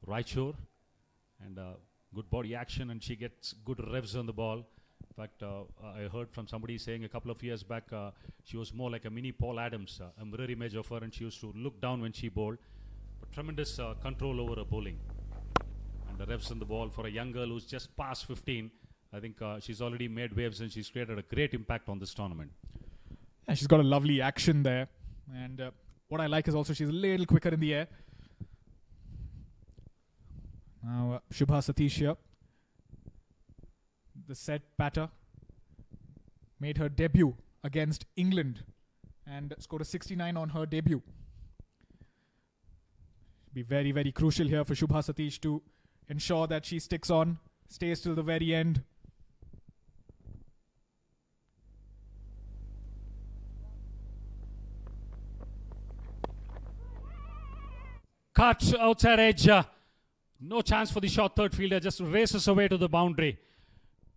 Raichur, and good body action, and she gets good revs on the ball. In fact, I heard from somebody saying a couple of years back she was more like a mini Paul Adams, a mirror image of her, and she used to look down when she bowled. But tremendous control over her bowling. And the revs on the ball for a young girl who's just past 15. I think she's already made waves, and she's created a great impact on this tournament. Yeah, she's got a lovely action there. And what I like is also she's a little quicker in the air. Now Shubha Satish here. The set batter made her debut against England and scored a 69 on her debut. Be very, very crucial here for Shubha Satish to ensure that she sticks on, stays till the very end. Cut outside edge. No chance for the short third fielder. Just races away to the boundary.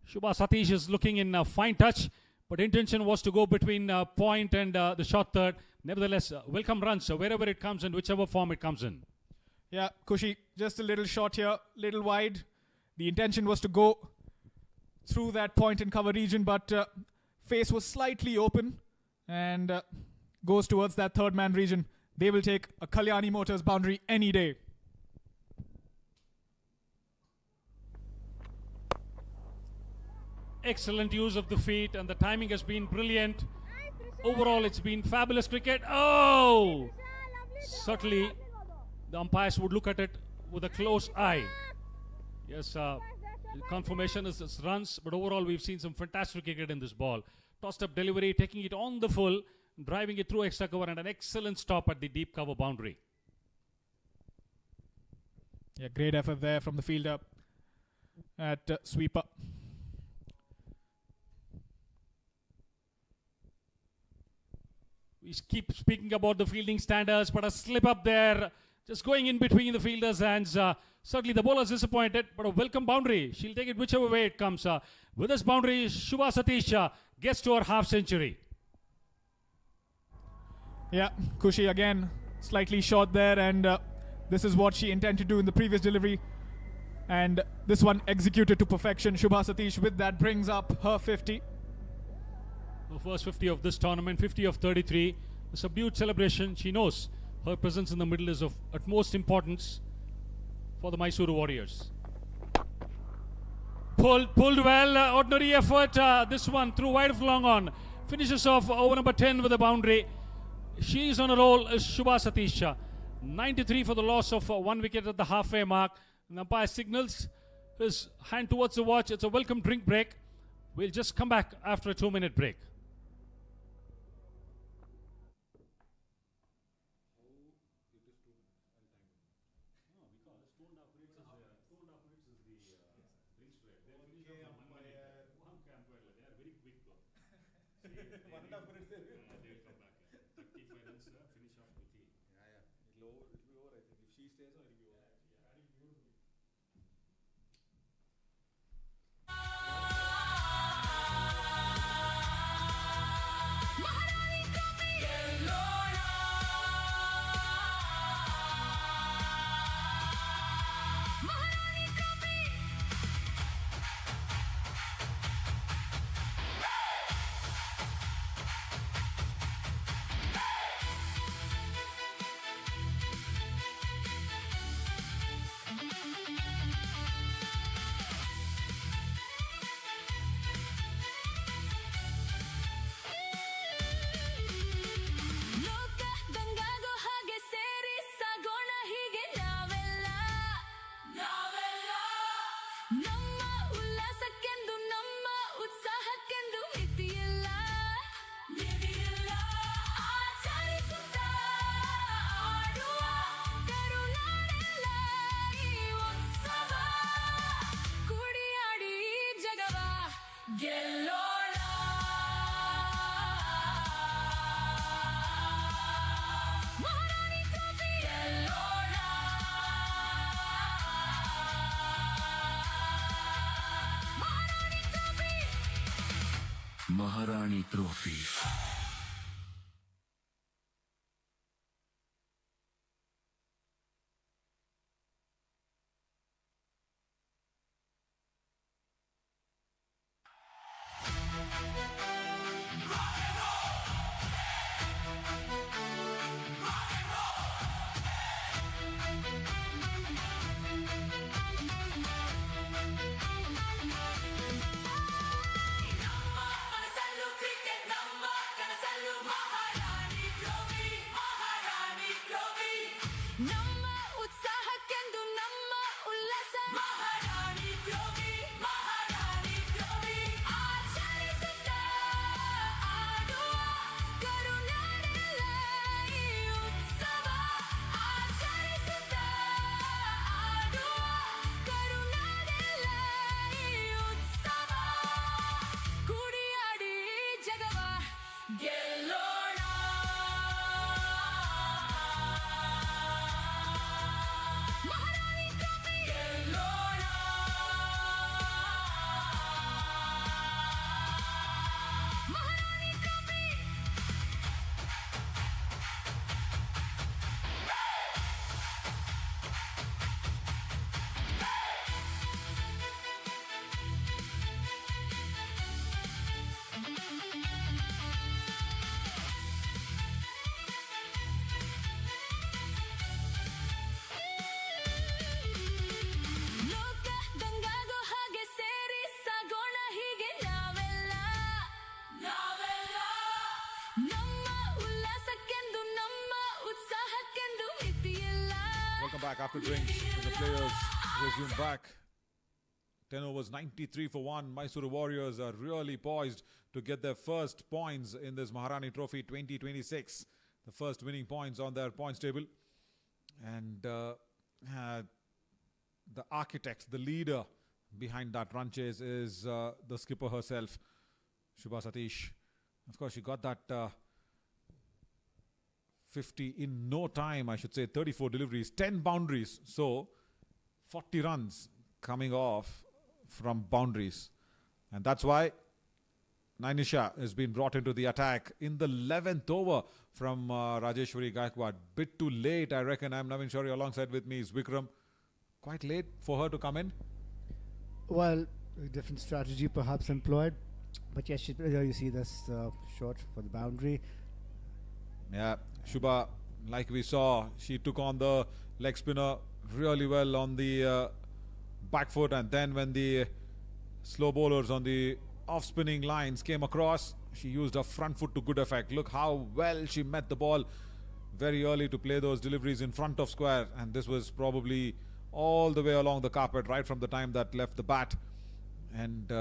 Shubha Satish is looking in a fine touch, but intention was to go between point and the short third. Nevertheless, welcome runs wherever it comes in, whichever form it comes in. Yeah, Kushi, just a little short here, little wide. The intention was to go through that point and cover region, but face was slightly open and goes towards that third man region. They will take a Kalyani Motors boundary any day. Excellent use of the feet, and the timing has been brilliant. Overall, it's been fabulous cricket. Oh! Certainly, the umpires would look at it with a close eye. Yes, confirmation is runs, but overall, we've seen some fantastic cricket in this ball. Tossed up delivery, taking it on the full, driving it through extra cover, and an excellent stop at the deep cover boundary. Yeah, great effort there from the fielder at sweeper. We keep speaking about the fielding standards, but a slip up there, just going in between the fielders' hands. Certainly the bowler's disappointed, but a welcome boundary. She'll take it whichever way it comes. With this boundary, Shubha Satish gets to her half century. Yeah, Kushi again, slightly short there, and this is what she intended to do in the previous delivery. And this one executed to perfection. Shubha Satish with that brings up her 50. The first 50 of this tournament, 50 of 33. A subdued celebration. She knows her presence in the middle is of utmost importance for the Mysore Warriors. Pulled well, ordinary effort. This one through wide of long on. Finishes off over number 10 with a boundary. She's on a roll, Shubha Satish. 93 for the loss of 1 wicket at the halfway mark. The umpire signals his hand towards the watch. It's a welcome drink break. We'll just come back after a 2-minute break. Maharani Trophy. Kanasalu cricket number, Kanasalu Maharani Trophy, Maharani Trophy. Namma utsahakkendu namma ullasa, Maharani Trophy, Maharani Trophy. Acharisutta aaduva karunadeಲ್ಲ ಈ ಉತ್ಸವ. Acharisutta aaduva karunadeಲ್ಲ ಈ ಉತ್ಸವ. ಕುಡಿಯಾಡಿ ಜಗವ ಗೆಲ್ಲೋಣ. ಮಹಾರಾಣಿ trophy ಗೆಲ್ಲೋಣ. ಮಹಾರಾಣಿ trophy. ಲೋಕ ದಂಗಾಗೋ ಹಾಗೆ ಸೇರಿ ಸಾಗೋಣ ಹೀಗೆ ನಾವೆಲ್ಲ ನಮ್ಮ ಉಲ್ಲಾಸಕ್ಕೆಂದು ನಮ್ಮ ಉತ್ಸಾಹಕ್ಕೆಂದು ಮಿತಿಯಿಲ್ಲ. Welcome back after drinks. The players resume back. 10 overs, 93 for 1. Mysore Warriors are really poised to get their first points in this Maharani Trophy 2026. The first winning points on their points table. And the architect, the leader behind that run chase is the skipper herself, Shubha Satish. Of course, she got that 50 in no time, I should say. 34 deliveries, 10 boundaries. So 40 runs coming off from boundaries. And that's why Nainisha has been brought into the attack in the 11th over from Rajeshwari Gaikwad. Bit too late, I reckon. I'm Navin Shaurya. Alongside with me is Vikram. Quite late for her to come in. Well, a different strategy perhaps employed. But yes, you see this shot for the boundary. Yeah, Shubha, like we saw, she took on the leg spinner really well on the back foot, and then when the slow bowlers on the off-spinning lines came across. She used her front foot to good effect. Look how well she met the ball very early to play those deliveries in front of square, and this was probably all the way along the carpet right from the time that left the bat, and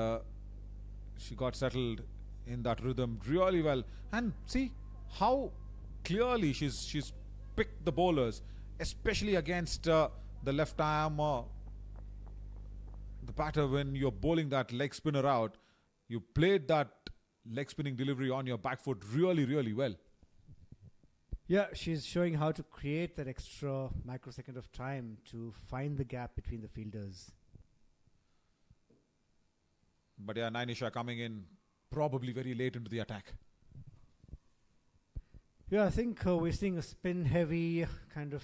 she got settled in that rhythm really well. And see how clearly she's picked the bowlers, especially against the left arm the batter. When you're bowling that leg spinner out, you played that leg spinning delivery on your back foot really well. Yeah, she's showing how to create that extra microsecond of time to find the gap between the fielders. But yeah, Nainisha coming in probably very late into the attack. Yeah, I think we're seeing a spin-heavy kind of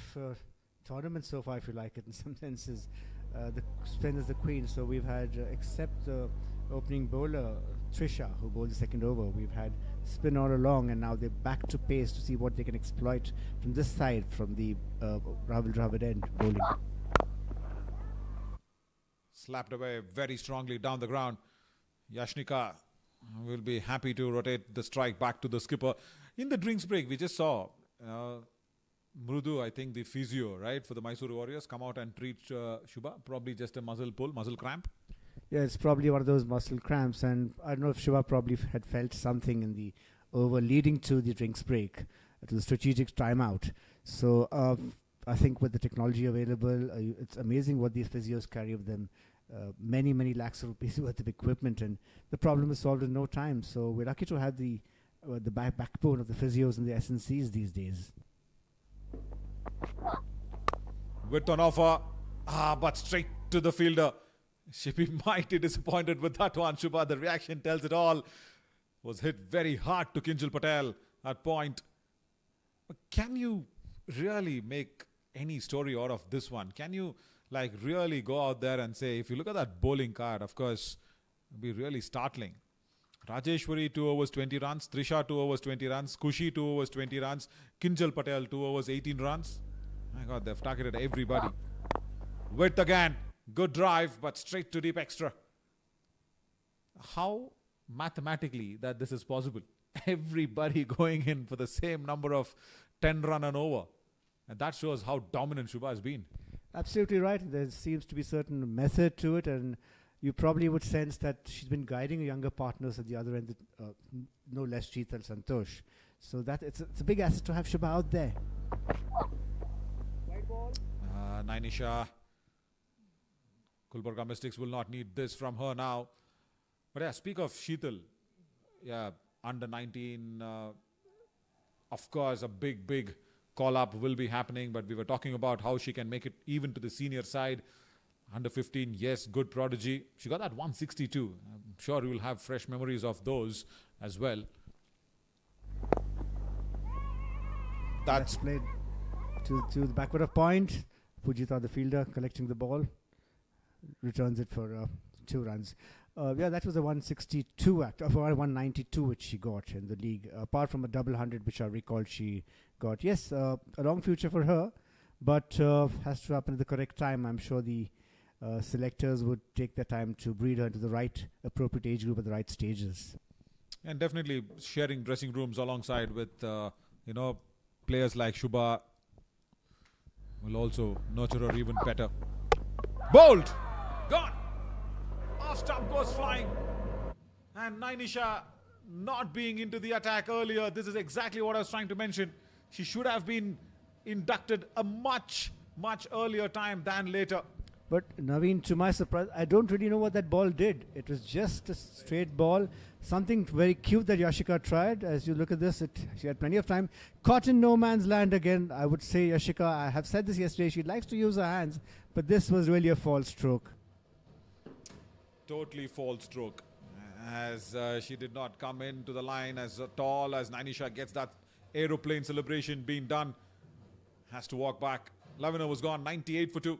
tournament so far, if you like it, in some senses. The spin is the queen, so we've had, except the opening bowler, Trisha, who bowled the second over, we've had spin all along, and now they're back to pace to see what they can exploit from this side, from the Rahul Dravid end bowling. Slapped away very strongly down the ground. Yashnika will be happy to rotate the strike back to the skipper. In the drinks break, we just saw Mrudu, I think the physio, right, for the Mysore Warriors, come out and treat Shubha. Probably just a muscle pull, muscle cramp. Yeah, it's probably one of those muscle cramps, and I don't know if Shubha probably had felt something in the over leading to the drinks break, to the strategic timeout. So I think with the technology available, it's amazing what these physios carry with them. Many lakhs of rupees worth of equipment, and the problem is solved in no time. So we're lucky to have the backbone of the physios and the SNCs these days. Width on offer, but straight to the fielder. She'd be mighty disappointed with that one, Shubha. The reaction tells it all. Was hit very hard to Kinjal Patel at point. But can you really make any story out of this one? Can you like really go out there and say, if you look at that bowling card, of course, it'll be really startling. Rajeshwari 2 overs 20 runs, Trisha 2 overs 20 runs, Kushi 2 overs 20 runs, Kinjal Patel 2 overs 18 runs. My God, they've targeted everybody. Width again, good drive, but straight to deep extra. How mathematically that this is possible? Everybody going in for the same number of 10 run and over. And that shows how dominant Shubha has been. Absolutely right. There seems to be certain method to it, and you probably would sense that she's been guiding her younger partners at the other end, no less Sheetal Santosh. So that it's a big asset to have Shubha out there. Nainisha, Gulbarga Mystics will not need this from her now. But yeah, speak of Sheetal, yeah, under 19, of course, a big call-up will be happening, but we were talking about how she can make it even to the senior side. Under 15, yes, good prodigy. She got that 162. I'm sure you will have fresh memories of those as well. That's played to the backward of point. Pujita, the fielder, collecting the ball, returns it for 2 runs. Yeah, that was a 162 act, of 192 which she got in the league. Apart from a double 100, which I recall she got. Yes, a long future for her, but has to happen at the correct time. I'm sure the selectors would take their time to breed her into the right appropriate age group at the right stages. And definitely sharing dressing rooms alongside with players like Shubha will also nurture her even better. Bowled! Gone! Off stump goes flying. And Nainisha not being into the attack earlier. This is exactly what I was trying to mention. She should have been inducted a much earlier time than later. But Naveen, to my surprise, I don't really know what that ball did. It was just a straight ball. Something very cute that Yashika tried. As you look at this, she had plenty of time. Caught in no man's land again. I would say Yashika, I have said this yesterday, she likes to use her hands, but this was really a false stroke. Totally false stroke. As she did not come into the line as tall as Nainisha gets that aeroplane celebration being done. Has to walk back. Lavina was gone, 98 for 2.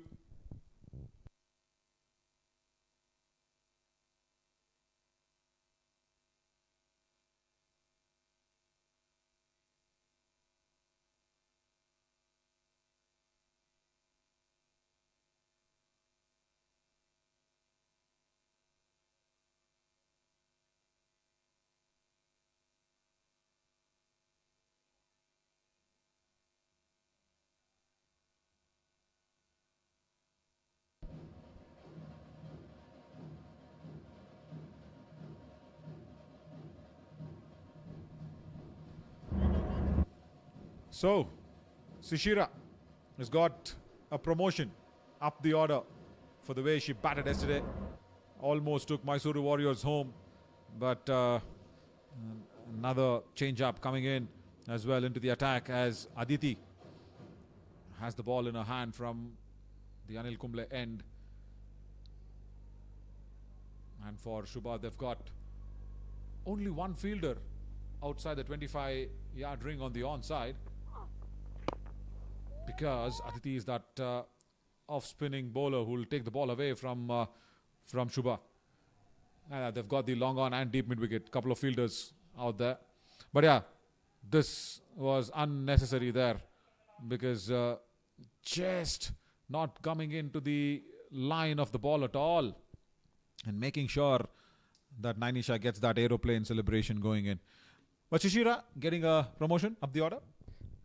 So, Shishira has got a promotion up the order for the way she batted yesterday. Almost took Mysore Warriors home, but another change-up coming in as well into the attack as Aditi has the ball in her hand from the Anil Kumble end. And for Shubha, they've got only one fielder outside the 25-yard ring on the onside, because Aditi is that off-spinning bowler who will take the ball away from Shubha. They've got the long on and deep mid-wicket, couple of fielders out there. But yeah, this was unnecessary there, because just not coming into the line of the ball at all and making sure that Nainisha gets that aeroplane celebration going in. But Shishira getting a promotion up the order?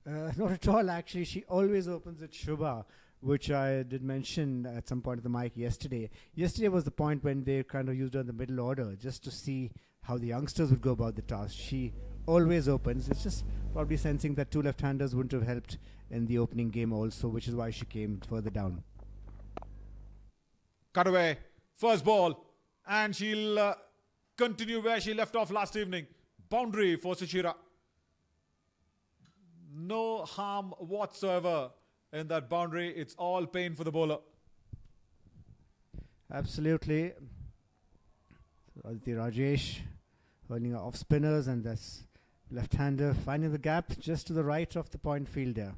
Not at all, actually. She always opens at Shubha, which I did mention at some point of the mic yesterday. Yesterday was the point when they kind of used her in the middle order, just to see how the youngsters would go about the task. She always opens. It's just probably sensing that two left-handers wouldn't have helped in the opening game also, which is why she came further down. Cut away. First ball. And she'll continue where she left off last evening. Boundary for Shishira. No harm whatsoever in that boundary. It's all pain for the bowler. Absolutely. So Aditi Rajesh holding her off spinners, and that's left-hander finding the gap just to the right of the point fielder.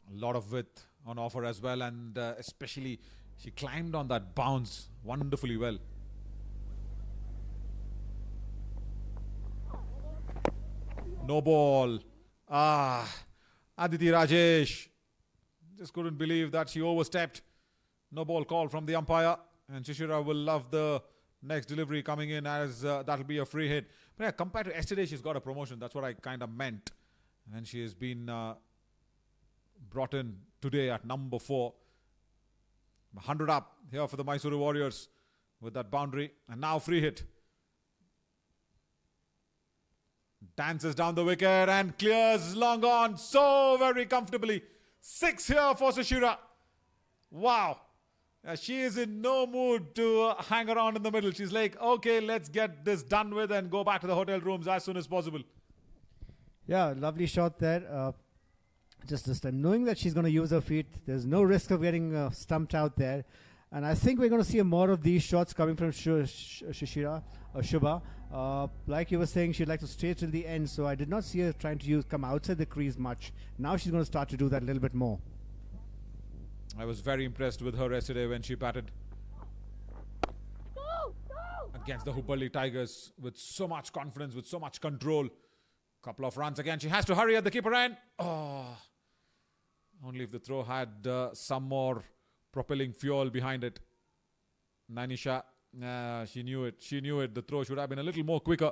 A lot of width on offer as well, and especially she climbed on that bounce wonderfully well. No ball. Aditi Rajesh just couldn't believe that she overstepped. No ball call from the umpire, and Shishira will love the next delivery coming in, as that'll be a free hit. But yeah, compared to yesterday, she's got a promotion. That's what I kind of meant. And she has been brought in today at number 4. 100 up here for the Mysore Warriors with that boundary. And now free hit. Dances down the wicket and clears long on so very comfortably. 6 here for Shishira. Wow. She is in no mood to hang around in the middle. She's like, okay, let's get this done with and go back to the hotel rooms as soon as possible. Yeah, lovely shot there. Just this time, knowing that she's going to use her feet, there's no risk of getting stumped out there. And I think we're going to see more of these shots coming from Shishira or Shubha. Like you were saying, she'd like to stay till the end, so I did not see her trying to come outside the crease much. Now she's going to start to do that a little bit more. I was very impressed with her yesterday when she batted against the Hubballi Tigers with so much confidence, with so much control. Couple of runs again. She has to hurry at the keeper end. Only if the throw had some more propelling fuel behind it. Nainisha, she knew it. She knew it. The throw should have been a little more quicker.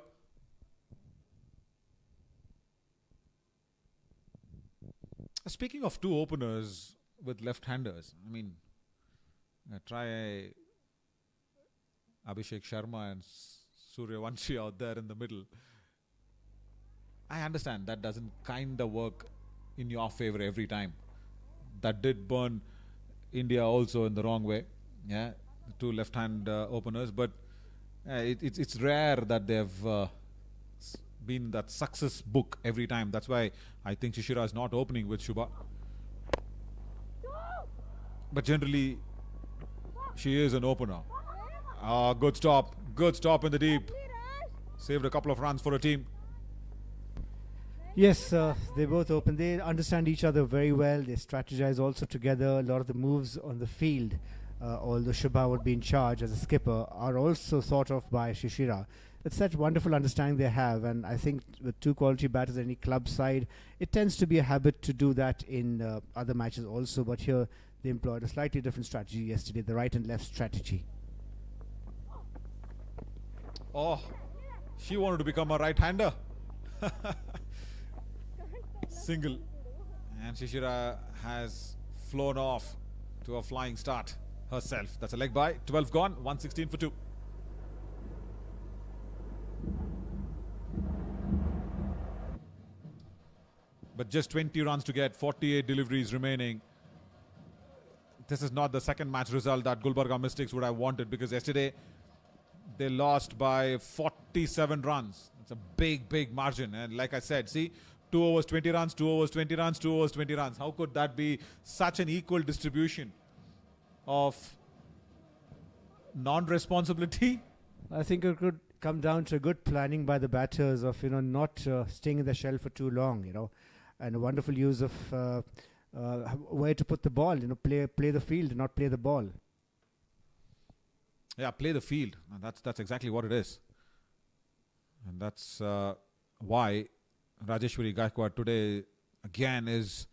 Speaking of two openers with left-handers, I mean, try Abhishek Sharma and Suryavanshi out there in the middle. I understand that doesn't kind of work in your favor every time. That did burn India also in the wrong way. Yeah, the two left-hand openers, but it's rare that they've been that success book every time. That's why I think Shishira is not opening with Shubha. But generally, she is an opener. Good stop. Good stop in the deep. Saved a couple of runs for a team. Yes, they both open. They understand each other very well. They strategize also together. A lot of the moves on the field, although Shubha would be in charge as a skipper, are also thought of by Shishira. It's such wonderful understanding they have, and I think with two quality batters at any club side, it tends to be a habit to do that in other matches also. But here they employed a slightly different strategy yesterday, the right and left strategy. Oh, she wanted to become a right-hander. Single. And Shishira has flown off to a flying start herself. That's a leg by. 12 gone, 116 for 2. but just 20 runs to get, 48 deliveries remaining. This is not the second match result that Gulbarga Mystics would have wanted, because yesterday they lost by 47 runs. It's a big margin. And like I said, see, 2 overs 20 runs, 2 overs 20 runs, 2 overs 20 runs. How could that be such an equal distribution of non-responsibility? I think it could come down to good planning by the batters of, not staying in the shell for too long, and a wonderful use of where to put the ball, play the field, not play the ball. Yeah, play the field. And that's exactly what it is. And that's why Rajeshwari Gaikwad today again is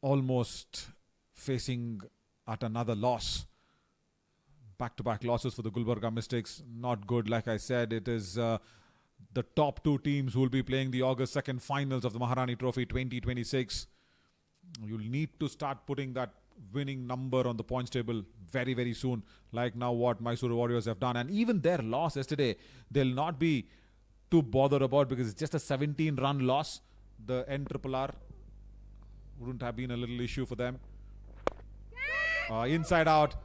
almost facing at another loss. Back-to-back losses for the Gulbarga Mystics. Not good, like I said. It is the top 2 teams who will be playing the August 2nd finals of the Maharani Trophy 2026. You'll need to start putting that winning number on the points table very, very soon, like now what Mysore Warriors have done. And even their loss yesterday, they'll not be too bothered about, because it's just a 17-run loss. The NRRR wouldn't have been a little issue for them. Inside out,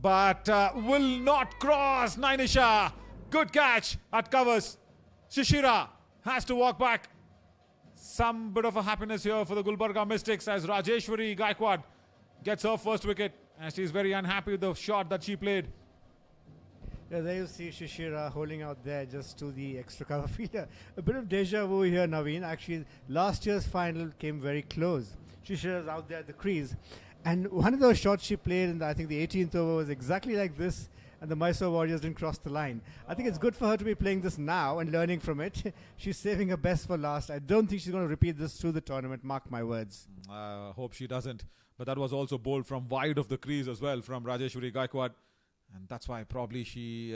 but will not cross. Nainisha, good catch at covers. Shishira has to walk back. Some bit of a happiness here for the Gulbarga Mystics as Rajeshwari Gaikwad gets her first wicket, and she's very unhappy with the shot that she played. Yeah, there you see Shishira holding out there just to the extra cover fielder. A bit of deja vu here, Naveen. Actually, last year's final came very close. Shishira's out there at the crease. And one of those shots she played in, I think, the 18th over was exactly like this, and the Mysore Warriors didn't cross the line. I think it's good for her to be playing this now and learning from it. She's saving her best for last. I don't think she's going to repeat this through the tournament, mark my words. Hope she doesn't. But that was also bowled from wide of the crease as well from Rajeshwari Gaikwad. And that's why probably she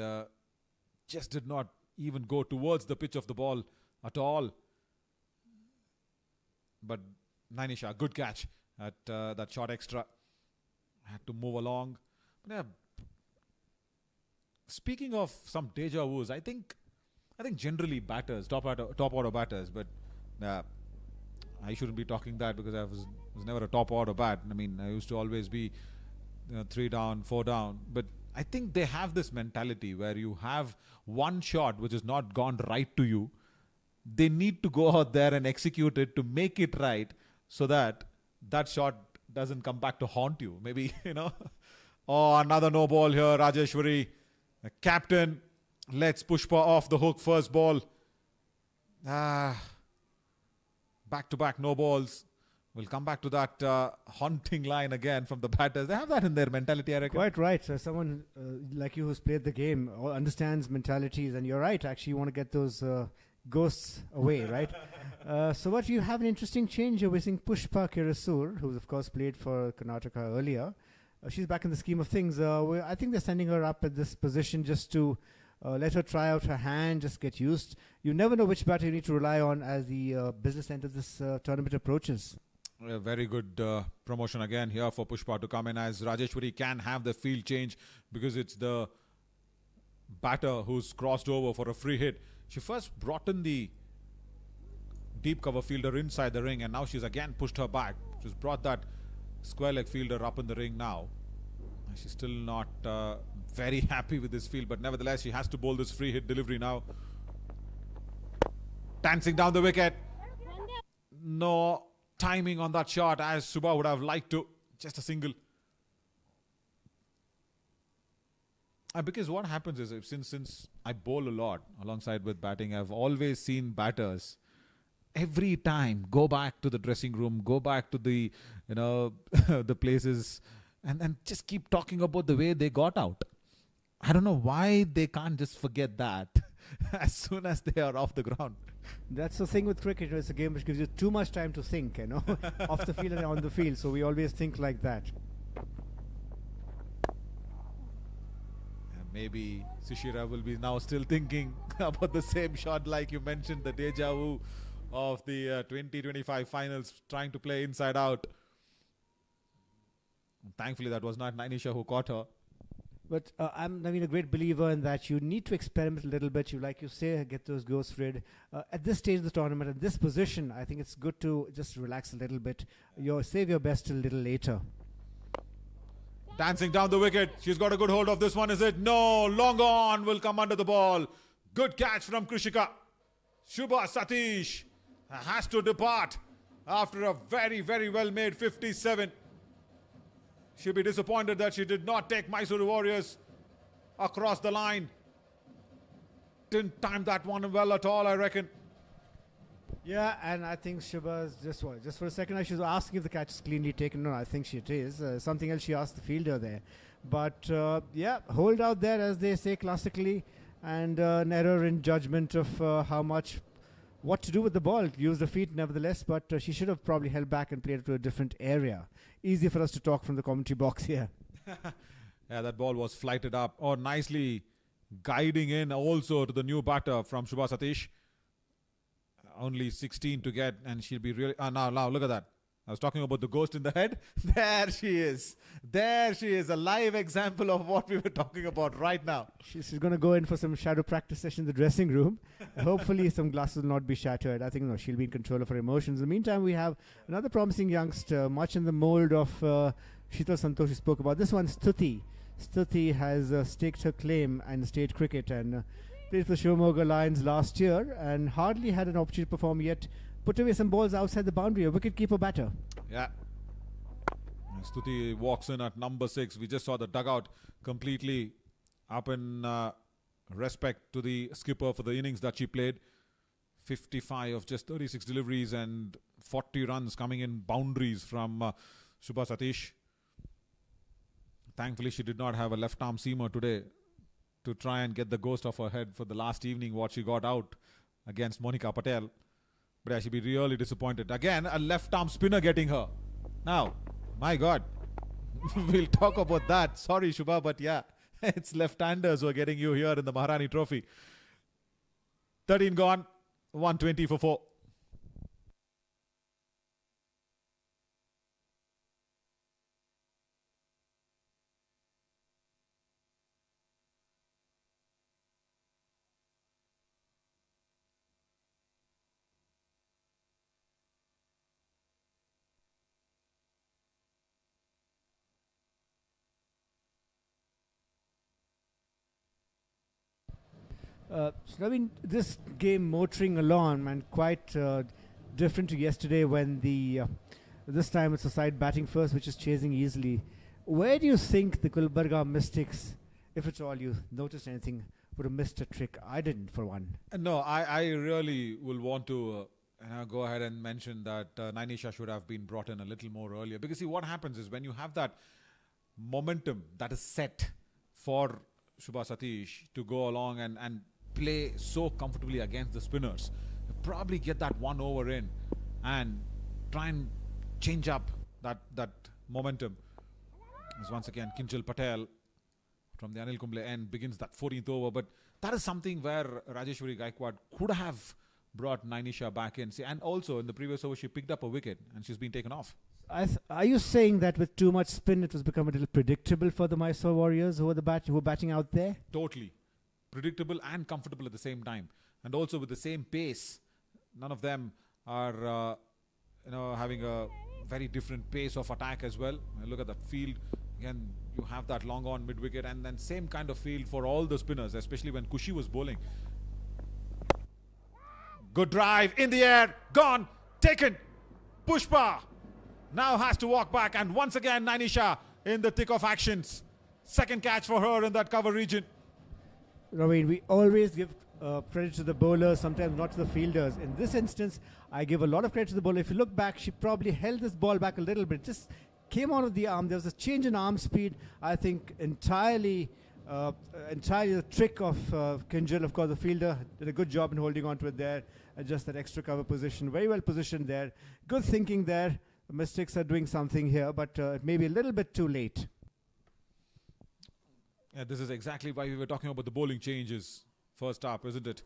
just did not even go towards the pitch of the ball at all. But Nainisha, good catch at that shot extra. Had to move along. But yeah, speaking of some deja vus, I think generally batters, top order batters, but I shouldn't be talking that because I was never a top order bat. I mean, I used to always be 3 down, 4 down. But I think they have this mentality where you have one shot which has not gone right to you. They need to go out there and execute it to make it right, so that shot doesn't come back to haunt you. Maybe, Oh, another no ball here, Rajeshwari. The captain lets Pushpa off the hook first ball. Back-to-back no balls. We'll come back to that haunting line again from the batters. They have that in their mentality, I reckon. Quite right. So someone like you who's played the game understands mentalities, and you're right. Actually, you want to get those ghosts away, right? So what, you have an interesting change. You're missing Pushpa Kirasur, who's of course played for Karnataka earlier. She's back in the scheme of things. I think they're sending her up at this position just to let her try out her hand, just get used. You never know which batter you need to rely on as the business end of this tournament approaches. A very good promotion again here for Pushpa to come in, as Rajeshwari can have the field change because it's the batter who's crossed over for a free hit. She first brought in the deep cover fielder inside the ring, and now she's again pushed her back. She's brought that square leg fielder up in the ring now. She's still not very happy with this field, but nevertheless she has to bowl this free hit delivery now. Dancing down the wicket. No timing on that shot as Subha would have liked to. Just a single. Because what happens is, since I bowl a lot alongside with batting, I've always seen batters every time go back to the dressing room, go back to the the places, and just keep talking about the way they got out. I don't know why they can't just forget that as soon as they are off the ground. That's the thing with cricket. It's a game which gives you too much time to think, off the field and on the field. So we always think like that. Maybe Shishira will be now still thinking about the same shot, like you mentioned, the deja vu of the 2025 finals, trying to play inside out. Thankfully, that was not Nainisha who caught her. But I'm a great believer in that you need to experiment a little bit. You, like you say, get those ghosts rid. At this stage of the tournament, at this position, I think it's good to just relax a little bit. Save your best a little later. Dancing down the wicket. She's got a good hold of this one, is it? No, long on will come under the ball. Good catch from Krishika. Shubha Satish has to depart after a very, very well made 57. She'll be disappointed that she did not take Mysore Warriors across the line. Didn't time that one well at all, I reckon. Yeah, and I think Shubha's just for a second, she was asking if the catch is cleanly taken. No, I think it is. Something else she asked the fielder there. But yeah, hold out there, as they say classically, and an error in judgment of what to do with the ball. Use the feet nevertheless, but she should have probably held back and played it to a different area. Easy for us to talk from the commentary box here. Yeah, that ball was flighted up, or nicely guiding in also to the new batter from Shubha Satish. Only 16 to get, and she'll be really... now, look at that. I was talking about the ghost in the head. There she is. There she is. A live example of what we were talking about right now. She's going to go in for some shadow practice session in the dressing room. Hopefully some glasses will not be shattered. I think she'll be in control of her emotions. In the meantime, we have another promising youngster, much in the mold of Sheetal Santosh we spoke about. This one, Stuti. Stuti has staked her claim in state cricket and played for the Shimoga Lions last year and hardly had an opportunity to perform yet. Put away some balls outside the boundary, a wicket-keeper batter. Yeah. Stuti walks in at number 6. We just saw the dugout completely up in respect to the skipper for the innings that she played. 55 of just 36 deliveries and 40 runs coming in boundaries from Shubha Satish. Thankfully, she did not have a left-arm seamer today to try and get the ghost off her head for the last evening, what she got out against Monica Patel. But yeah, she'll be really disappointed. Again, a left-arm spinner getting her. Now, my God, we'll talk about that. Sorry, Shubha, but yeah, it's left-handers who are getting you here in the Maharani Trophy. 13 gone, 120 for 4. So, I mean, this game motoring along and quite different to yesterday when this time it's a side batting first, which is chasing easily. Where do you think the Gulbarga Mystics, if at all you noticed anything, would have missed a trick? I didn't, for one. No, I really will want to go ahead and mention that Nainisha should have been brought in a little more earlier. Because see, what happens is when you have that momentum that is set for Shubha Satish to go along and play so comfortably against the spinners, you probably get that one over in and try and change up that momentum. As once again, Kinchal Patel from the Anil Kumble end begins that 14th over, but that is something where Rajeshwari Gaikwad could have brought Nainisha back in. See, and also in the previous over she picked up a wicket and she's been taken off. Are you saying that with too much spin it was become a little predictable for the Mysore Warriors who were batting out there? Totally. Predictable and comfortable at the same time. And also with the same pace. None of them are having a very different pace of attack as well. Look at that field. Again, you have that long on mid-wicket and then same kind of field for all the spinners, especially when Kushi was bowling. Good drive in the air. Gone. Taken. Pushpa now has to walk back, and once again Nainisha in the thick of actions. Second catch for her in that cover region. Raveen, we always give credit to the bowlers, sometimes not to the fielders. In this instance, I give a lot of credit to the bowler. If you look back, she probably held this ball back a little bit. Just came out of the arm. There was a change in arm speed. I think entirely the trick of Kinjal. Of course, the fielder did a good job in holding on to it there. Just that extra cover position. Very well positioned there. Good thinking there. The Mystics are doing something here, but maybe a little bit too late. Yeah, this is exactly why we were talking about the bowling changes first up, isn't it?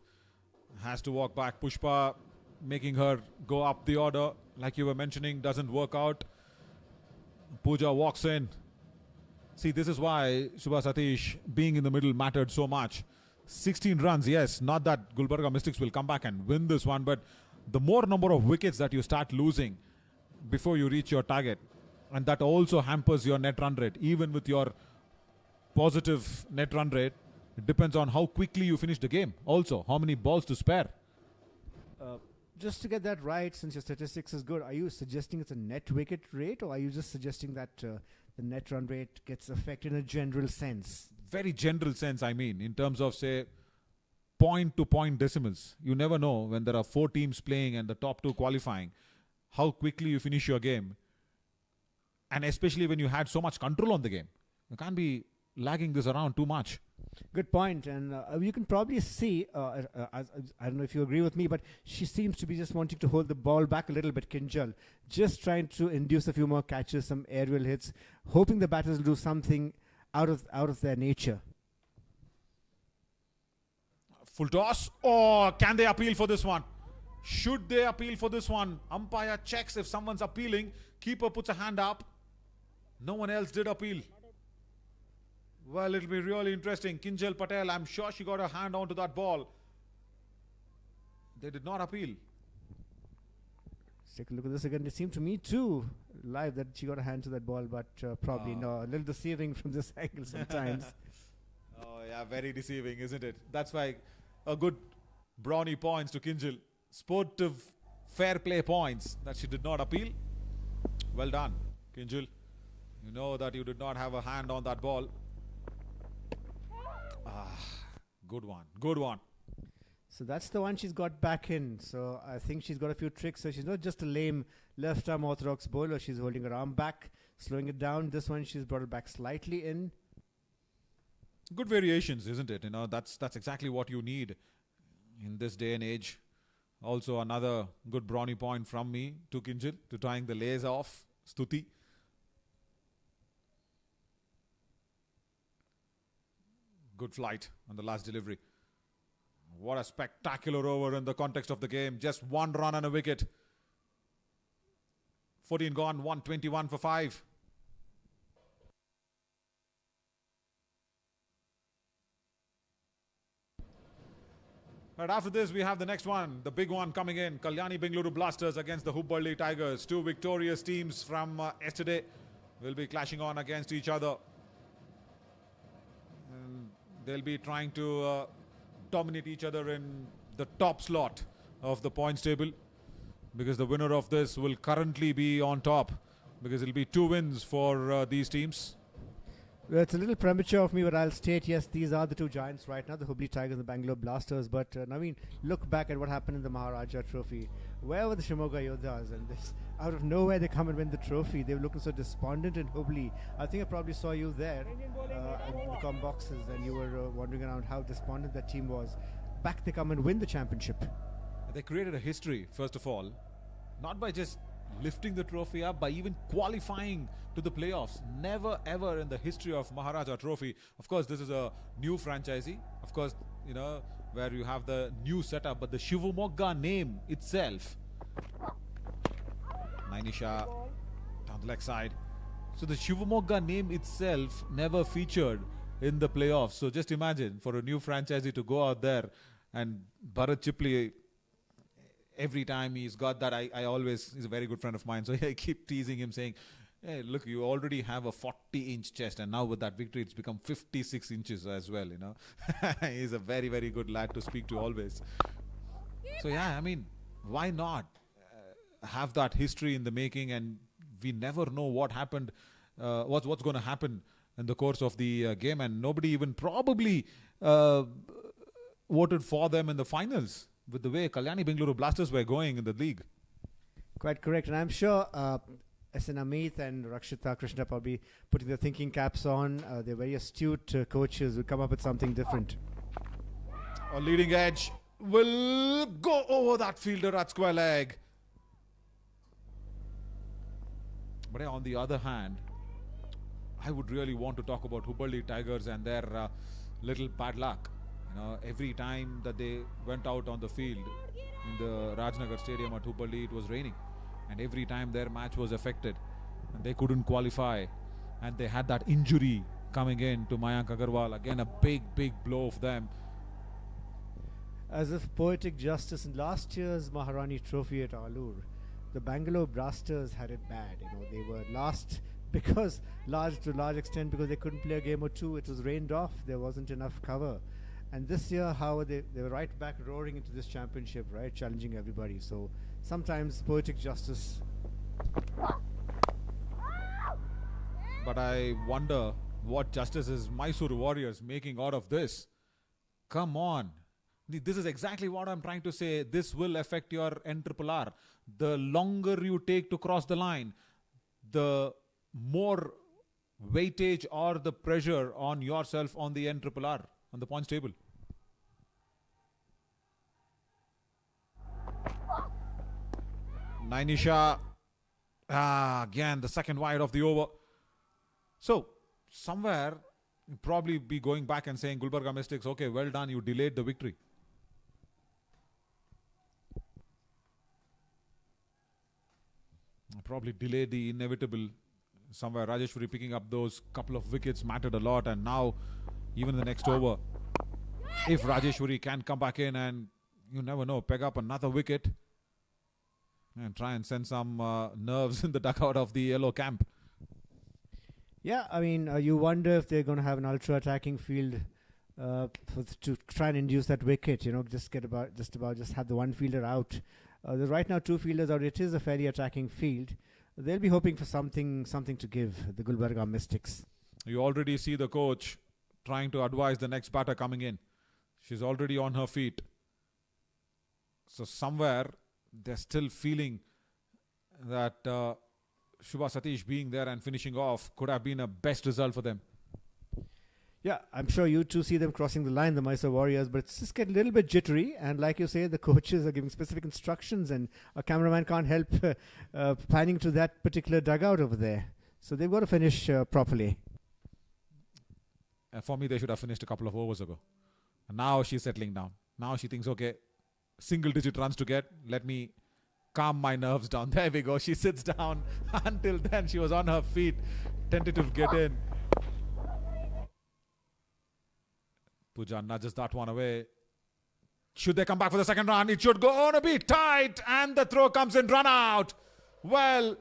Has to walk back. Pushpa making her go up the order, like you were mentioning, doesn't work out. Pooja walks in. See, this is why Subha Satish being in the middle mattered so much. 16 runs, yes, not that Gulbarga Mystics will come back and win this one, but the more number of wickets that you start losing before you reach your target, and that also hampers your net run rate. Even with your positive net run rate, it depends on how quickly you finish the game. Also, how many balls to spare. Just to get that right, since your statistics is good, are you suggesting it's a net wicket rate, or are you just suggesting that the net run rate gets affected in a general sense? Very general sense, I mean, in terms of, say, point-to-point decimals. You never know when there are 4 teams playing and the top 2 qualifying, how quickly you finish your game. And especially when you had so much control on the game. You can't be lagging this around too much. Good point. And you can probably see, I don't know if you agree with me, but she seems to be just wanting to hold the ball back a little bit, Kinjal. Just trying to induce a few more catches, some aerial hits, hoping the batters will do something out of their nature. Full toss. Oh, can they appeal for this one? Should they appeal for this one? Umpire checks if someone's appealing. Keeper puts a hand up. No one else did appeal. Well, it'll be really interesting. Kinjal Patel, I'm sure she got her hand onto that ball. They did not appeal. Let's take a look at this again. It seemed to me too, live, that she got a hand to that ball, but probably no. A little deceiving from this angle sometimes. Oh, yeah, very deceiving, isn't it? That's why a good brownie points to Kinjal. Sportive fair play points that she did not appeal. Well done, Kinjal. You know that you did not have a hand on that ball. Good one. Good one. So that's the one she's got back in. So I think she's got a few tricks. So she's not just a lame left-arm orthodox bowler. She's holding her arm back, slowing it down. This one she's brought it back slightly in. Good variations, isn't it? You know, that's exactly what you need in this day and age. Also another good brownie point from me to Kinjal to tying the lays off. Stuti. Good flight on the last delivery. What a spectacular over in the context of the game. Just 1 run and a wicket. 14 gone, 121 for 5. Right after this, we have the next one, the big one coming in. Kalyani Bengaluru Blasters against the Hubballi Tigers. 2 victorious teams from yesterday will be clashing on against each other. They'll be trying to dominate each other in the top slot of the points table, because the winner of this will currently be on top, because it'll be 2 wins for these teams. Well, it's a little premature of me, but I'll state, yes, these are the 2 giants right now, the Hubli Tigers and the Bangalore Blasters. But Naveen, look back at what happened in the Maharaja Trophy. Where were the Shimoga Yodhas? And this, out of nowhere, they come and win the trophy. They were looking so despondent in Hubli. I think I probably saw you there in the com boxes, and you were wandering around how despondent that team was. Back they come and win the championship. They created a history, first of all, not by just lifting the trophy up, by even qualifying to the playoffs. Never ever in the history of Maharaja Trophy. Of course, this is a new franchisee. Of course, you know, where you have the new setup, but the Shivamogga name itself. Nainisha down the leg side. So the Shivamogga name itself never featured in the playoffs. So just imagine for a new franchisee to go out there, and Bharat Chipley, every time he's got that, I always, he's a very good friend of mine, so I keep teasing him saying, hey, look, you already have a 40-inch chest, and now with that victory, it's become 56 inches as well, you know. He's a very, very good lad to speak to always. So yeah, I mean, why not have that history in the making? And we never know what happened, what's going to happen in the course of the game, and nobody even probably voted for them in the finals with the way Kalyani Bengaluru Blasters were going in the league. Quite correct. And I'm sure SN Amit and Rakshita Krishna probably putting their thinking caps on. They're very astute coaches who come up with something different. A leading edge will go over that fielder at square leg. But on the other hand, I would really want to talk about Hubballi Tigers and their little bad luck. You know, every time that they went out on the field in the Rajnagar Stadium at Hubballi, it was raining. And every time their match was affected and they couldn't qualify and they had that injury coming in to Mayank Agarwal. Again, a big blow for them. As if poetic justice in last year's Maharani Trophy at Alur, the Bangalore Blasters had it bad. They were last because to large extent because they couldn't play a game or two. It was rained off. There wasn't enough cover. And this year, how they were right back roaring into this championship, right, challenging everybody. So sometimes poetic justice. But I wonder what justice is Mysore Warriors making out of this. Come on. This is exactly what I'm trying to say. This will affect your NRRR. The longer you take to cross the line, the more weightage or the pressure on yourself on the NRRR, on the points table. Nainisha, again the second wide of the over. So somewhere you'll probably be going back and saying, Gulbarga Mystics, okay, well done, you delayed the victory. Probably delayed the inevitable. Somewhere Rajeshwari picking up those couple of wickets mattered a lot, and now even in the next over, if Rajeshwari can come back in and you never know, peg up another wicket and try and send some nerves in the dugout of the yellow camp. Yeah, I mean, you wonder if they're going to have an ultra-attacking field to try and induce that wicket. Just have the one fielder out. There's right now two fielders out. It is a fairly attacking field. They'll be hoping for something to give the Gulbarga Mystics. You already see the coach trying to advise the next batter coming in. She's already on her feet. So somewhere they're still feeling that Shubha Satish being there and finishing off could have been a best result for them. Yeah, I'm sure you too see them crossing the line, the Mysore Warriors, but it's just getting a little bit jittery. And like you say, the coaches are giving specific instructions, and a cameraman can't help panning to that particular dugout over there. So they've got to finish properly. For me, they should have finished a couple of overs ago. And now she's settling down. Now she thinks, okay, single-digit runs to get. Let me calm my nerves down. There we go. She sits down. Until then, she was on her feet. Tentative get in. Pooja nudges that one away. Should they come back for the second run? It should go on a bit tight. And the throw comes in, run out. Well,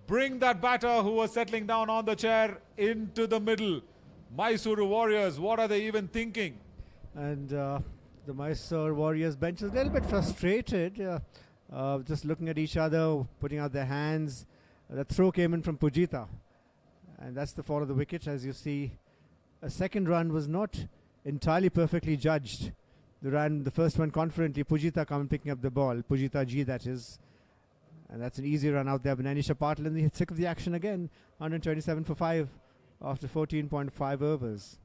bring that batter who was settling down on the chair into the middle. Mysore Warriors, what are they even thinking? And the Mysore Warriors bench is a little bit frustrated. Just looking at each other, putting out their hands. The throw came in from Pujita. And that's the fall of the wicket. As you see, a second run was not entirely perfectly judged. They ran the first one confidently. Pujita come picking up the ball. Pujita G, that is. And that's an easy run out there. But Anisha Patil in the thick of the action again. 127 for 5 after 14.5 overs.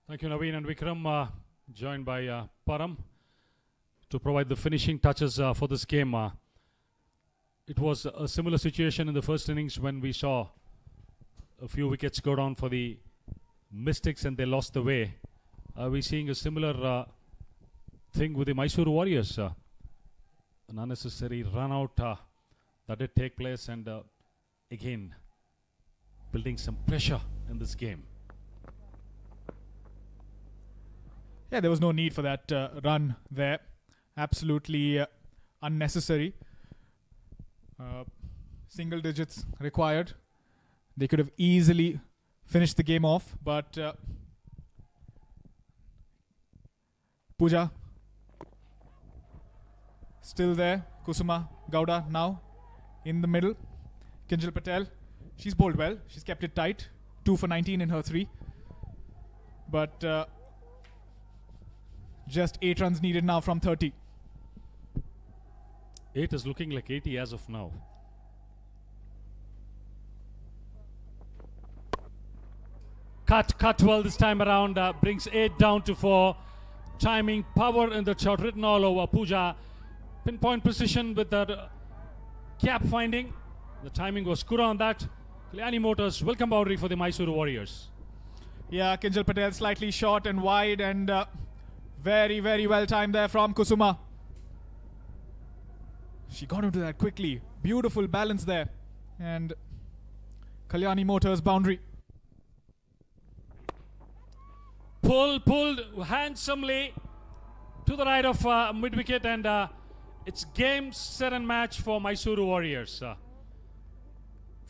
Thank you, Naveen and Vikram, joined by Param to provide the finishing touches for this game. It was a similar situation in the first innings when we saw a few wickets go down for the Mystics and they lost the way. Are we seeing a similar thing with the Mysore Warriors? An unnecessary run out that did take place, and again building some pressure in this game. Yeah, there was no need for that run there. Absolutely unnecessary. Single digits required. They could have easily finished the game off, but Pooja still there. Kusuma Gowda now in the middle. Kinjal Patel, she's bowled well. She's kept it tight. 2 for 19 in her 3. But just 8 runs needed now from 30. 8 is looking like 80 as of now. cut well this time around, brings 8 down to 4. Timing, power in the shot written all over. Pooja, pinpoint precision with the cap finding. The timing was good on that. Kalyani Motors, welcome boundary for the Mysore Warriors. Yeah, Kinjal Patel slightly short and wide, and very, very well timed there from Kusuma. She got into that quickly. Beautiful balance there. And Kalyani Motors boundary. Pulled handsomely to the right of mid-wicket, and it's game, set and match for Mysore Warriors.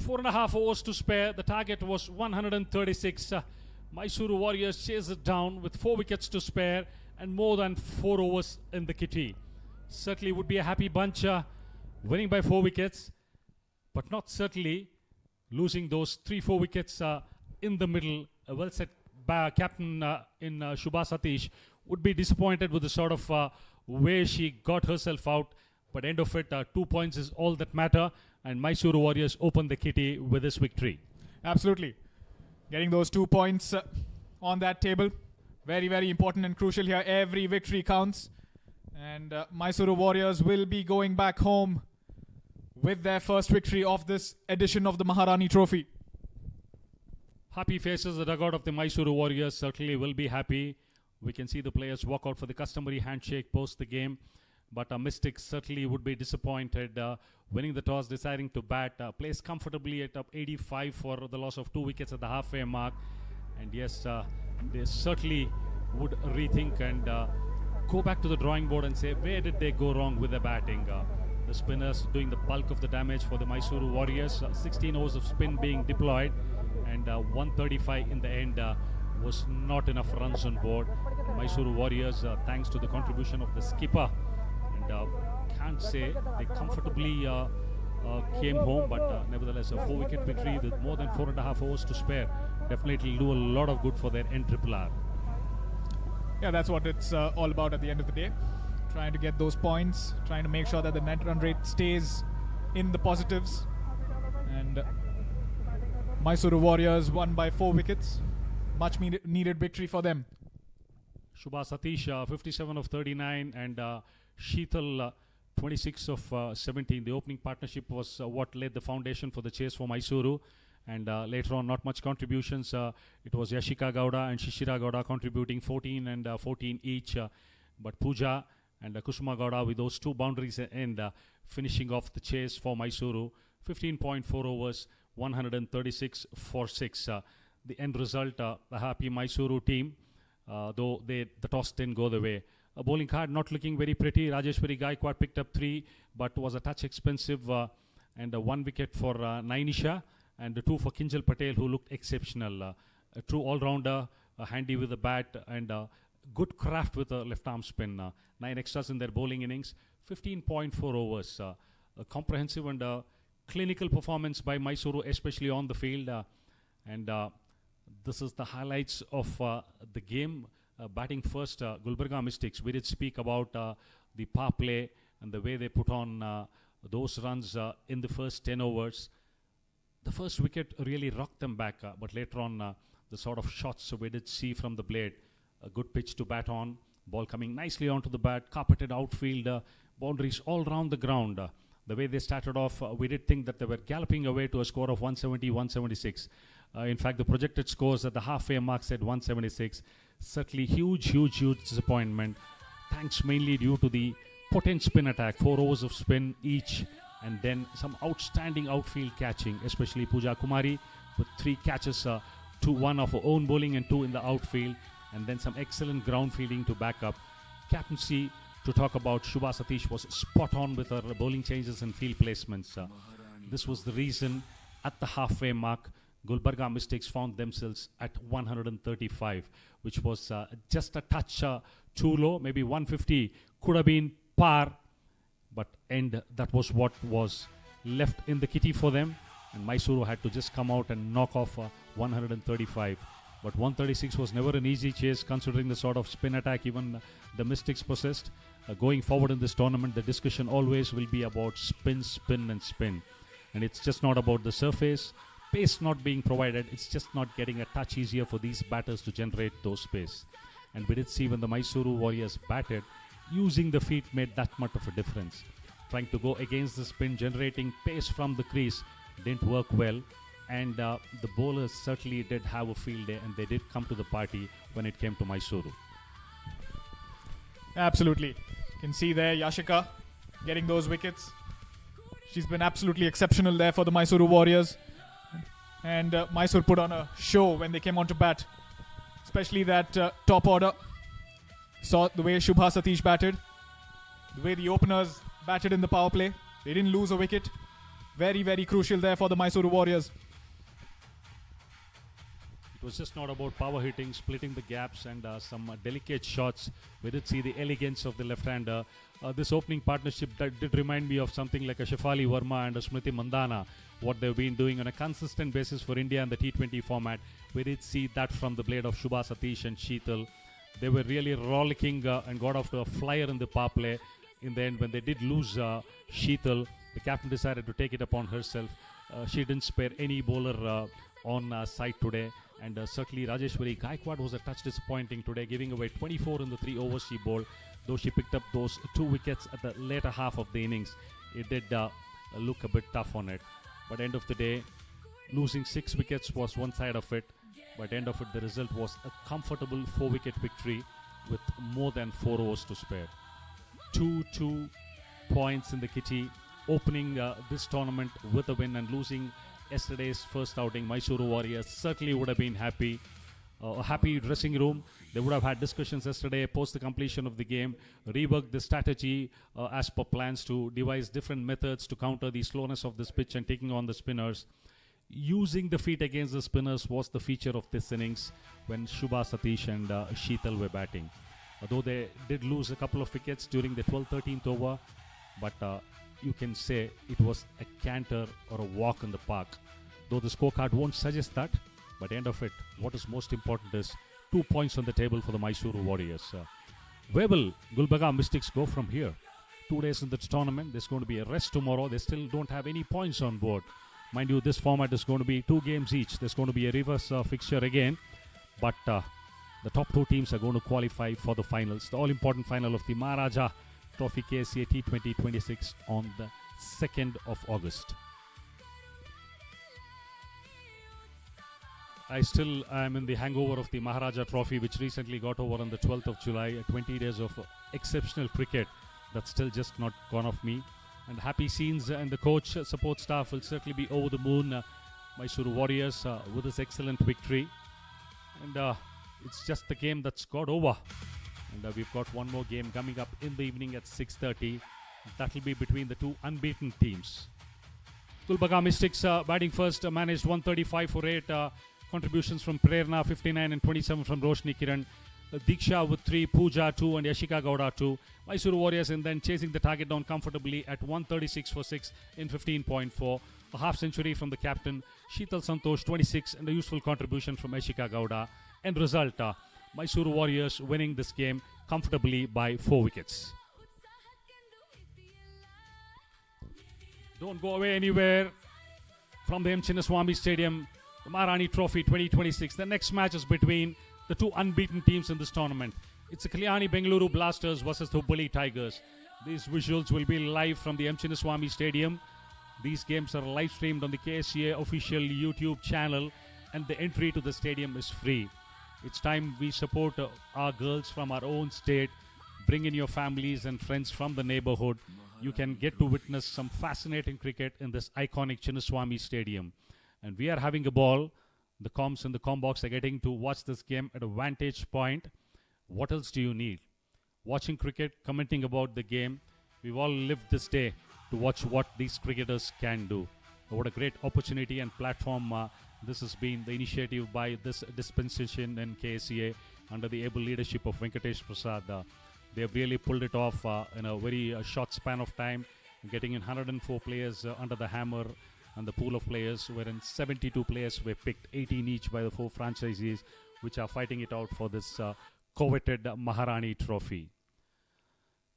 4.5 overs to spare. The target was 136. Mysore Warriors chase it down with 4 wickets to spare and more than 4 overs in the kitty. Certainly would be a happy bunch winning by 4 wickets, but not certainly losing those 3-4 wickets in the middle. A well set captain in Shubha Satish would be disappointed with the sort of way she got herself out, but end of it, 2 points is all that matter, and Mysore Warriors open the kitty with this victory. Absolutely. Getting those 2 points on that table. Very, very important and crucial here. Every victory counts. And Mysore Warriors will be going back home with their first victory of this edition of the Maharani Trophy. Happy faces, the dugout of the Mysore Warriors certainly will be happy. We can see the players walk out for the customary handshake post the game. But Mystics certainly would be disappointed. Winning the toss, deciding to bat. Plays comfortably at up 85 for the loss of 2 wickets at the halfway mark. And yes, they certainly would rethink and go back to the drawing board and say, where did they go wrong with the batting? The spinners doing the bulk of the damage for the Mysore Warriors. 16 overs of spin being deployed. And 135 in the end was not enough runs on board. Mysore Warriors, thanks to the contribution of the skipper, and can't say they comfortably came home, but nevertheless a 4-wicket victory with more than 4.5 overs to spare definitely do a lot of good for their end triple R. Yeah, that's what it's all about at the end of the day. Trying to get those points, trying to make sure that the net run rate stays in the positives. And Mysore Warriors won by 4 wickets. Much needed victory for them. Shubha Satish, 57 of 39, and Sheetal, 26 of 17. The opening partnership was what laid the foundation for the chase for Mysuru. And later on, not much contributions. It was Yashika Gowda and Shishira Gowda contributing 14 and 14 each. But Pooja and Kusuma Gowda with those 2 boundaries and finishing off the chase for Mysuru. 15.4 overs, 136 for 6. The end result, a happy Mysuru team, though the toss didn't go the way. A bowling card not looking very pretty. Rajeshwari Gaikwad picked up 3, but was a touch expensive, and 1 wicket for Nainisha, and 2 for Kinjal Patel, who looked exceptional. A true all-rounder, handy with the bat, and good craft with a left-arm spin. 9 extras in their bowling innings. 15.4 overs. A comprehensive and clinical performance by Mysuru, especially on the field. And this is the highlights of the game. Batting first, Gulbarga Mystics. We did speak about the power play and the way they put on those runs in the first 10 overs. The first wicket really rocked them back, but later on, the sort of shots we did see from the blade. A good pitch to bat on. Ball coming nicely onto the bat. Carpeted outfield. Boundaries all round the ground. The way they started off, we did think that they were galloping away to a score of 170, 176. In fact, the projected scores at the halfway mark said 176. Certainly huge disappointment. Thanks mainly due to the potent spin attack. 4 overs of spin each. And then some outstanding outfield catching, especially Pooja Kumari with 3 catches, 1 of her own bowling and 2 in the outfield. And then some excellent ground fielding to back up. Captaincy, to talk about Shubha Satish, was spot on with her bowling changes and field placements. This was the reason at the halfway mark, Gulbarga Mystics found themselves at 135, which was just a touch too low. Maybe 150 could have been par, but that was what was left in the kitty for them. And Mysuru had to just come out and knock off 135. But 136 was never an easy chase, considering the sort of spin attack even the Mystics possessed. Going forward in this tournament, the discussion always will be about spin, spin and spin. And it's just not about the surface. space not being provided, it's just not getting a touch easier for these batters to generate those space. And we did see when the Mysore Warriors batted, using the feet made that much of a difference. Trying to go against the spin, generating pace from the crease didn't work well. And the bowlers certainly did have a field day, and they did come to the party when it came to Mysore. Absolutely. You can see there Yashika getting those wickets. She's been absolutely exceptional there for the Mysore Warriors. And Mysore put on a show when they came on to bat. Especially that top order. Saw the way Shubha Satish batted. The way the openers batted in the power play. They didn't lose a wicket. Very, very crucial there for the Mysore Warriors. It was just not about power hitting, splitting the gaps, and some delicate shots. We did see the elegance of the left-hander. This opening partnership that did remind me of something like a Shefali Verma and a Smriti Mandhana, what they've been doing on a consistent basis for India in the T20 format. We did see that from the blade of Shubha Satish and Sheetal. They were really rollicking and got off to a flyer in the power play. In the end, when they did lose Sheetal, the captain decided to take it upon herself. She didn't spare any bowler on side today. And certainly Rajeshwari Gaikwad was a touch disappointing today, giving away 24 in the 3 overs she bowled. Though she picked up those 2 wickets at the later half of the innings, it did look a bit tough on it. But end of the day, losing 6 wickets was one side of it. But end of it, the result was a comfortable 4-wicket victory with more than 4 overs to spare. 2 points in the kitty, opening this tournament with a win and losing yesterday's first outing. Mysore Warriors certainly would have been happy. A happy dressing room. They would have had discussions yesterday post the completion of the game, reworked the strategy as per plans to devise different methods to counter the slowness of this pitch and taking on the spinners. Using the feet against the spinners was the feature of this innings when Shubha Satish and Sheetal were batting. Although they did lose a couple of wickets during the 12th, 13th over, but you can say it was a canter or a walk in the park. Though the scorecard won't suggest that, but end of it, what is most important is 2 points on the table for the Mysore Warriors. Where will Gulbarga Mystics go from here? 2 days in the tournament, there's going to be a rest tomorrow. They still don't have any points on board. Mind you, this format is going to be 2 games each. There's going to be a reverse fixture again, but the top 2 teams are going to qualify for the finals. The all-important final of the Maharani Trophy KSCA T20 26 on the 2nd of August. I still am in the hangover of the Maharaja Trophy, which recently got over on the 12th of July. 20 days of exceptional cricket that's still just not gone off me. And happy scenes, and the coach support staff will certainly be over the moon. Mysore Warriors with this excellent victory. And it's just the game that's got over. And we've got one more game coming up in the evening at 6:30. That will be between the 2 unbeaten teams. Gulbarga Mystics batting first, managed 135 for 8. Contributions from Prerna 59 and 27 from Roshni Kiran. Diksha with 3, Pooja 2 and Yashika Gowda 2. Mysore Warriors and then chasing the target down comfortably at 136 for 6 in 15.4. A half century from the captain Sheetal Santosh 26 and a useful contribution from Yashika Gowda. End result, Mysore Warriors winning this game comfortably by 4 wickets. Don't go away anywhere from the M. Chinnaswamy Stadium. The Maharani Trophy 2026. The next match is between the 2 unbeaten teams in this tournament. It's the Kalyani Bengaluru Blasters versus the Hubballi Tigers. These visuals will be live from the M. Chinnaswamy Stadium. These games are live streamed on the KSCA official YouTube channel, and the entry to the stadium is free. It's time we support our girls from our own state. Bring in your families and friends from the neighborhood. You can get to witness some fascinating cricket in this iconic Chinnaswamy Stadium. And we are having a ball. The comms and the combox are getting to watch this game at a vantage point. What else do you need? Watching cricket, commenting about the game. We've all lived this day to watch what these cricketers can do. What a great opportunity and platform this has been. The initiative by this dispensation in KSCA under the able leadership of Venkatesh Prasad. They have really pulled it off in a very short span of time, getting in 104 players under the hammer. And the pool of players wherein 72 players were picked, 18 each by the 4 franchisees, which are fighting it out for this coveted Maharani Trophy.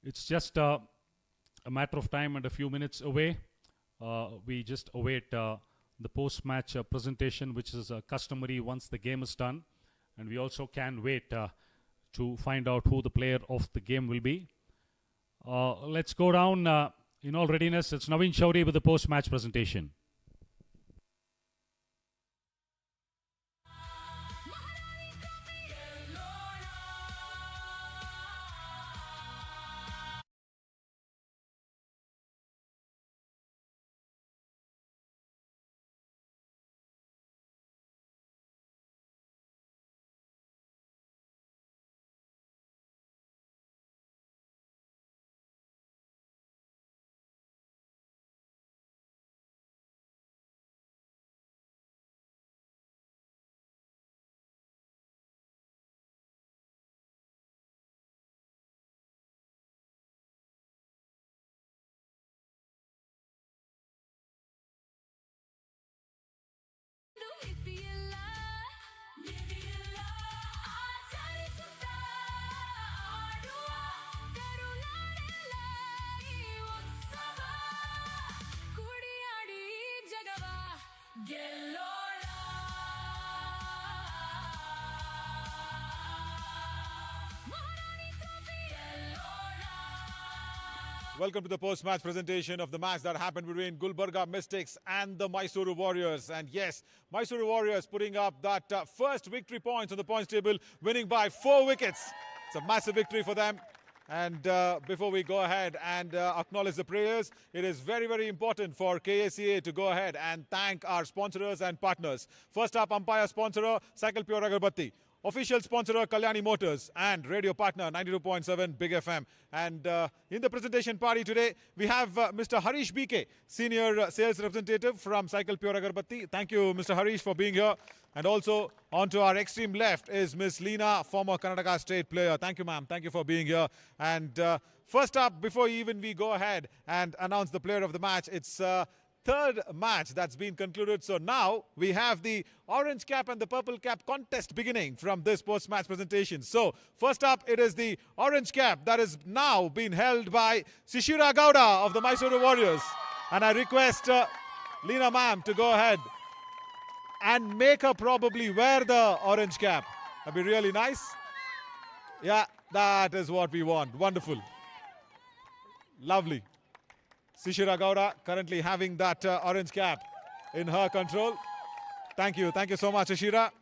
It's just a matter of time and a few minutes away. We just await the post-match presentation, which is customary once the game is done. And we also can wait to find out who the player of the game will be. Let's go down in all readiness. It's Naveen Chaudhary with the post-match presentation. Welcome to the post-match presentation of the match that happened between Gulbarga Mystics and the Mysore Warriors. And yes, Mysore Warriors putting up that first victory points on the points table, winning by 4 wickets. It's a massive victory for them. And before we go ahead and acknowledge the players, it is very, very important for KSCA to go ahead and thank our sponsors and partners. First up, umpire sponsor, Cycle Pure Agarbatti. Official sponsor, Kalyani Motors, and radio partner 92.7 Big FM. And in the presentation party today, we have Mr. Harish BK, senior sales representative from Cycle Pure Agarbatti. Thank you, Mr. Harish, for being here. And also on to our extreme left is Miss Leena, former Karnataka State player. Thank you, ma'am. Thank you for being here. And first up, before even we go ahead and announce the player of the match, it's third match that's been concluded. So now we have the orange cap and the purple cap contest beginning from this post-match presentation. So first up, it is the orange cap that is now being held by Shishira Gowda of the Mysore Warriors. And I request Leena ma'am to go ahead and make her probably wear the orange cap. That'd be really nice. Yeah, that is what we want. Wonderful. Lovely. Shishira Gowda currently having that orange cap in her control. Thank you. Thank you so much, Shishira.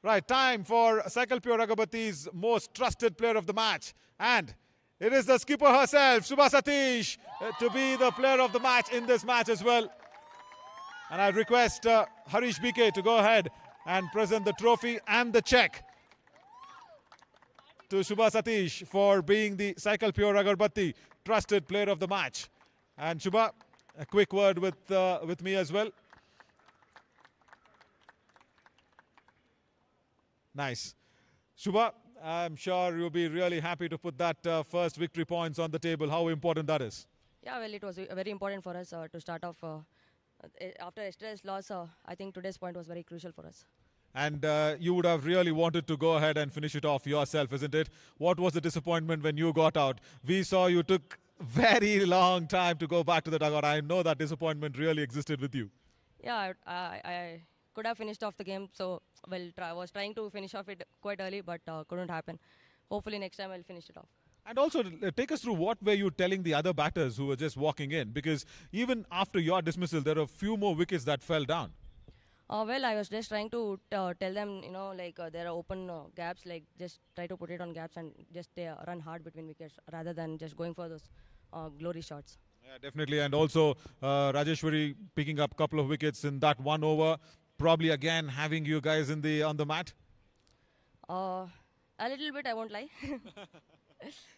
Right, time for Cycle Pure Agabatti's most trusted player of the match. And it is the skipper herself, Shubha Satish, to be the player of the match in this match as well. And I request Harish BK to go ahead and present the trophy and the check to Shubha Satish for being the Cycle Pure Agarbatti trusted player of the match. And Shubha, a quick word with me as well. Nice. Shubha, I'm sure you'll be really happy to put that first victory points on the table. How important that is? Yeah, well, it was very important for us to start off. After yesterday's loss, I think today's point was very crucial for us. And you would have really wanted to go ahead and finish it off yourself, isn't it? What was the disappointment when you got out? We saw you took very long time to go back to the dugout. I know that disappointment really existed with you. Yeah, I could have finished off the game. So, well, I was trying to finish off it quite early, but couldn't happen. Hopefully next time I'll finish it off. And also, take us through what were you telling the other batters who were just walking in? Because even after your dismissal, there are a few more wickets that fell down. Well, I was just trying to tell them, there are open gaps, like just try to put it on gaps and just run hard between wickets rather than just going for those glory shots. Yeah, definitely. And also, Rajeshwari picking up a couple of wickets in that 1 over. Probably again having you guys on the mat. A little bit, I won't lie.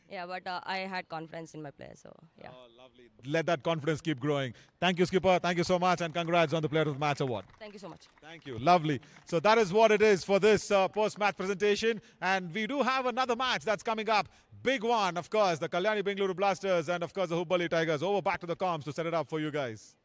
Yeah, but I had confidence in my players, so yeah. Oh, lovely. Let that confidence keep growing. Thank you, skipper. Thank you so much, and congrats on the Player of the Match award. Thank you so much. Thank you. Lovely. So that is what it is for this post-match presentation. And we do have another match that's coming up. Big one, of course, the Kalyani Bengaluru Blasters and, of course, the Hubballi Tigers. Over back to the comms to set it up for you guys.